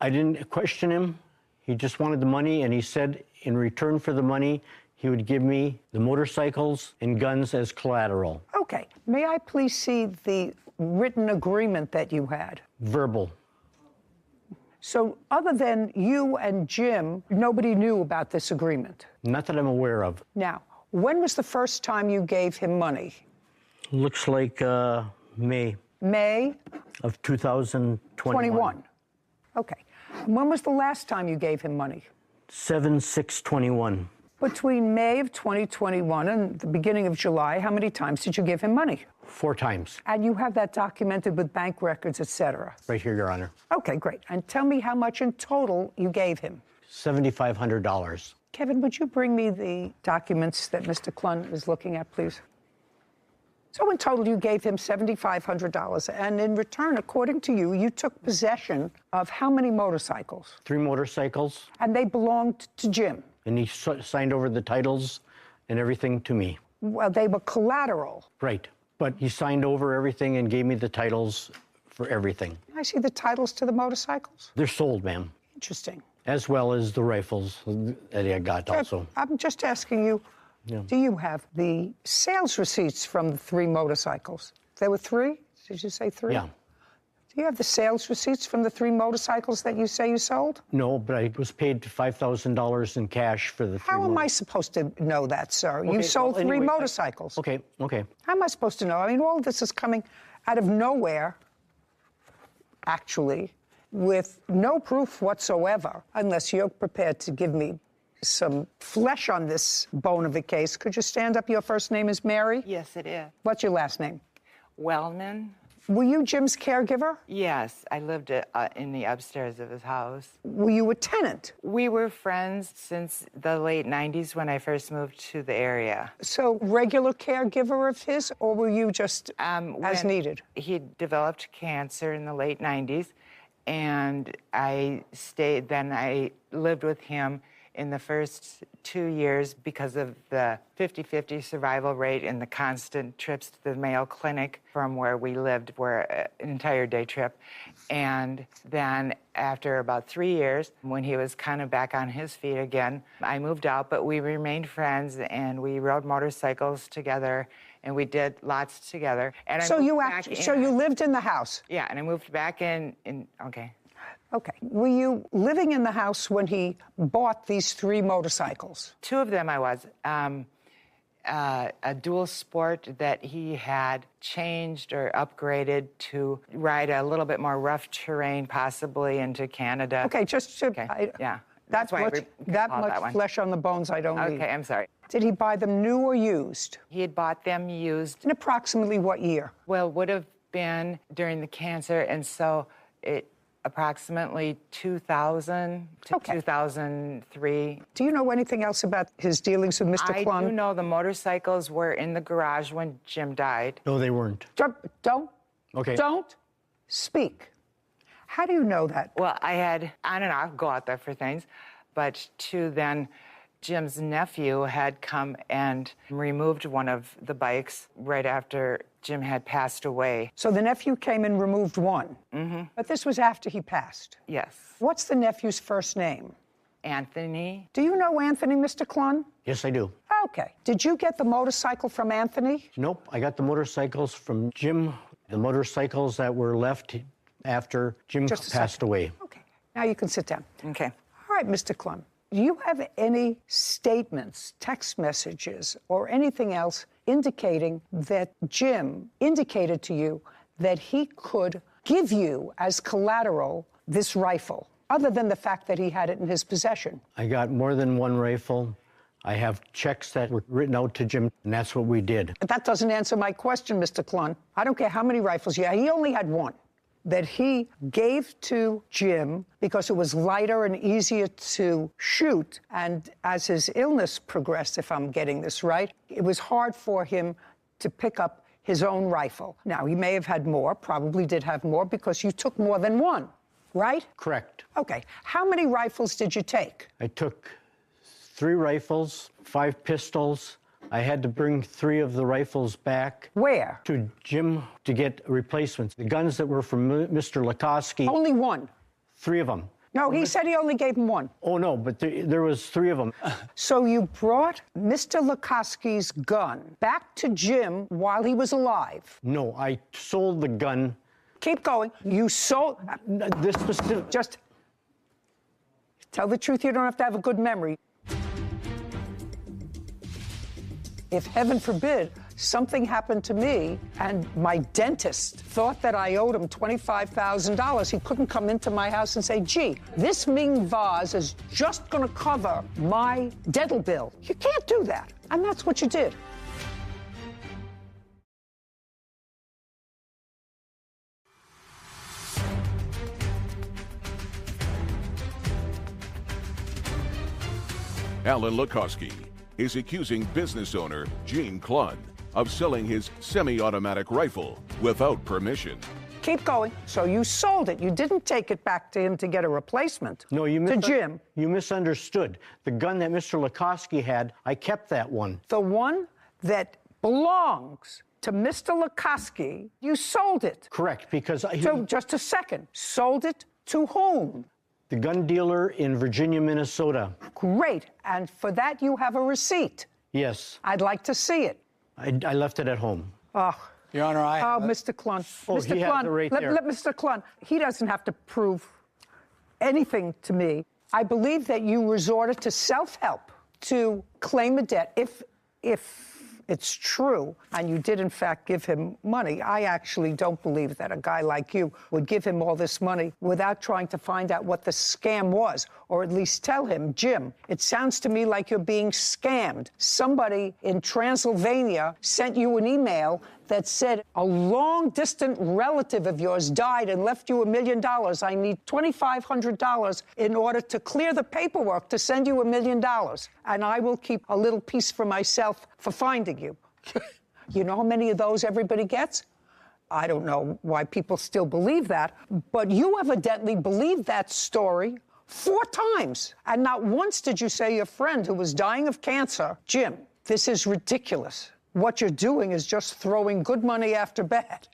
I didn't question him. He just wanted the money, and he said in return for the money, he would give me the motorcycles and guns as collateral. Okay. May I please see the written agreement that you had? Verbal. So other than you and Jim, nobody knew about this agreement? Not that I'm aware of. Now, when was the first time you gave him money? Looks like May. May? Of 2021. Okay. And when was the last time you gave him money? 7/6/21. Between May of 2021 and the beginning of July, how many times did you give him money? 4 times. And you have that documented with bank records, et cetera? Right here, Your Honor. Okay, great. And tell me how much in total you gave him. $7,500. Kevin, would you bring me the documents that Mr. Klun is looking at, please? So in total, you gave him $7,500. And in return, according to you, you took possession of how many motorcycles? 3 motorcycles. And they belonged to Jim? And he signed over the titles and everything to me. Well, they were collateral. Right. But he signed over everything and gave me the titles for everything. I see the titles to the motorcycles. They're sold, ma'am. Interesting. As well as the rifles that I got also. I'm just asking you, do you have the sales receipts from the 3 motorcycles? There were 3? Did you say 3? Yeah. Do you have the sales receipts from the 3 motorcycles that you say you sold? No, but I was paid $5,000 in cash for the 3 How am I supposed to know that, sir? Okay, You sold well, 3 anyway, motorcycles. Okay. How am I supposed to know? I mean, all of this is coming out of nowhere, actually, with no proof whatsoever, unless you're prepared to give me some flesh on this bone of a case. Could you stand up? Your first name is Mary? Yes, it is. What's your last name? Wellman. Were you Jim's caregiver? Yes, I lived in the upstairs of his house. Were you a tenant? We were friends since the late 90s when I first moved to the area. So regular caregiver of his, or were you just as needed? He developed cancer in the late 90s, and I stayed, then I lived with him in the first 2 years because of the 50-50 survival rate and the constant trips to the Mayo Clinic from where we lived were an entire day trip. And then after about 3 years, when he was kind of back on his feet again, I moved out, but we remained friends and we rode motorcycles together and we did lots together. And so you lived in the house? Yeah, and I moved back in okay. Okay. Were you living in the house when he bought these 3 motorcycles? 2 of them I was. A dual sport that he had changed or upgraded to ride a little bit more rough terrain, possibly into Canada. Okay, just to... Okay. Yeah. That's that much flesh on the bones I don't need. Okay, I'm sorry. Did he buy them new or used? He had bought them used. In approximately what year? Well, would have been during the cancer, and so it approximately 2000 to 2003. Do you know anything else about his dealings with Mr. Klun? I do know the motorcycles were in the garage when Jim died. No, they weren't. Don't. Okay. Don't speak. How do you know that? Well, I had on and off go out there for things, but then Jim's nephew had come and removed one of the bikes right after Jim had passed away. So the nephew came and removed one? Mm-hmm. But this was after he passed? Yes. What's the nephew's first name? Anthony. Do you know Anthony, Mr. Klun? Yes, I do. Okay. Did you get the motorcycle from Anthony? Nope, I got the motorcycles from Jim, the motorcycles that were left after Jim passed away. Okay. Now you can sit down. Okay. All right, Mr. Klun. Do you have any statements, text messages, or anything else indicating that Jim indicated to you that he could give you as collateral this rifle, other than the fact that he had it in his possession? I got more than 1 rifle. I have checks that were written out to Jim, and that's what we did. But that doesn't answer my question, Mr. Klun. I don't care how many rifles you had. He only had 1 that he gave to Jim because it was lighter and easier to shoot. And as his illness progressed, if I'm getting this right, it was hard for him to pick up his own rifle. Now, he may have had more, probably did have more, because you took more than 1, right? Correct. Okay. How many rifles did you take? I took 3 rifles, 5 pistols. I had to bring 3 of the rifles back. Where? To Jim to get replacements. The guns that were from Mr. Lukoski. Only 1? 3 of them. No, he said he only gave him 1. Oh, no, but there was 3 of them. So you brought Mr. Lukoski's gun back to Jim while he was alive? No, I sold the gun. Keep going. You sold... This specific... Just tell the truth. You don't have to have a good memory. If, heaven forbid, something happened to me and my dentist thought that I owed him $25,000, he couldn't come into my house and say, gee, this Ming vase is just going to cover my dental bill. You can't do that. And that's what you did. Alan Lukoski is accusing business owner Gene Clunn of selling his semi-automatic rifle without permission. Keep going. So you sold it. You didn't take it back to him to get a replacement. No, to Jim. You misunderstood. The gun that Mr. Lukoski had, I kept that one. The one that belongs to Mr. Lukoski, you sold it. Correct, because... So just a second. Sold it to whom? The gun dealer in Virginia, Minnesota. Great. And for that, you have a receipt. Yes. I'd like to see it. I left it at home. Oh. Your Honor, Mr. Clunn. Oh, Mr. he Clunn, has it right there. let Mr. Clunn, he doesn't have to prove anything to me. I believe that you resorted to self-help to claim a debt. If it's true, and you did, in fact, give him money, I actually don't believe that a guy like you would give him all this money without trying to find out what the scam was, or at least tell him, Jim, it sounds to me like you're being scammed. Somebody in Transylvania sent you an email that said a long-distant relative of yours died and left you $1 million. I need $2,500 in order to clear the paperwork to send you $1 million. And I will keep a little piece for myself for finding you. You know how many of those everybody gets? I don't know why people still believe that, but you evidently believed that story 4 times. And not once did you say your friend who was dying of cancer, Jim, this is ridiculous. What you're doing is just throwing good money after bad.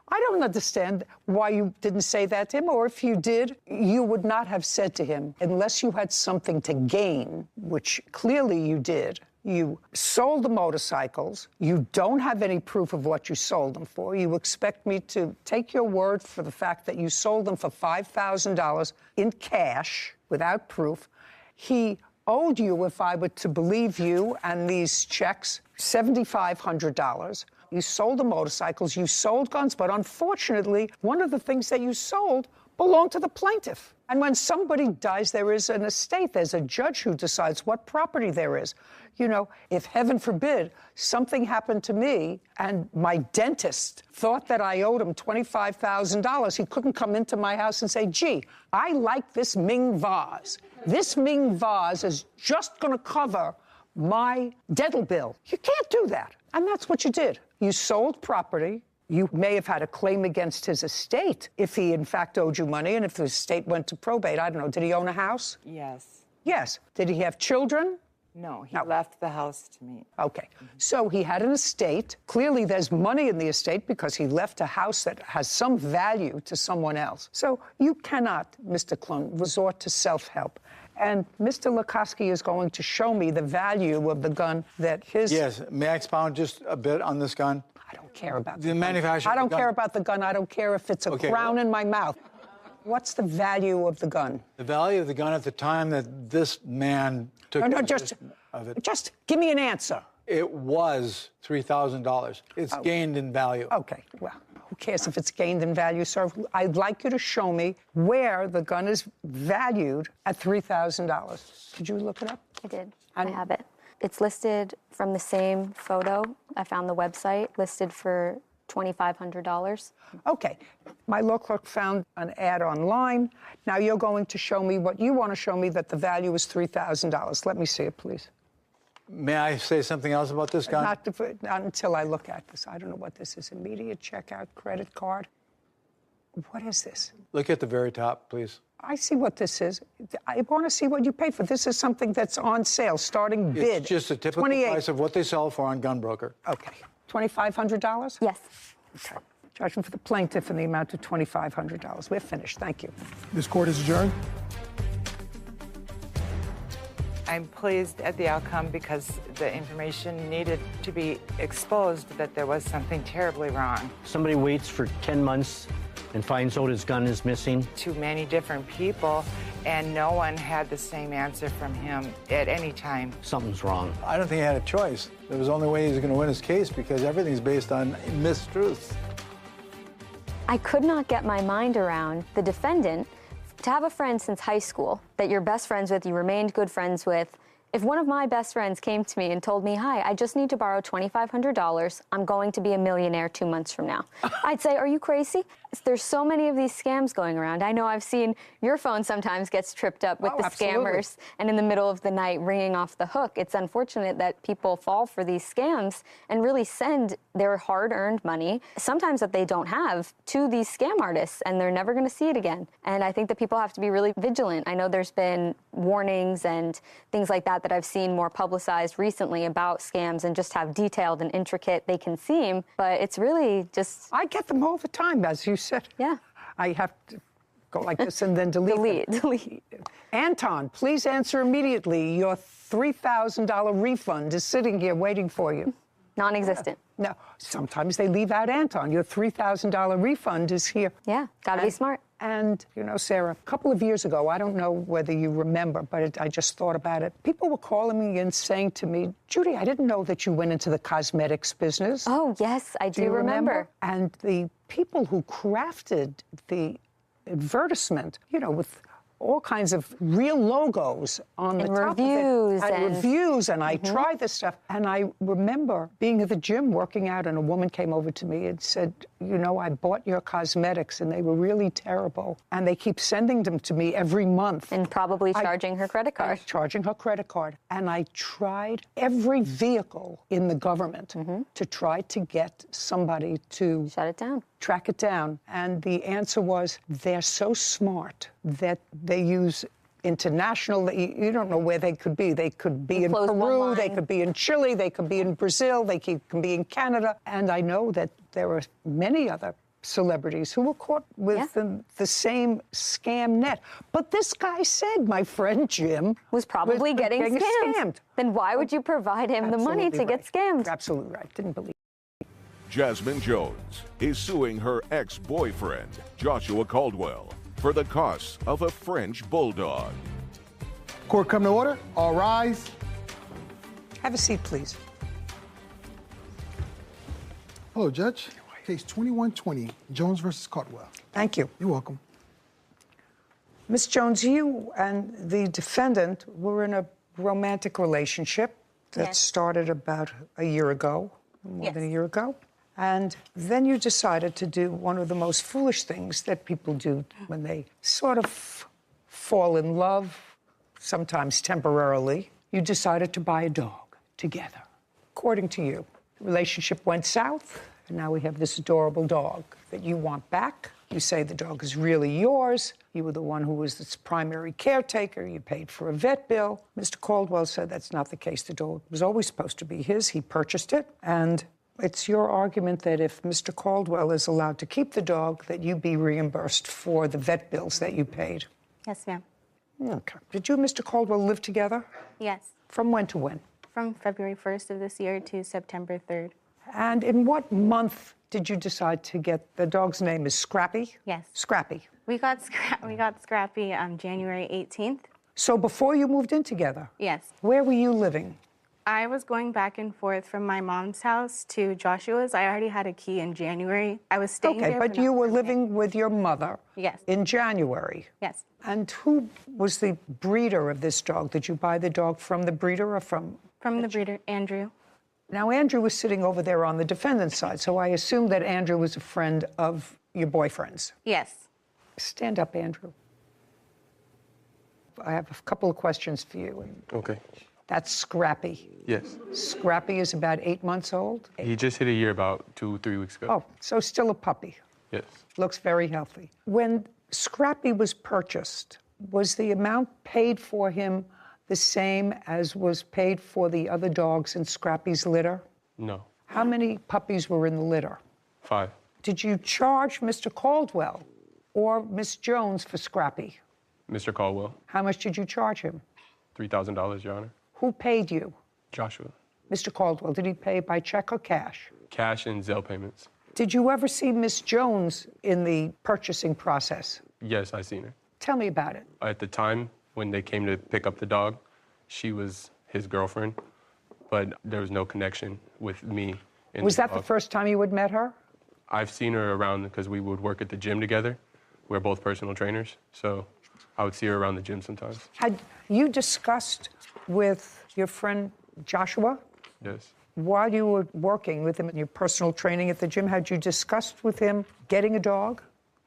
I don't understand why you didn't say that to him, or if you did, you would not have said to him, unless you had something to gain, which clearly you did. You sold the motorcycles. You don't have any proof of what you sold them for. You expect me to take your word for the fact that you sold them for $5,000 in cash without proof. He owed you, if I were to believe you and these checks, $7,500. You sold the motorcycles, you sold guns, but unfortunately, one of the things that you sold belonged to the plaintiff. And when somebody dies, there is an estate. There's a judge who decides what property there is. You know, if heaven forbid something happened to me and my dentist thought that I owed him $25,000, he couldn't come into my house and say, gee, I like this Ming vase. This Ming vase is just going to cover my dental bill. You can't do that. And that's what you did. You sold property. You may have had a claim against his estate if he, in fact, owed you money and if the estate went to probate. I don't know. Did he own a house? Yes. Yes. Did he have children? No, he left the house to me. Okay. So he had an estate. Clearly, there's money in the estate because he left a house that has some value to someone else. So you cannot, Mr. Clunn, resort to self-help. And Mr. Lukoski is going to show me the value of the gun that his... Yes. May I expound just a bit on this gun? I don't care about the manufacturer. I don't care about the gun. I don't care if it's a crown in my mouth. What's the value of the gun? The value of the gun at the time that this man took possession of it. Just give me an answer. It was $3,000. It's gained in value. Okay, well, who cares if it's gained in value, sir? I'd like you to show me where the gun is valued at $3,000. Did you look it up? I did. I have it. It's listed from the same photo. I found the website listed for $2,500. Okay. My law clerk found an ad online. Now you're going to show me what you want to show me, that the value is $3,000. Let me see it, please. May I say something else about this gun? Not until I look at this. I don't know what this is. Immediate checkout credit card. What is this? Look at the very top, please. I see what this is. I want to see what you paid for. This is something that's on sale, starting bid. It's just a typical price of what they sell for on Gunbroker. Okay. $2,500? Yes. Okay. Judgment for the plaintiff in the amount of $2,500. We're finished. Thank you. This court is adjourned. I'm pleased at the outcome because the information needed to be exposed that there was something terribly wrong. Somebody waits for 10 months and finds out his gun is missing. Too many different people, and no one had the same answer from him at any time. Something's wrong. I don't think he had a choice. There was the only way he was going to win his case because everything's based on mistruths. I could not get my mind around the defendant to have a friend since high school that you're best friends with, you remained good friends with. If one of my best friends came to me and told me, hi, I just need to borrow $2,500, I'm going to be a millionaire 2 months from now, I'd say, are you crazy? There's so many of these scams going around. I know I've seen your phone sometimes gets tripped up with the scammers and in the middle of the night ringing off the hook. It's unfortunate that people fall for these scams and really send their hard-earned money, sometimes that they don't have, to these scam artists, and they're never going to see it again. And I think that people have to be really vigilant. I know there's been warnings and things like that I've seen more publicized recently about scams and just how detailed and intricate they can seem, but it's really just... I get them all the time, as you said. Yeah. I have to go like this and then delete them. Delete. Anton, please answer immediately. Your $3,000 refund is sitting here waiting for you. Non-existent. No, sometimes they leave out Anton. Your $3,000 refund is here. Yeah, gotta be smart. And, you know, Sarah, a couple of years ago, I don't know whether you remember, but I just thought about it. People were calling me and saying to me, Judy, I didn't know that you went into the cosmetics business. Oh, yes, I do remember. And the people who crafted the advertisement, you know, with all kinds of real logos on the top reviews of it. And reviews, and I tried this stuff. And I remember being at the gym working out, and a woman came over to me and said, you know, I bought your cosmetics, and they were really terrible. And they keep sending them to me every month. And probably charging her credit card. Charging her credit card. And I tried every vehicle in the government to try to get somebody to... shut it down. Track it down. And the answer was, they're so smart that they use international, you don't know where they could be. They could be in Peru, they could be in Chile, they could be in Brazil, they can be in Canada. And I know that there are many other celebrities who were caught with the same scam net. But this guy said, my friend Jim... was probably getting scammed. Then why would you provide him the money to get scammed? You're absolutely right. Didn't believe. Jasmine Jones is suing her ex-boyfriend, Joshua Caldwell, for the costs of a French bulldog. Court come to order. All rise. Have a seat, please. Hello, Judge. Case 2120, Jones versus Caldwell. Thank you. You're welcome. Ms. Jones, you and the defendant were in a romantic relationship that started about a year ago, more than a year ago. And then you decided to do one of the most foolish things that people do when they sort of fall in love, sometimes temporarily. You decided to buy a dog together. According to you, the relationship went south, and now we have this adorable dog that you want back. You say the dog is really yours. You were the one who was its primary caretaker. You paid for a vet bill. Mr. Caldwell said that's not the case. The dog was always supposed to be his. He purchased it, and it's your argument that if Mr. Caldwell is allowed to keep the dog, that you be reimbursed for the vet bills that you paid. Yes, ma'am. Okay. Did you and Mr. Caldwell live together? Yes. From when to when? From February 1st of this year to September 3rd. And in what month did you decide to get, the dog's name is Scrappy? Yes. Scrappy. We got Scrappy on January 18th. So before you moved in together? Yes. Where were you living? I was going back and forth from my mom's house to Joshua's. I already had a key in January. I was staying there. Okay, but you were living with your mother. Yes. In January. Yes. And who was the breeder of this dog? Did you buy the dog from the breeder or from? From the breeder, Andrew. Now, Andrew was sitting over there on the defendant's side, so I assume that Andrew was a friend of your boyfriend's. Yes. Stand up, Andrew. I have a couple of questions for you. Okay. That's Scrappy. Yes. Scrappy is about 8 months old? He just hit a year about 2-3 weeks ago. Oh, so still a puppy. Yes. Looks very healthy. When Scrappy was purchased, was the amount paid for him the same as was paid for the other dogs in Scrappy's litter? No. How many puppies were in the litter? 5. Did you charge Mr. Caldwell or Miss Jones for Scrappy? Mr. Caldwell, How much did you charge him? $3,000, Your Honor. Who paid you? Joshua. Mr. Caldwell, did he pay by check or cash? Cash and Zelle payments. Did you ever see Miss Jones in the purchasing process? Yes, I seen her. Tell me about it. At the time when they came to pick up the dog, she was his girlfriend, but there was no connection with me. And Was that the dog. first time you had met her? I've seen her around because we would work at the gym together. We're both personal trainers, so I would see her around the gym sometimes. Had you discussed with your friend Joshua? Yes. While you were working with him in your personal training at the gym, had you discussed with him getting a dog?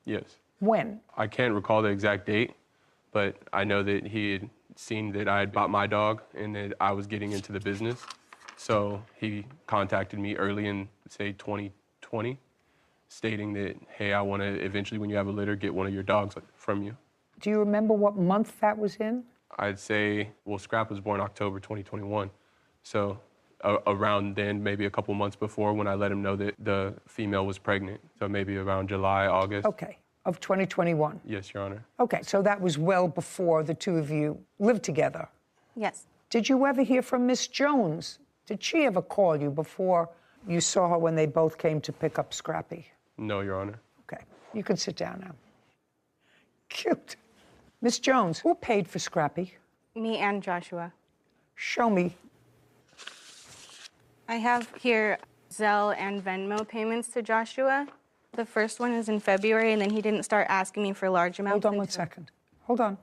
Yes. When? I can't recall the exact date, but I know that he had seen that I had bought my dog and that I was getting into the business. So he contacted me early in, say, 2020, stating that, hey, I want to eventually, when you have a litter, get one of your dogs from you. Do you remember what month that was in? I'd say, well, Scrap was born October 2021. So around then, maybe a couple months before, when I let him know that the female was pregnant. So maybe around July, August. Okay, of 2021. Yes, Your Honor. Okay, so that was well before the two of you lived together. Yes. Did you ever hear from Miss Jones? Did she ever call you before you saw her when they both came to pick up Scrappy? No, Your Honor. Okay, you can sit down now. Cute. Miss Jones, who paid for Scrappy? Me and Joshua. Show me. I have here Zelle and Venmo payments to Joshua. The first one is in February, and then he didn't start asking me for large amounts. Hold on one second. Hold on.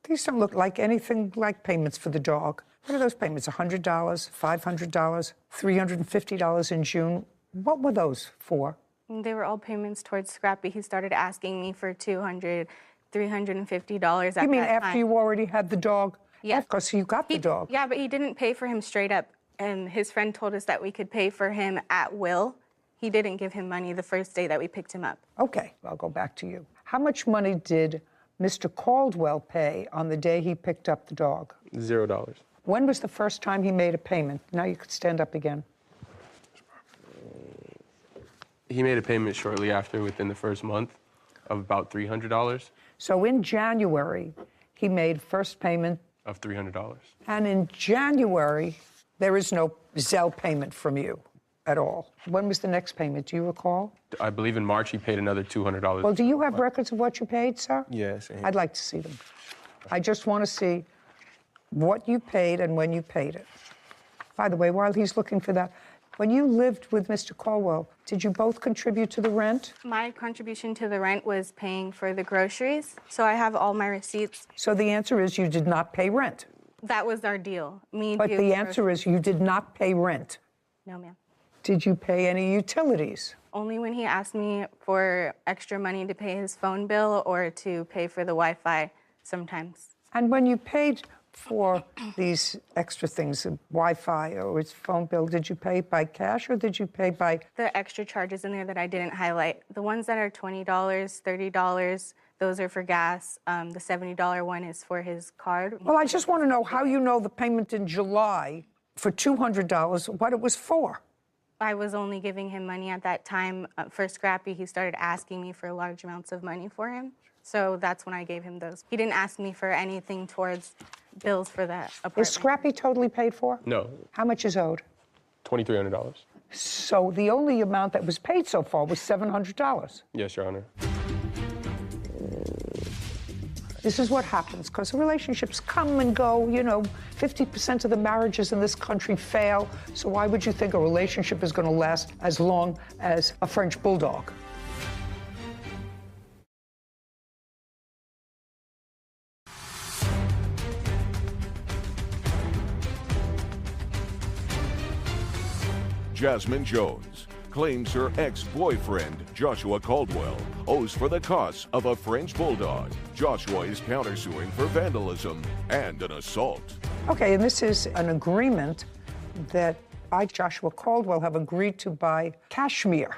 These don't look like anything like payments for the dog. What are those payments? $100, $500, $350 in June. What were those for? They were all payments towards Scrappy. He started asking me for $200, $350 at that time. You mean after you already had the dog? Yeah. Because you got the dog. Yeah, but he didn't pay for him straight up. And his friend told us that we could pay for him at will. He didn't give him money the first day that we picked him up. Okay, I'll go back to you. How much money did Mr. Caldwell pay on the day he picked up the dog? $0. When was the first time he made a payment? Now you could stand up again. He made a payment shortly after, within the first month, of about $300. So in January, he made first payment. Of $300. And in January, there is no Zelle payment from you at all. When was the next payment? Do you recall? I believe in March he paid another $200. Well, do you have records of what you paid, sir? Yes. I'd like to see them. I just want to see what you paid and when you paid it. By the way, while he's looking for that, when you lived with Mr. Caldwell, did you both contribute to the rent? My contribution to the rent was paying for the groceries, so I have all my receipts. So the answer is you did not pay rent. That was our deal. Me But doing the answer is you did not pay rent. No, ma'am. Did you pay any utilities? Only when he asked me for extra money to pay his phone bill or to pay for the Wi-Fi sometimes. And when you paid for these extra things, Wi-Fi or his phone bill, did you pay by cash or did you pay by... The extra charges in there that I didn't highlight. The ones that are $20, $30, those are for gas. The $70 one is for his card. Well, I just want to know how you know the payment in July for $200, what it was for. I was only giving him money at that time. For Scrappy, he started asking me for large amounts of money for him. So that's when I gave him those. He didn't ask me for anything towards bills for that apartment. Is Scrappy totally paid for? No. How much is owed? $2,300. So the only amount that was paid so far was $700. Yes, Your Honor. This is what happens, because relationships come and go. You know, 50% of the marriages in this country fail. So why would you think a relationship is going to last as long as a French bulldog? Jasmine Jones claims her ex-boyfriend, Joshua Caldwell, owes for the costs of a French bulldog. Joshua is countersuing for vandalism and an assault. Okay, and this is an agreement that I, Joshua Caldwell, have agreed to buy cashmere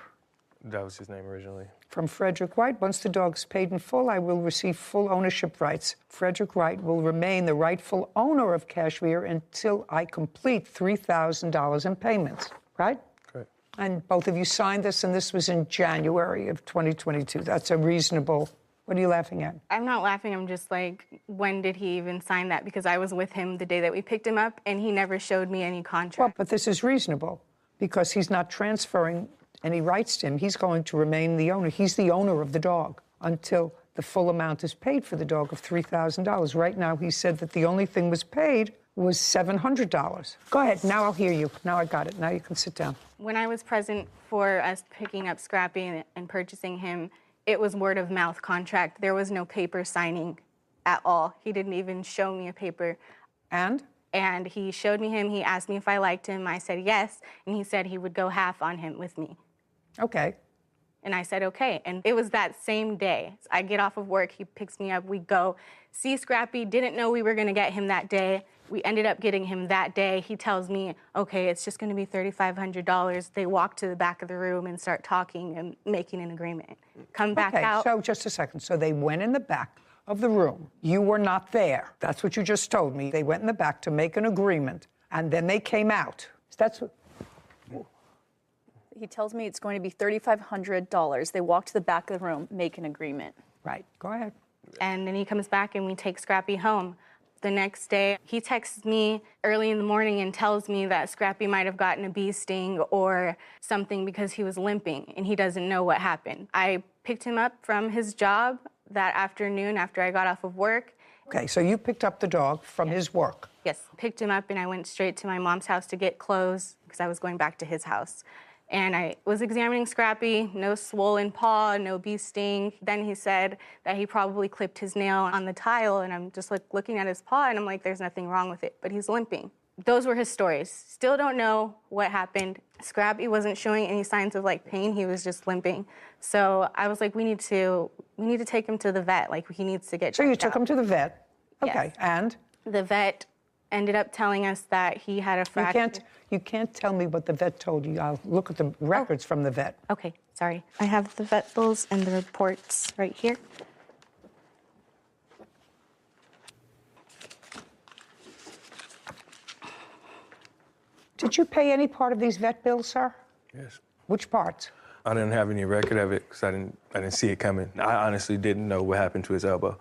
That was his name originally. From Frederick Wright. Once the dog is paid in full, I will receive full ownership rights. Frederick Wright will remain the rightful owner of Kashmir until I complete $3,000 in payments, right? Correct. And both of you signed this, and this was in January of 2022. That's a reasonable... What are you laughing at? I'm not laughing. I'm just like, when did he even sign that? Because I was with him the day that we picked him up, and he never showed me any contract. Well, but this is reasonable because he's not transferring any rights to him. He's going to remain the owner. He's the owner of the dog until the full amount is paid for the dog of $3,000. Right now, he said that the only thing was paid was $700. Go ahead. Now I'll hear you. Now I got it. Now you can sit down. When I was present for us picking up Scrappy and purchasing him, it was word of mouth contract. There was no paper signing at all. He didn't even show me a paper. And? And he showed me him. He asked me if I liked him. I said yes. And he said he would go half on him with me. Okay. And I said, okay. And it was that same day. I get off of work. He picks me up. We go see Scrappy. Didn't know we were going to get him that day. We ended up getting him that day. He tells me, okay, it's just going to be $3,500. They walk to the back of the room and start talking and making an agreement. Come back out. So just a second. So they went in the back of the room. You were not there. That's what you just told me. They went in the back to make an agreement, and then they came out. That's what... He tells me it's going to be $3,500. They walk to the back of the room, make an agreement. Right. Go ahead. And then he comes back and we take Scrappy home. The next day, he texts me early in the morning and tells me that Scrappy might have gotten a bee sting or something because he was limping and he doesn't know what happened. I picked him up from his job that afternoon after I got off of work. Okay, so you picked up the dog from his work. Yes, picked him up and I went straight to my mom's house to get clothes because I was going back to his house. And I was examining Scrappy, no swollen paw, no bee sting. Then he said that he probably clipped his nail on the tile, and I'm just like looking at his paw, and I'm like, there's nothing wrong with it, but he's limping. Those were his stories. Still don't know what happened. Scrappy wasn't showing any signs of like pain, he was just limping. So I was like, we need to take him to the vet, like he needs to get checked out. So you took him to the vet? Okay, yes. And? The vet ended up telling us that he had a fracture. You can't tell me what the vet told you. I'll look at the records from the vet. Okay, sorry. I have the vet bills and the reports right here. Did you pay any part of these vet bills, sir? Yes. Which parts? I didn't have any record of it because I didn't see it coming. I honestly didn't know what happened to his elbow.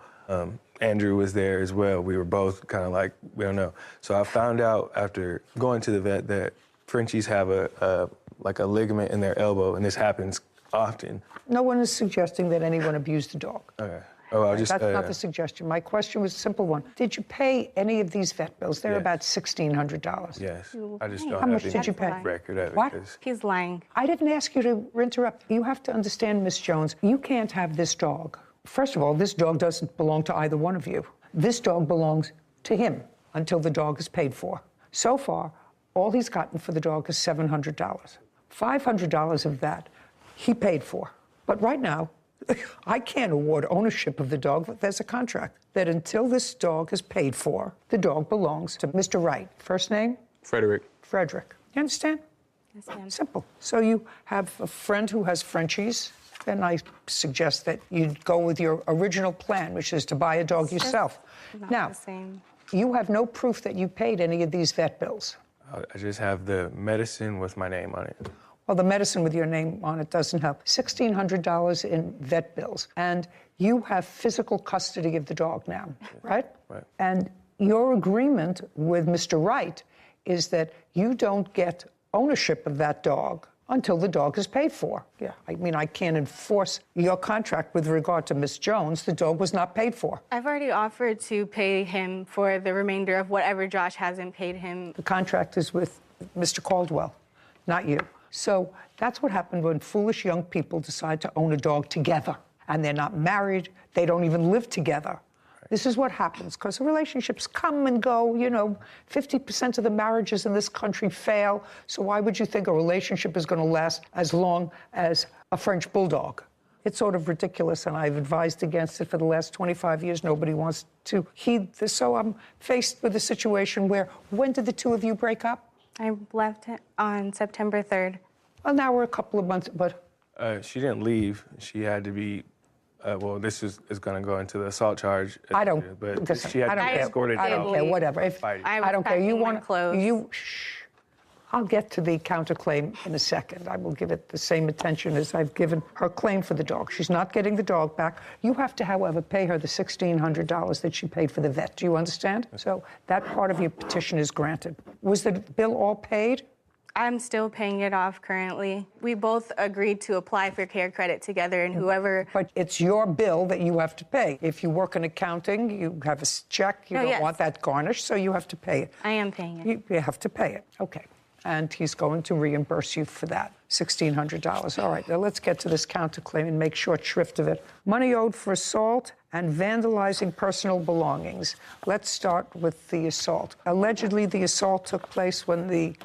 Andrew was there as well. We were both kind of like, we don't know. So I found out after going to the vet that Frenchies have a ligament in their elbow, and this happens often. No one is suggesting that anyone abused the dog. Okay. Oh, That's not the suggestion. My question was a simple one. Did you pay any of these vet bills? They're about $1,600. Yes. I just don't How much have did you any pay? record of it. What? 'cause He's lying. I didn't ask you to interrupt. You have to understand, Miss Jones, you can't have this dog. First of all, this dog doesn't belong to either one of you. This dog belongs to him until the dog is paid for. So far, all he's gotten for the dog is $700. $500 of that he paid for. But right now, I can't award ownership of the dog. There's a contract that until this dog is paid for, the dog belongs to Mr. Wright. First name? Frederick. Frederick. You understand? Yes, ma'am. Simple. So you have a friend who has Frenchies, then I suggest that you go with your original plan, which is to buy a dog yourself. Not Now, the same. you have no proof that you paid any of these vet bills. I just have the medicine with my name on it. Well, the medicine with your name on it doesn't help. $1,600 in vet bills. And you have physical custody of the dog now, right? Right. And your agreement with Mr. Wright is that you don't get ownership of that dog until the dog is paid for. Yeah, I mean, I can't enforce your contract with regard to Miss Jones. The dog was not paid for. I've already offered to pay him for the remainder of whatever Josh hasn't paid him. The contract is with Mr. Caldwell, not you. So that's what happened when foolish young people decide to own a dog together. And they're not married. They don't even live together. Right. This is what happens, because relationships come and go. You know, 50% of the marriages in this country fail. So why would you think a relationship is going to last as long as a French bulldog? It's sort of ridiculous, and I've advised against it for the last 25 years. Nobody wants to heed this. So I'm faced with a situation where, when did the two of you break up? I left on September 3rd. Well, now we're a couple of months, but She didn't leave. She had to be, well, this is going to go into the assault charge. I don't. But Listen, she had I to don't be care. escorted I don't care. Whatever. If, I don't care. You want you. Shh. I'll get to the counterclaim in a second. I will give it the same attention as I've given her claim for the dog. She's not getting the dog back. You have to, however, pay her the $1,600 that she paid for the vet. Do you understand? So that part of your petition is granted. Was the bill all paid? I'm still paying it off currently. We both agreed to apply for care credit together, and whoever... But it's your bill that you have to pay. If you work in accounting, you have a check, you don't want that garnished, so you have to pay it. I am paying it. You have to pay it. Okay. And he's going to reimburse you for that, $1,600. All right, now let's get to this counterclaim and make short shrift of it. Money owed for assault and vandalizing personal belongings. Let's start with the assault. Allegedly, the assault took place when the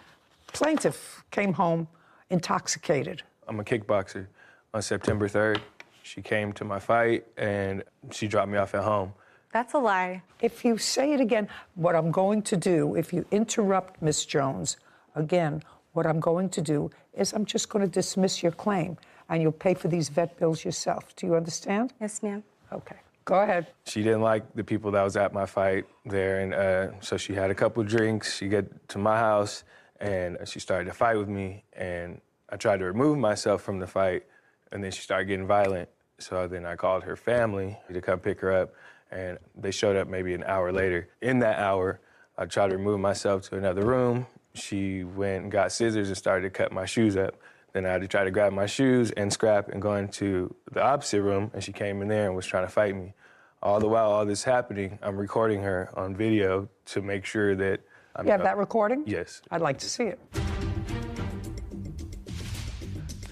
plaintiff came home intoxicated. I'm a kickboxer. On September 3rd, she came to my fight, and she dropped me off at home. That's a lie. If you say it again, what I'm going to do, if you interrupt Miss Jones, again, what I'm going to do is I'm just going to dismiss your claim, and you'll pay for these vet bills yourself. Do you understand? Yes, ma'am. Okay. Go ahead. She didn't like the people that was at my fight there, and so she had a couple drinks. She got to my house, and she started to fight with me, and I tried to remove myself from the fight, and then she started getting violent. So then I called her family to come pick her up, and they showed up maybe an hour later. In that hour, I tried to remove myself to another room. She went and got scissors and started to cut my shoes up. Then I had to try to grab my shoes and scrap and go into the opposite room, and she came in there and was trying to fight me. All the while all this happening, I'm recording her on video to make sure that I'm... You have that recording? Yes. I'd like to see it.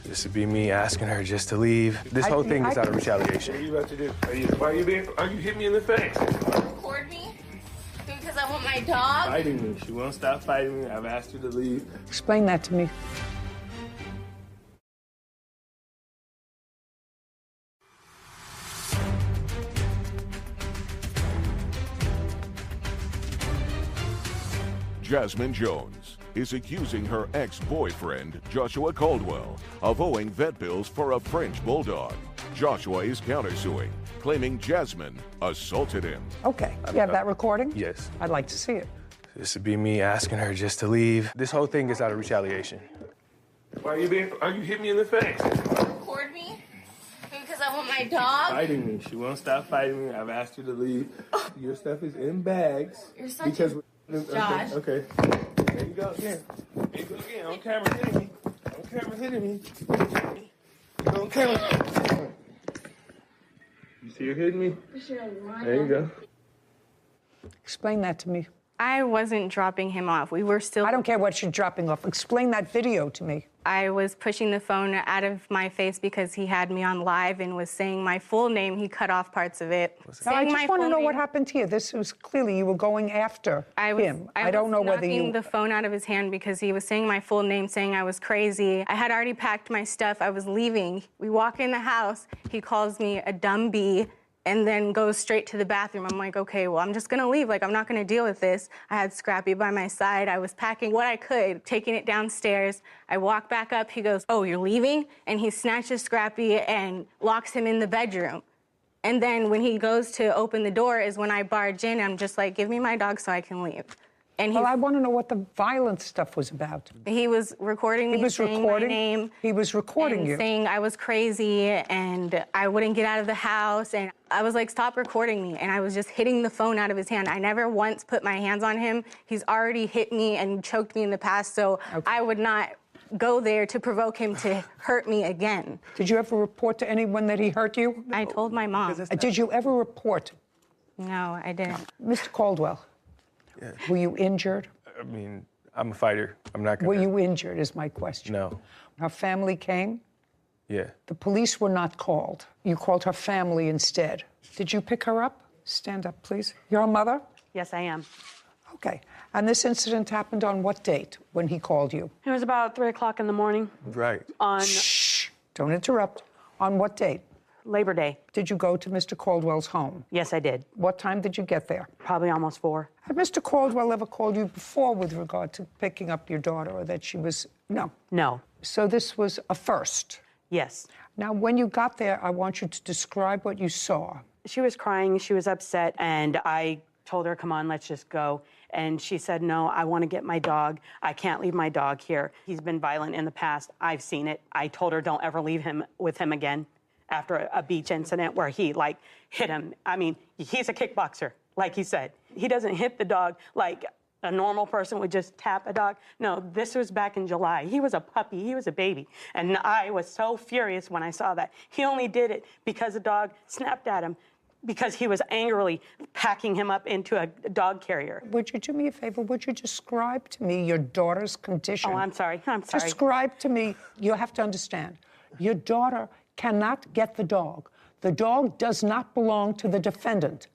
This would be me asking her just to leave. This whole thing is out of retaliation. What are you about to do? Are you hitting me in the face? Record me? Because I want my dog? Fighting me. She won't stop fighting me. I've asked her to leave. Explain that to me. Jasmine Jones is accusing her ex-boyfriend, Joshua Caldwell, of owing vet bills for a French bulldog. Joshua is countersuing, claiming Jasmine assaulted him. Okay. You have that recording? Yes. I'd like to see it. This would be me asking her just to leave. This whole thing is out of retaliation. Are you hitting me in the face? Record me? Because I want my dog? Fighting me. She won't stop fighting me. I've asked her to leave. Your stuff is in bags. You're such a... Josh. Okay. There you go again. There you go again. On camera hitting me. On camera hitting me. On camera. You see her hitting me? There you go. Explain that to me. I wasn't dropping him off. We were still... I don't care what you're dropping off. Explain that video to me. I was pushing the phone out of my face because he had me on live and was saying my full name. He cut off parts of it. No, I just want to know what happened here. This was clearly you were going after him. I don't know whether you... knocking the phone out of his hand because he was saying my full name, saying I was crazy. I had already packed my stuff. I was leaving. We walk in the house. He calls me a dumb bee and then goes straight to the bathroom. I'm like, okay, well, I'm just gonna leave. Like, I'm not gonna deal with this. I had Scrappy by my side. I was packing what I could, taking it downstairs. I walk back up. He goes, oh, you're leaving? And he snatches Scrappy and locks him in the bedroom. And then when he goes to open the door is when I barge in. I'm just like, give me my dog so I can leave. And well, I want to know what the violent stuff was about. He was recording me. He was saying recording my name. He was recording you, saying I was crazy and I wouldn't get out of the house. And I was like, stop recording me. And I was just hitting the phone out of his hand. I never once put my hands on him. He's already hit me and choked me in the past, so I would not go there to provoke him to hurt me again. Did you ever report to anyone that he hurt you? I told my mom. Did you ever report? No, I didn't. Mr. Caldwell, were you injured? I mean, I'm a fighter. I'm not gonna... Were you injured is my question. No. Her family came? Yeah. The police were not called. You called her family instead. Did you pick her up? Stand up, please. You're a mother? Yes, I am. Okay. And this incident happened on what date when he called you? It was about 3 o'clock in the morning. Right. On... Shh. Don't interrupt. On what date? Labor Day. Did you go to Mr. Caldwell's home? Yes, I did. What time did you get there? Probably almost 4. Had Mr. Caldwell ever called you before with regard to picking up your daughter, or that she was... No. No. So this was a first? Yes. Now, when you got there, I want you to describe what you saw. She was crying, she was upset, and I told her, come on, let's just go. And she said, no, I want to get my dog. I can't leave my dog here. He's been violent in the past. I've seen it. I told her, don't ever leave him with him again after a beach incident where he, like, hit him. I mean, he's a kickboxer, like he said. He doesn't hit the dog like a normal person would just tap a dog. No, this was back in July. He was a puppy. He was a baby. And I was so furious when I saw that. He only did it because the dog snapped at him, because he was angrily packing him up into a dog carrier. Would you do me a favor? Would you describe to me your daughter's condition? Oh, I'm sorry. I'm sorry. Describe to me. You have to understand. Your daughter cannot get the dog. The dog does not belong to the defendant.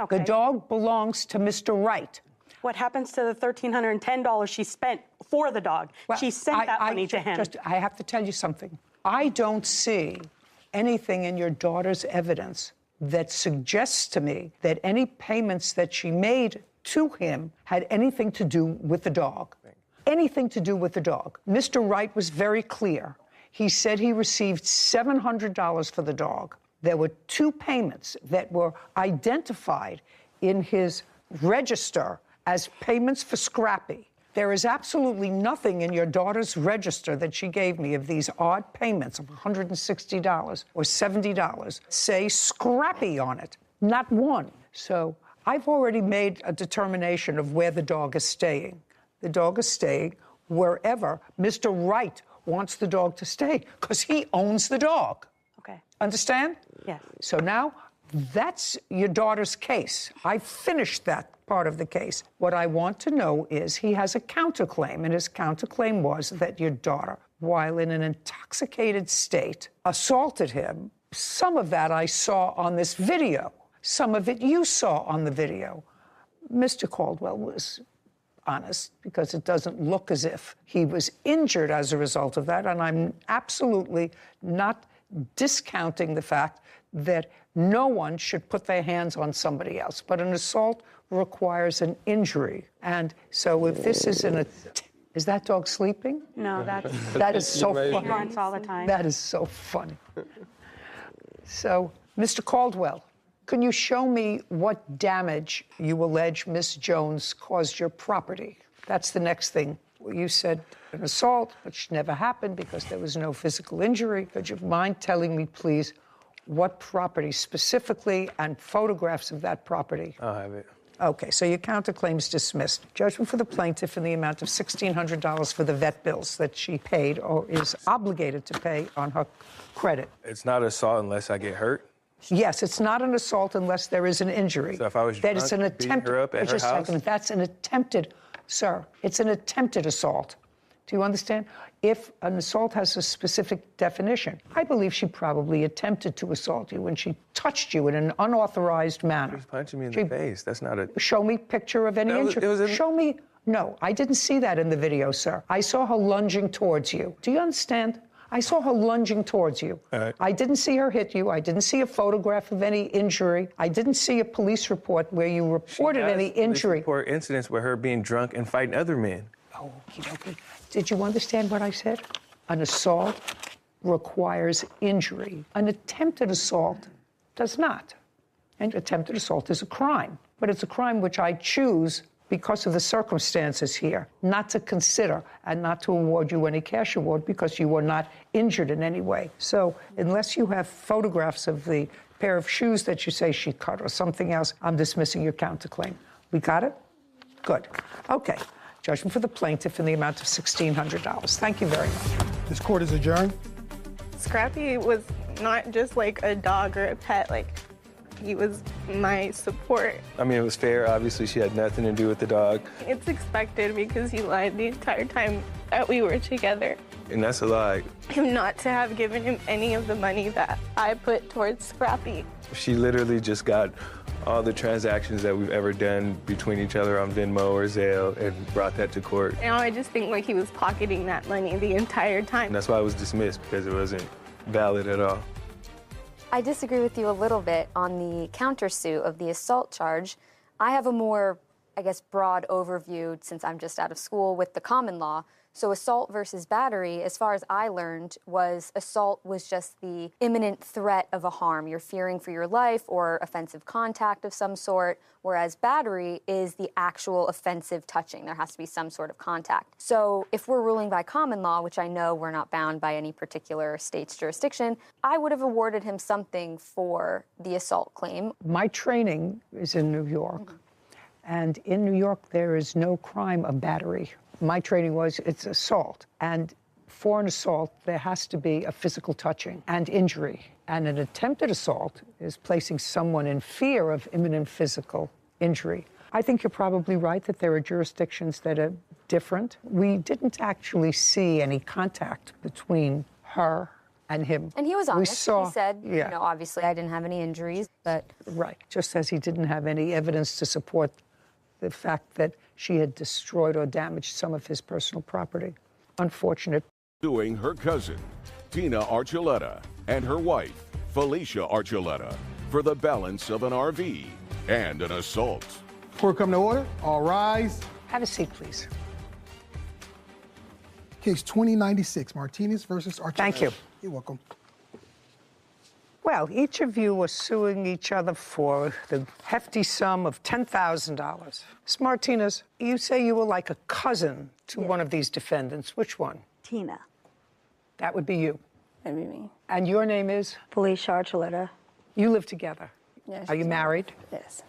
Okay. The dog belongs to Mr. Wright. What happens to the $1,310 she spent for the dog? Well, she sent that money to him. I have to tell you something. I don't see anything in your daughter's evidence that suggests to me that any payments that she made to him had anything to do with the dog. Anything to do with the dog. Mr. Wright was very clear. He said he received $700 for the dog. There were 2 payments that were identified in his register as payments for Scrappy. There is absolutely nothing in your daughter's register that she gave me of these odd payments of $160 or $70 say Scrappy on it. Not one. So I've already made a determination of where the dog is staying. The dog is staying wherever Mr. Wright wants the dog to stay, because he owns the dog. Okay. Understand? Yes. So now that's your daughter's case. I finished that part of the case. What I want to know is he has a counterclaim, and his counterclaim was that your daughter, while in an intoxicated state, assaulted him. Some of that I saw on this video. Some of it you saw on the video. Mr. Caldwell was honest, because it doesn't look as if he was injured as a result of that, and I'm absolutely not discounting the fact that no one should put their hands on somebody else, but an assault requires an injury. And so if this is is that dog sleeping? No, that is so funny. He grunts all the time. That is so funny. So, Mr. Caldwell, can you show me what damage you allege Miss Jones caused your property? That's the next thing. You said an assault, which never happened because there was no physical injury. Could you mind telling me, please, what property specifically and photographs of that property? I'll have it. Okay, so your counterclaim's dismissed. Judgment for the plaintiff in the amount of $1,600 for the vet bills that she paid or is obligated to pay on her credit. It's not assault unless I get hurt. Yes, it's not an assault unless there is an injury. So if I was that it's an drunk, beating her up at her just a house? second, that's an attempted, sir, it's an attempted assault. Do you understand? If an assault has a specific definition, I believe she probably attempted to assault you when she touched you in an unauthorized manner. She's punching me in the face. That's not a... Show me picture of any injury. Show me. No, I didn't see that in the video, sir. I saw her lunging towards you. Do you understand? I saw her lunging towards you. All right. I didn't see her hit you. I didn't see a photograph of any injury. I didn't see a police report where you reported any injury. Report incidents with her being drunk and fighting other men. Oh, okey-dokey. Did you understand what I said? An assault requires injury. An attempted assault does not. And attempted assault is a crime. But it's a crime which I choose, because of the circumstances here, not to consider and not to award you any cash award because you were not injured in any way. So unless you have photographs of the pair of shoes that you say she cut or something else, I'm dismissing your counterclaim. We got it? Good. Okay. Judgment for the plaintiff in the amount of $1,600. Thank you very much. This court is adjourned. Scrappy was not just like a dog or a pet, like he was my support. I mean, it was fair. Obviously, she had nothing to do with the dog. It's expected because he lied the entire time that we were together. And that's a lie. Him not to have given him any of the money that I put towards Scrappy. She literally just got all the transactions that we've ever done between each other on Venmo or Zelle and brought that to court. Now I just think like he was pocketing that money the entire time. And that's why it was dismissed, because it wasn't valid at all. I disagree with you a little bit on the countersuit of the assault charge. I have a more, I guess, broad overview since I'm just out of school with the common law. So assault versus battery, as far as I learned, was assault was just the imminent threat of a harm. You're fearing for your life or offensive contact of some sort, whereas battery is the actual offensive touching. There has to be some sort of contact. So if we're ruling by common law, which I know we're not bound by any particular state's jurisdiction, I would have awarded him something for the assault claim. My training is in New York, and in New York there is no crime of battery. My training was it's assault, and for an assault there has to be a physical touching and injury. And an attempted assault is placing someone in fear of imminent physical injury. I think you're probably right that there are jurisdictions that are different. We didn't actually see any contact between her and him. And he was honest. He said, you know, obviously I didn't have any injuries, but... Right, just as he didn't have any evidence to support the fact that she had destroyed or damaged some of his personal property. Unfortunate. Suing her cousin, Tina Archuleta, and her wife, Felicia Archuleta, for the balance of an RV and an assault. Court come to order. All rise. Have a seat, please. Case 2096, Martinez versus Archuleta. Thank you. You're welcome. Well, each of you was suing each other for the hefty sum of $10,000. Ms. Martinez, you say you were like a cousin to one of these defendants. Which one? Tina. That would be you. That'd be me. And your name is? Felicia Archuleta. You live together? Yes. Are you married? Yes.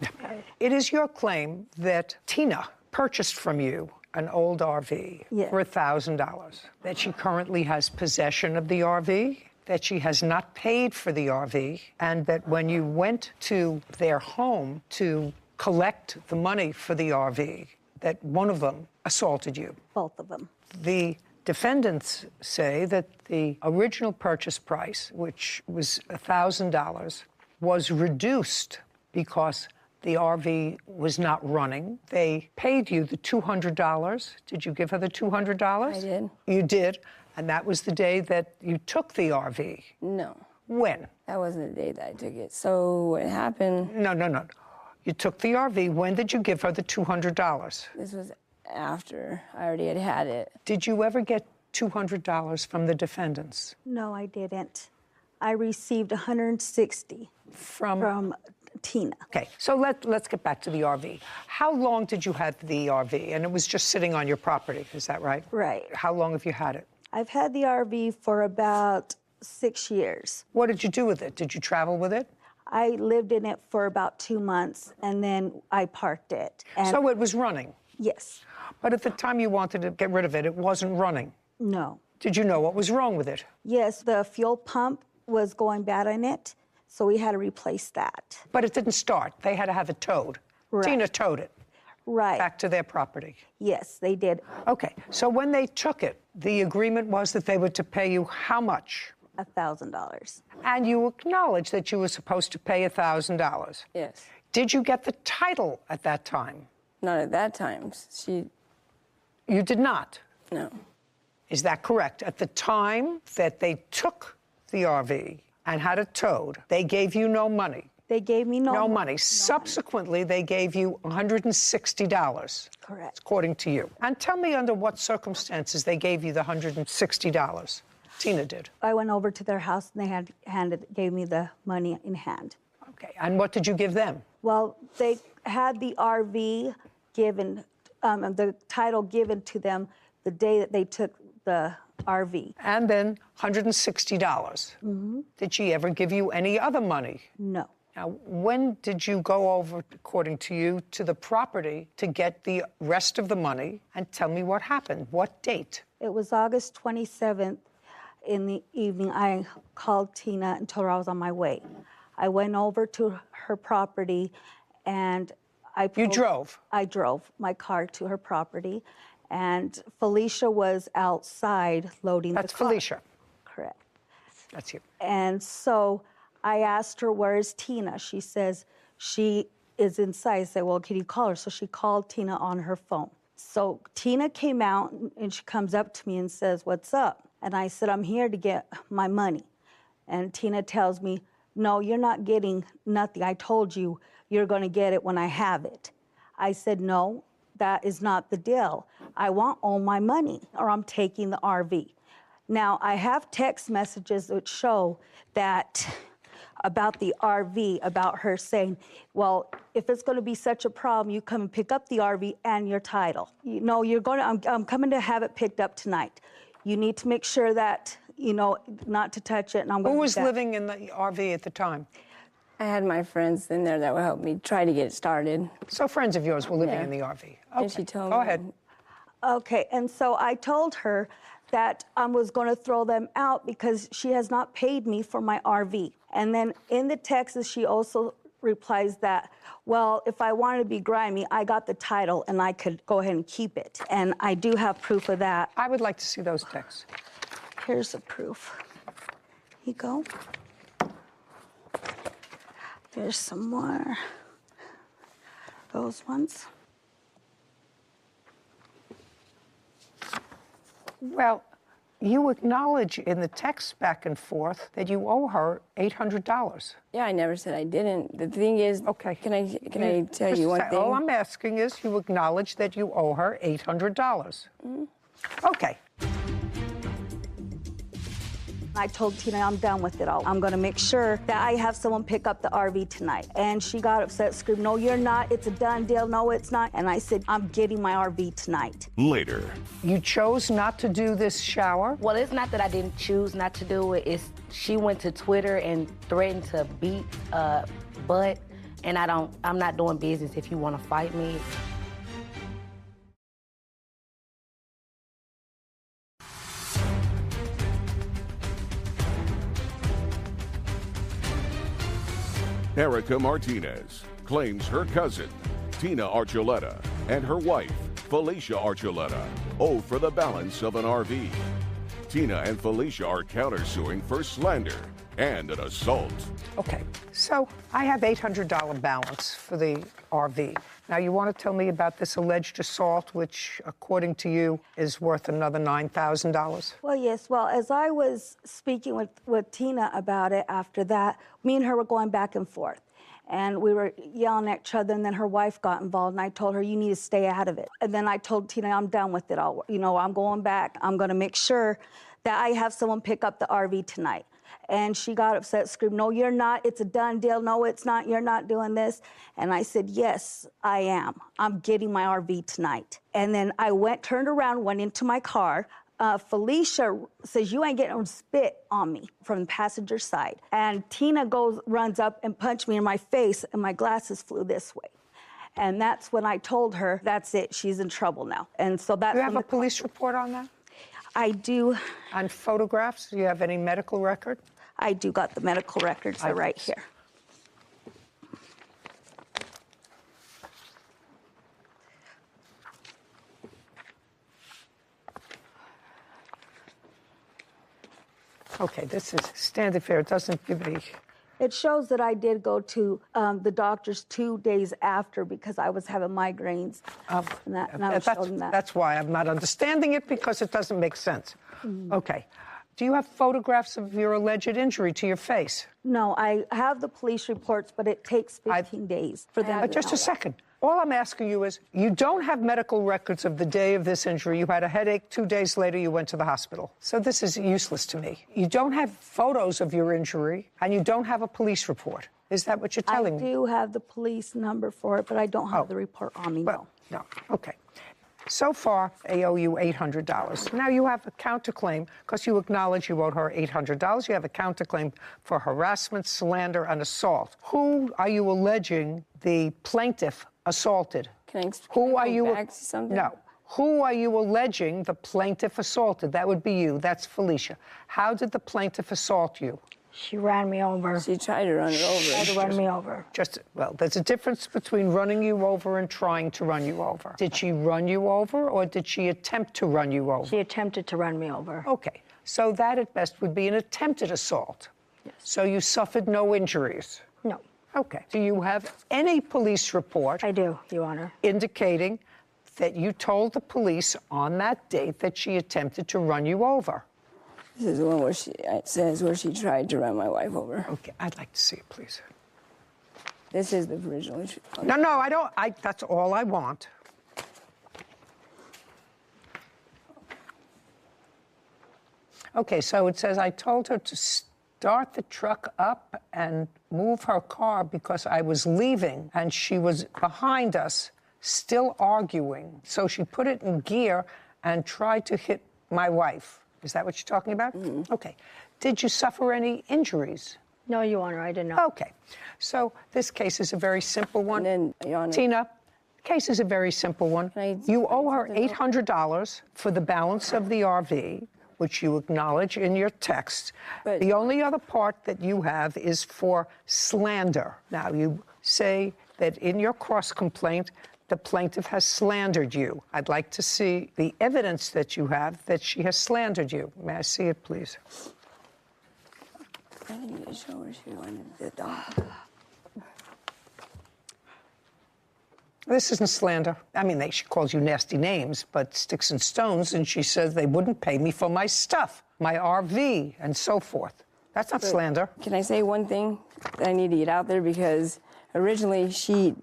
It is your claim that Tina purchased from you an old RV for $1,000, that she currently has possession of the RV, that she has not paid for the RV, and that when you went to their home to collect the money for the RV, that one of them assaulted you. Both of them. The defendants say that the original purchase price, which was $1,000, was reduced because the RV was not running. They paid you the $200. Did you give her the $200? I did. You did? And that was the day that you took the RV? No. When? That wasn't the day that I took it. So what happened... No. You took the RV. When did you give her the $200? This was after I already had it. Did you ever get $200 from the defendants? No, I didn't. I received $160 from Tina. Okay, so let's get back to the RV. How long did you have the RV? And it was just sitting on your property, is that right? Right. How long have you had it? I've had the RV for about 6 years. What did you do with it? Did you travel with it? I lived in it for about 2 months, and then I parked it. And so it was running? Yes. But at the time you wanted to get rid of it, it wasn't running? No. Did you know what was wrong with it? Yes, the fuel pump was going bad in it, so we had to replace that. But it didn't start. They had to have it towed. Right. Tina towed it. Right. Back to their property. Yes, they did. Okay, so when they took it, the agreement was that they were to pay you how much? $1,000. And you acknowledged that you were supposed to pay $1,000. Yes. Did you get the title at that time? Not at that time. You did not? No. Is that correct? At the time that they took the RV and had it towed, they gave you no money? They gave me no money. Subsequently, they gave you $160. Correct. According to you. And tell me under what circumstances they gave you the $160. Tina did. I went over to their house and they gave me the money in hand. Okay, and what did you give them? Well, they had the RV given, the title given to them the day that they took the RV. And then $160. Mm-hmm. Did she ever give you any other money? No. Now, when did you go over, according to you, to the property to get the rest of the money? And tell me what happened. What date? It was August 27th in the evening. I called Tina and told her I was on my way. I went over to her property and You drove? I drove my car to her property. And Felicia was outside loading the car. That's Felicia. Correct. That's you. And so I asked her, where is Tina? She says, she is inside. I said, well, can you call her? So she called Tina on her phone. So Tina came out and she comes up to me and says, what's up? And I said, I'm here to get my money. And Tina tells me, no, you're not getting nothing. I told you you're going to get it when I have it. I said, no, that is not the deal. I want all my money or I'm taking the RV. Now, I have text messages which show that about the RV, about her saying, well, if it's going to be such a problem, you come and pick up the RV and your title. You know, I'm coming to have it picked up tonight. You need to make sure that, you know, not to touch it. And I'm Who was living in the RV at the time? I had my friends in there that would help me try to get it started. So friends of yours were living in the RV. Okay. And she told me. Go ahead. Okay, and so I told her that I was going to throw them out because she has not paid me for my RV. And then in the text, she also replies that, well, if I wanted to be grimy, I got the title and I could go ahead and keep it. And I do have proof of that. I would like to see those texts. Here's the proof. Here you go. There's some more. Those ones. Well, you acknowledge in the text back and forth that you owe her $800. Yeah, I never said I didn't. The thing is, okay. Can I tell you one thing? All I'm asking is you acknowledge that you owe her $800. Mm-hmm. Okay. I told Tina I'm done with it all. I'm going to make sure that I have someone pick up the RV tonight. And she got upset, screamed, no, you're not. It's a done deal. No, it's not. And I said, I'm getting my RV tonight. Later. You chose not to do this shower? Well, it's not that I didn't choose not to do it. It's she went to Twitter and threatened to beat butt. And I'm not doing business if you want to fight me. Erica Martinez claims her cousin, Tina Archuleta, and her wife, Felicia Archuleta, owe for the balance of an RV. Tina and Felicia are countersuing for slander and an assault. Okay, so I have $800 balance for the RV. Now, you want to tell me about this alleged assault, which, according to you, is worth another $9,000? Well, yes. Well, as I was speaking with Tina about it after that, me and her were going back and forth. And we were yelling at each other, and then her wife got involved, and I told her, you need to stay out of it. And then I told Tina, I'm done with it all. You know, I'm going back. I'm going to make sure that I have someone pick up the RV tonight. And she got upset, screamed, no, you're not. It's a done deal. No, it's not. You're not doing this. And I said, yes, I am. I'm getting my RV tonight. And then I turned around, went into my car. Felicia says, you ain't getting spit on me from the passenger side. And Tina runs up and punched me in my face, and my glasses flew this way. And that's when I told her, that's it, she's in trouble now. And so that's... Do you have a police report on that? I do. On photographs? Do you have any medical record? I do got the medical records. They're right here. Okay, this is standard fare. It doesn't give me... It shows that I did go to the doctor's 2 days after because I was having migraines. That's why I'm not understanding it, because it doesn't make sense. Okay. Do you have photographs of your alleged injury to your face? No, I have the police reports, but it takes 15 days for them. But just a second. All I'm asking you is, you don't have medical records of the day of this injury. You had a headache. 2 days later, you went to the hospital. So this is useless to me. You don't have photos of your injury, and you don't have a police report. Is that what you're telling me? I do have the police number for it, but I don't have the report on me. Well, no. Okay. So far, they owe you $800. Now you have a counterclaim, because you acknowledge you owed her $800. You have a counterclaim for harassment, slander, and assault. Who are you alleging the plaintiff assaulted? Can I go back to something? No. Who are you alleging the plaintiff assaulted? That would be you. That's Felicia. How did the plaintiff assault you? She ran me over. She tried to run her over. She tried to run me over. Well, there's a difference between running you over and trying to run you over. Did she run you over, or did she attempt to run you over? She attempted to run me over. Okay. So that at best would be an attempted assault. Yes. So you suffered no injuries? No. Okay. Do you have any police report? I do, Your Honor. Indicating that you told the police on that date that she attempted to run you over? This is the one where it says where she tried to run my wife over. Okay, I'd like to see it, please. This is the original. No, I don't. That's all I want. Okay, so it says, I told her to start the truck up and move her car because I was leaving and she was behind us, still arguing. So she put it in gear and tried to hit my wife. Is that what you're talking about? Mm-hmm. Okay. Did you suffer any injuries? No, Your Honor, I did not. Okay. So this case is a very simple one. And then, Your Honor, Tina, case is a very simple one. You owe her $800 for the balance of the RV, which you acknowledge in your text. But the only other part that you have is for slander. Now, you say that in your cross-complaint, the plaintiff has slandered you. I'd like to see the evidence that you have that she has slandered you. May I see it, please? I need to show her she wanted the dog. This isn't slander. I mean, she calls you nasty names, but sticks and stones, and she says they wouldn't pay me for my stuff, my RV, and so forth. That's not slander. Can I say one thing that I need to get out there? Because originally,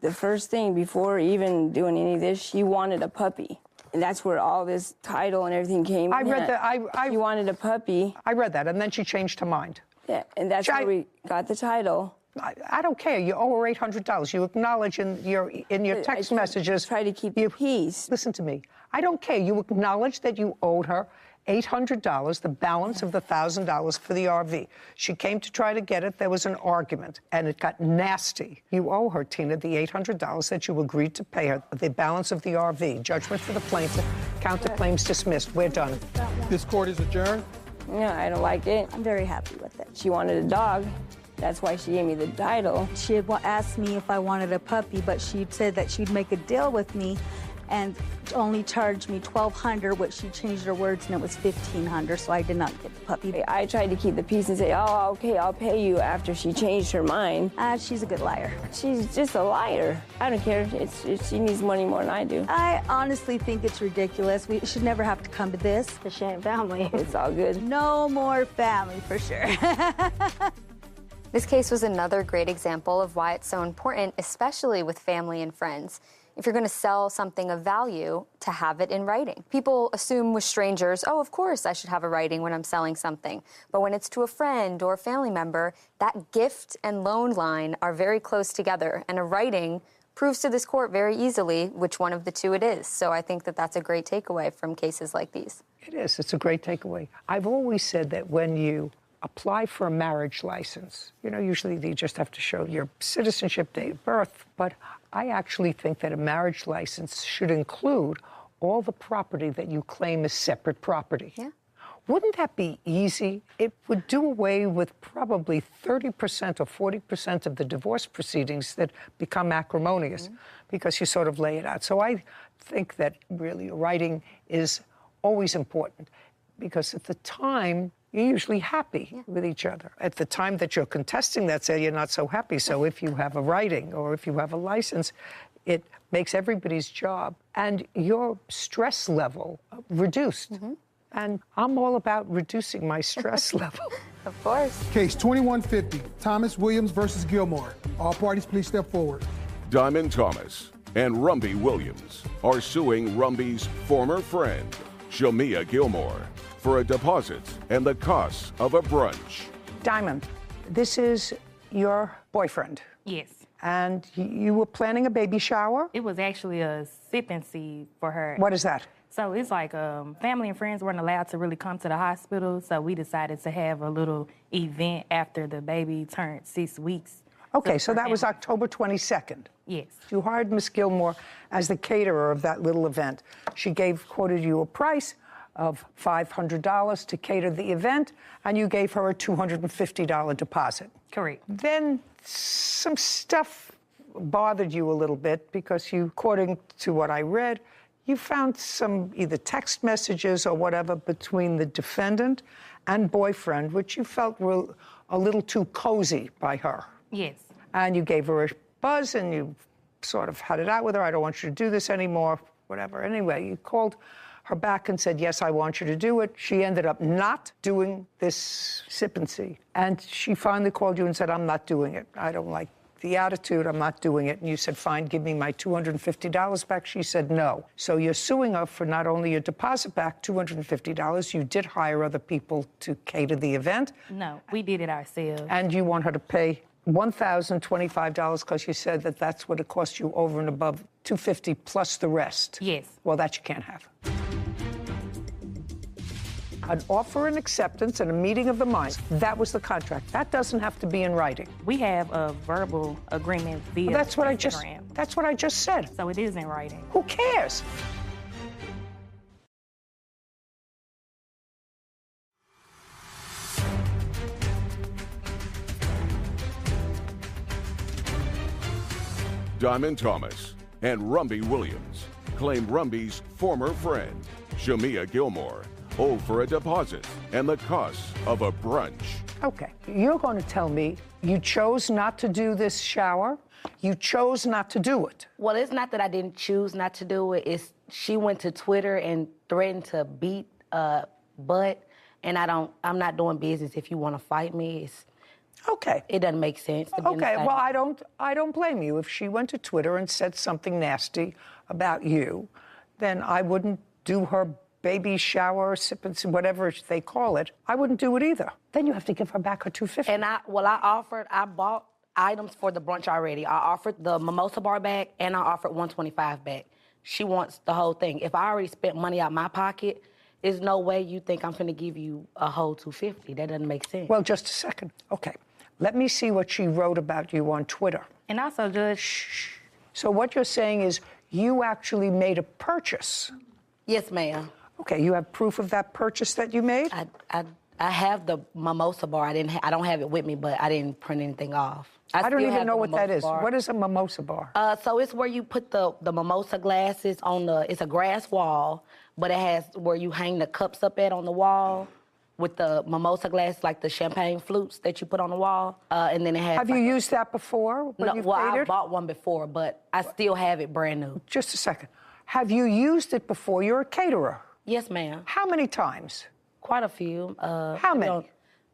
the first thing before even doing any of this, she wanted a puppy. And that's where all this title and everything came in. I read that. She wanted a puppy. I read that, and then she changed her mind. Yeah, and that's where we got the title. I don't care. You owe her $800. You acknowledge in your text messages. Try to keep your peace. Listen to me. I don't care. You acknowledge that you owed her $800, the balance of the $1,000 for the RV. She came to try to get it. There was an argument, and it got nasty. You owe her, Tina, the $800 that you agreed to pay her, the balance of the RV. Judgment for the plaintiff. Counterclaims dismissed. We're done. This court is adjourned. Yeah, I don't like it. I'm very happy with it. She wanted a dog. That's why she gave me the title. She had asked me if I wanted a puppy, but she said that she'd make a deal with me and only charge me $1,200, which she changed her words and it was $1,500, so I did not get the puppy. I tried to keep the peace and say, oh, okay, I'll pay you after she changed her mind. She's a good liar. She's just a liar. I don't care. She needs money more than I do. I honestly think it's ridiculous. We should never have to come to this. The Shane family. It's all good. No more family, for sure. This case was another great example of why it's so important, especially with family and friends. If you're going to sell something of value, to have it in writing. People assume with strangers, oh, of course I should have a writing when I'm selling something. But when it's to a friend or a family member, that gift and loan line are very close together, and a writing proves to this court very easily which one of the two it is. So I think that that's a great takeaway from cases like these. It is. It's a great takeaway. I've always said that when you apply for a marriage license, usually you just have to show your citizenship, date of birth, but I actually think that a marriage license should include all the property that you claim is separate property. Yeah. Wouldn't that be easy? It would do away with probably 30% or 40% of the divorce proceedings that become acrimonious because you sort of lay it out. So I think that really writing is always important because at the time, you're usually happy with each other. At the time that you're contesting that sale, you're not so happy. So if you have a writing or if you have a license, it makes everybody's job and your stress level reduced. And I'm all about reducing my stress level. Of course. Case 2150, Thomas Williams versus Gilmore. All parties, please step forward. Diamond Thomas and Rumby Williams are suing Rumby's former friend, Shamia Gilmore, for a deposit and the costs of a brunch. Diamond, this is your boyfriend. Yes. And you were planning a baby shower? It was actually a sip and see for her. What is that? So it's like family and friends weren't allowed to really come to the hospital, so we decided to have a little event after the baby turned 6 weeks. Okay, so that was October 22nd. Yes. You hired Miss Gilmore as the caterer of that little event. She quoted you a price of $500 to cater the event, and you gave her a $250 deposit. Correct. Then some stuff bothered you a little bit because you, according to what I read, you found some either text messages or whatever between the defendant and boyfriend, which you felt were a little too cozy by her. Yes. And you gave her a buzz and you sort of had it out with her. I don't want you to do this anymore, whatever. Anyway, you called her back and said, yes, I want you to do it. She ended up not doing this sip and see. And she finally called you and said, I'm not doing it. I don't like the attitude, I'm not doing it. And you said, fine, give me my $250 back. She said no. So you're suing her for not only your deposit back, $250, you did hire other people to cater the event. No, we did it ourselves. And you want her to pay $1,025 because you said that that's what it cost you over and above $250 plus the rest. Yes. Well, that you can't have. An offer and acceptance and a meeting of the minds. That was the contract. That doesn't have to be in writing. We have a verbal agreement via Well, that's what Instagram. That's what I just said. So it is in writing. Who cares? Diamond Thomas and Rumby Williams claim Rumby's former friend, Shamia Gilmore, owe for a deposit and the costs of a brunch. Okay, you're going to tell me you chose not to do this shower? You chose not to do it. Well, it's not that I didn't choose not to do it. It's she went to Twitter and threatened to beat butt, and I'm not doing business if you want to fight me. Okay. It doesn't make sense to be in the Okay, same. well, I don't blame you. If she went to Twitter and said something nasty about you, then I wouldn't do her baby shower, sip and whatever they call it. I wouldn't do it either. Then you have to give her back her $250. And I bought items for the brunch already. I offered the mimosa bar back and I offered $125 back. She wants the whole thing. If I already spent money out my pocket, there's no way you think I'm gonna give you a whole $250. That doesn't make sense. Well, just a second. Okay. Let me see what she wrote about you on Twitter. And also, Judge. So what you're saying is you actually made a purchase. Yes, ma'am. Okay, you have proof of that purchase that you made? I have the mimosa bar. I don't have it with me, but I didn't print anything off. I don't still even have know the what that mimosa is. bar. What is a mimosa bar? So it's where you put the mimosa glasses on it's a grass wall, but it has where you hang the cups up at on the wall with the mimosa glass, like the champagne flutes that you put on the wall. And then it has. Have you used that before? No, well, I bought one before, but I still have it brand new. Just a second. Have you used it before? You're a caterer. Yes, ma'am. How many times? Quite a few. How many?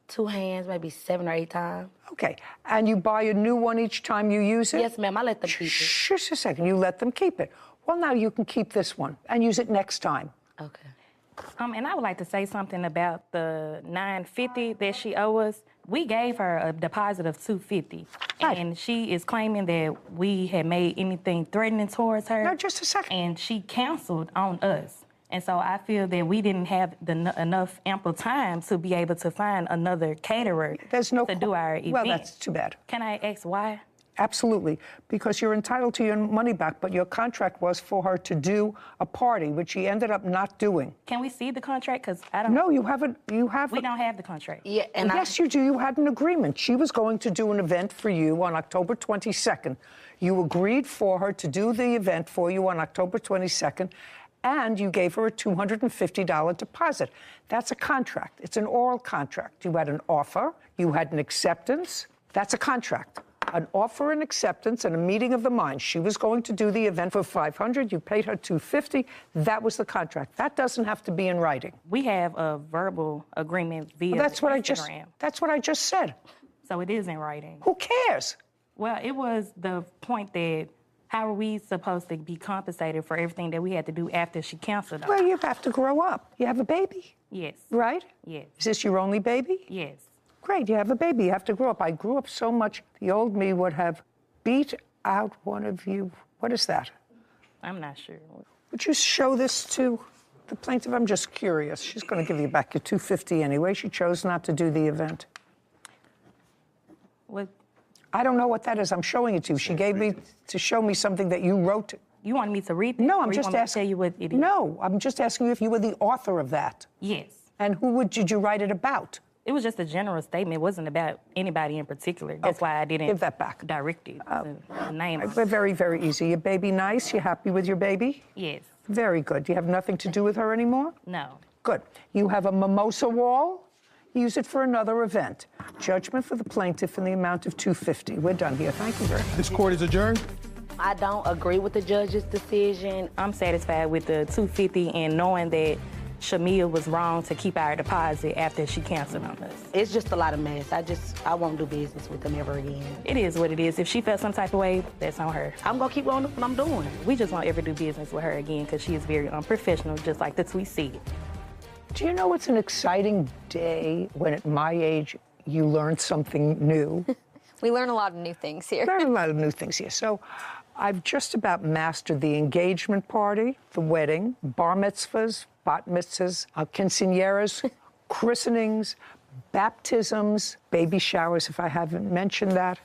2 hands, maybe 7 or 8 times. Okay. And you buy a new one each time you use it? Yes, ma'am. I let them keep it. Just a second. You let them keep it. Well, now you can keep this one and use it next time. Okay. And I would like to say something about the $950 that she owes us. We gave her a deposit of $250, and she is claiming that we had made anything threatening towards her. No, just a second. And she canceled on us. And so I feel that we didn't have enough ample time to be able to find another caterer to do our event. Well, that's too bad. Can I ask why? Absolutely, because you're entitled to your money back, but your contract was for her to do a party, which she ended up not doing. Can we see the contract? Because I don't. No, you haven't. We don't have the contract. Yeah, and yes, you do. You had an agreement. She was going to do an event for you on October 22nd. You agreed for her to do the event for you on October 22nd, and you gave her a $250 deposit. That's a contract. It's an oral contract. You had an offer. You had an acceptance. That's a contract. An offer and acceptance and a meeting of the minds. She was going to do the event for $500. You paid her $250. That was the contract. That doesn't have to be in writing. We have a verbal agreement via Well, that's what Instagram. That's what I just said. So it is in writing. Who cares? Well, it was the point that how are we supposed to be compensated for everything that we had to do after she canceled us? Well, you have to grow up. You have a baby. Yes. Right? Yes. Is this your only baby? Yes. Great, you have a baby. You have to grow up. I grew up so much, the old me would have beat out one of you. What is that? I'm not sure. Would you show this to the plaintiff? I'm just curious. She's going to give you back your $250 anyway. She chose not to do the event. What? I don't know what that is. I'm showing it to you. She gave me to show me something that you wrote. You want me to read this? No, I'm or just you want me to asking. tell you what it is? No, I'm just asking you if you were the author of that. Yes. And did you write it about? It was just a general statement. It wasn't about anybody in particular. That's why I didn't give that back. Direct it to the name. Very, very easy. Your baby nice? You happy with your baby? Yes. Very good. You have nothing to do with her anymore? No. Good. You have a mimosa wall? Use it for another event. Judgment for the plaintiff in the amount of $250. We're done here. Thank you very much. This court is adjourned. I don't agree with the judge's decision. I'm satisfied with the $250 and knowing that Shamia was wrong to keep our deposit after she canceled on us. It's just a lot of mess. I won't do business with them ever again. It is what it is. If she felt some type of way, that's on her. I'm gonna keep on doing what I'm doing. We just won't ever do business with her again because she is very unprofessional, just like the tweet said. Do you know it's an exciting day when at my age you learn something new? We learn a lot of new things here. Learn a lot of new things here. So I've just about mastered the engagement party, the wedding, bar mitzvahs, bat mitzvahs, quinceañeras, christenings, baptisms, baby showers, if I haven't mentioned that,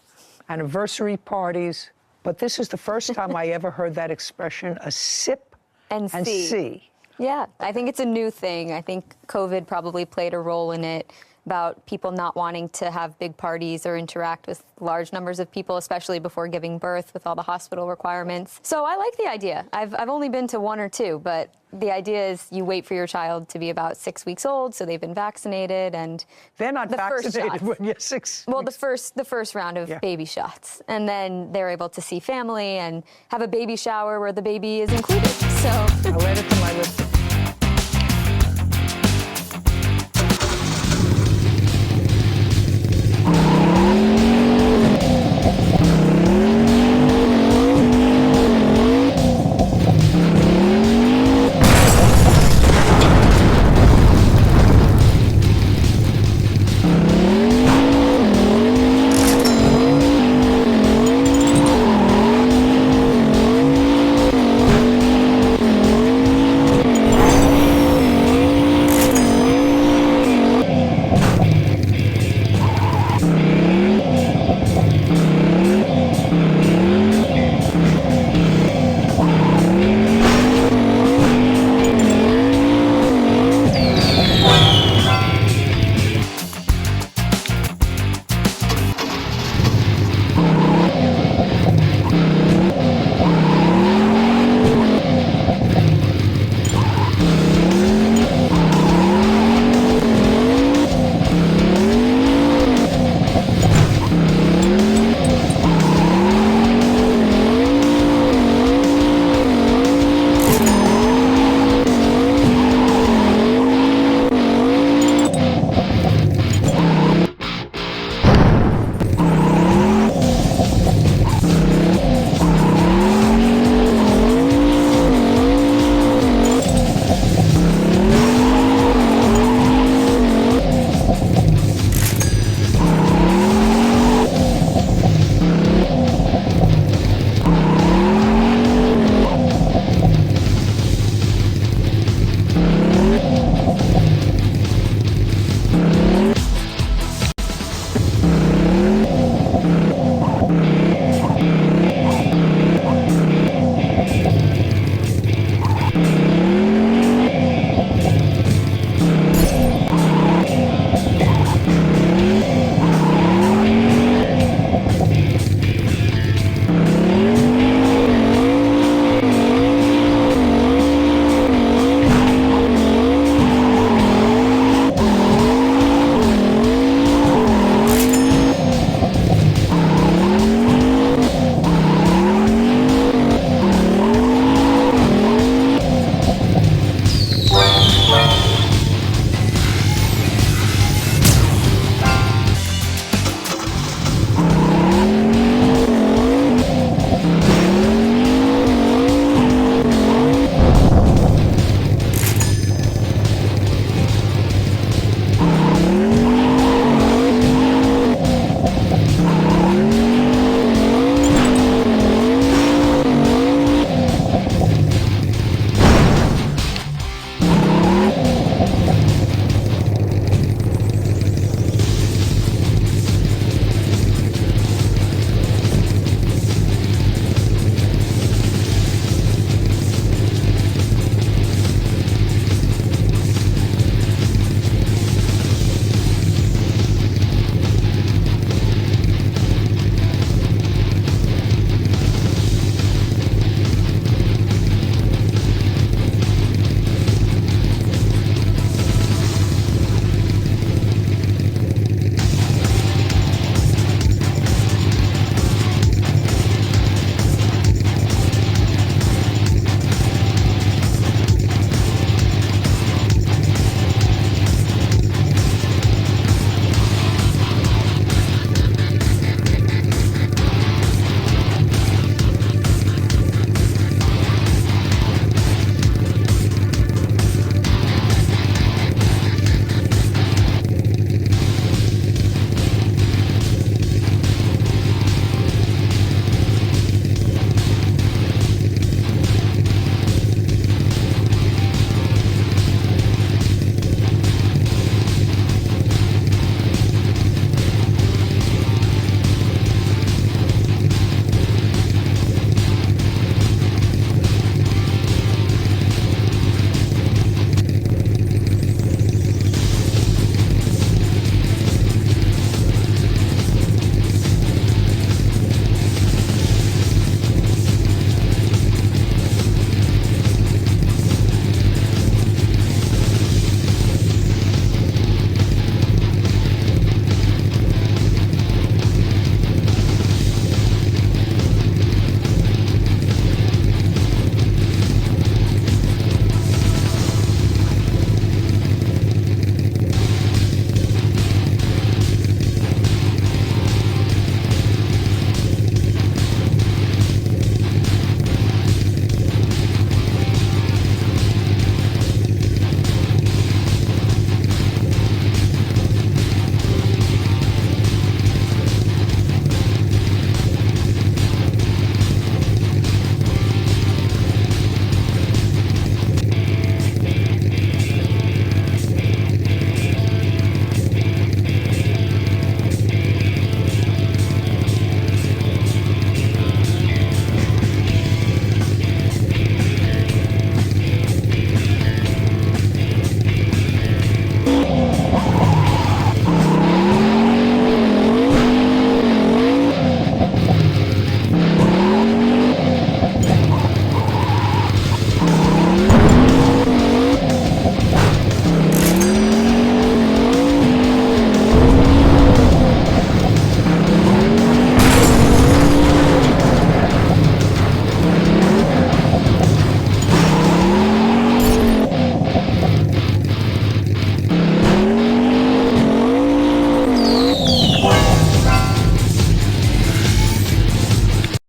anniversary parties. But this is the first time I ever heard that expression, a sip and see. Yeah, I think it's a new thing. I think COVID probably played a role in it, about people not wanting to have big parties or interact with large numbers of people, especially before giving birth with all the hospital requirements. So I like the idea. I've only been to 1 or 2, but the idea is you wait for your child to be about 6 weeks old, so they've been vaccinated, and they're not vaccinated when you're 6 Well, the first round of baby shots, and then they're able to see family and have a baby shower where the baby is included. So I'll add it to my list of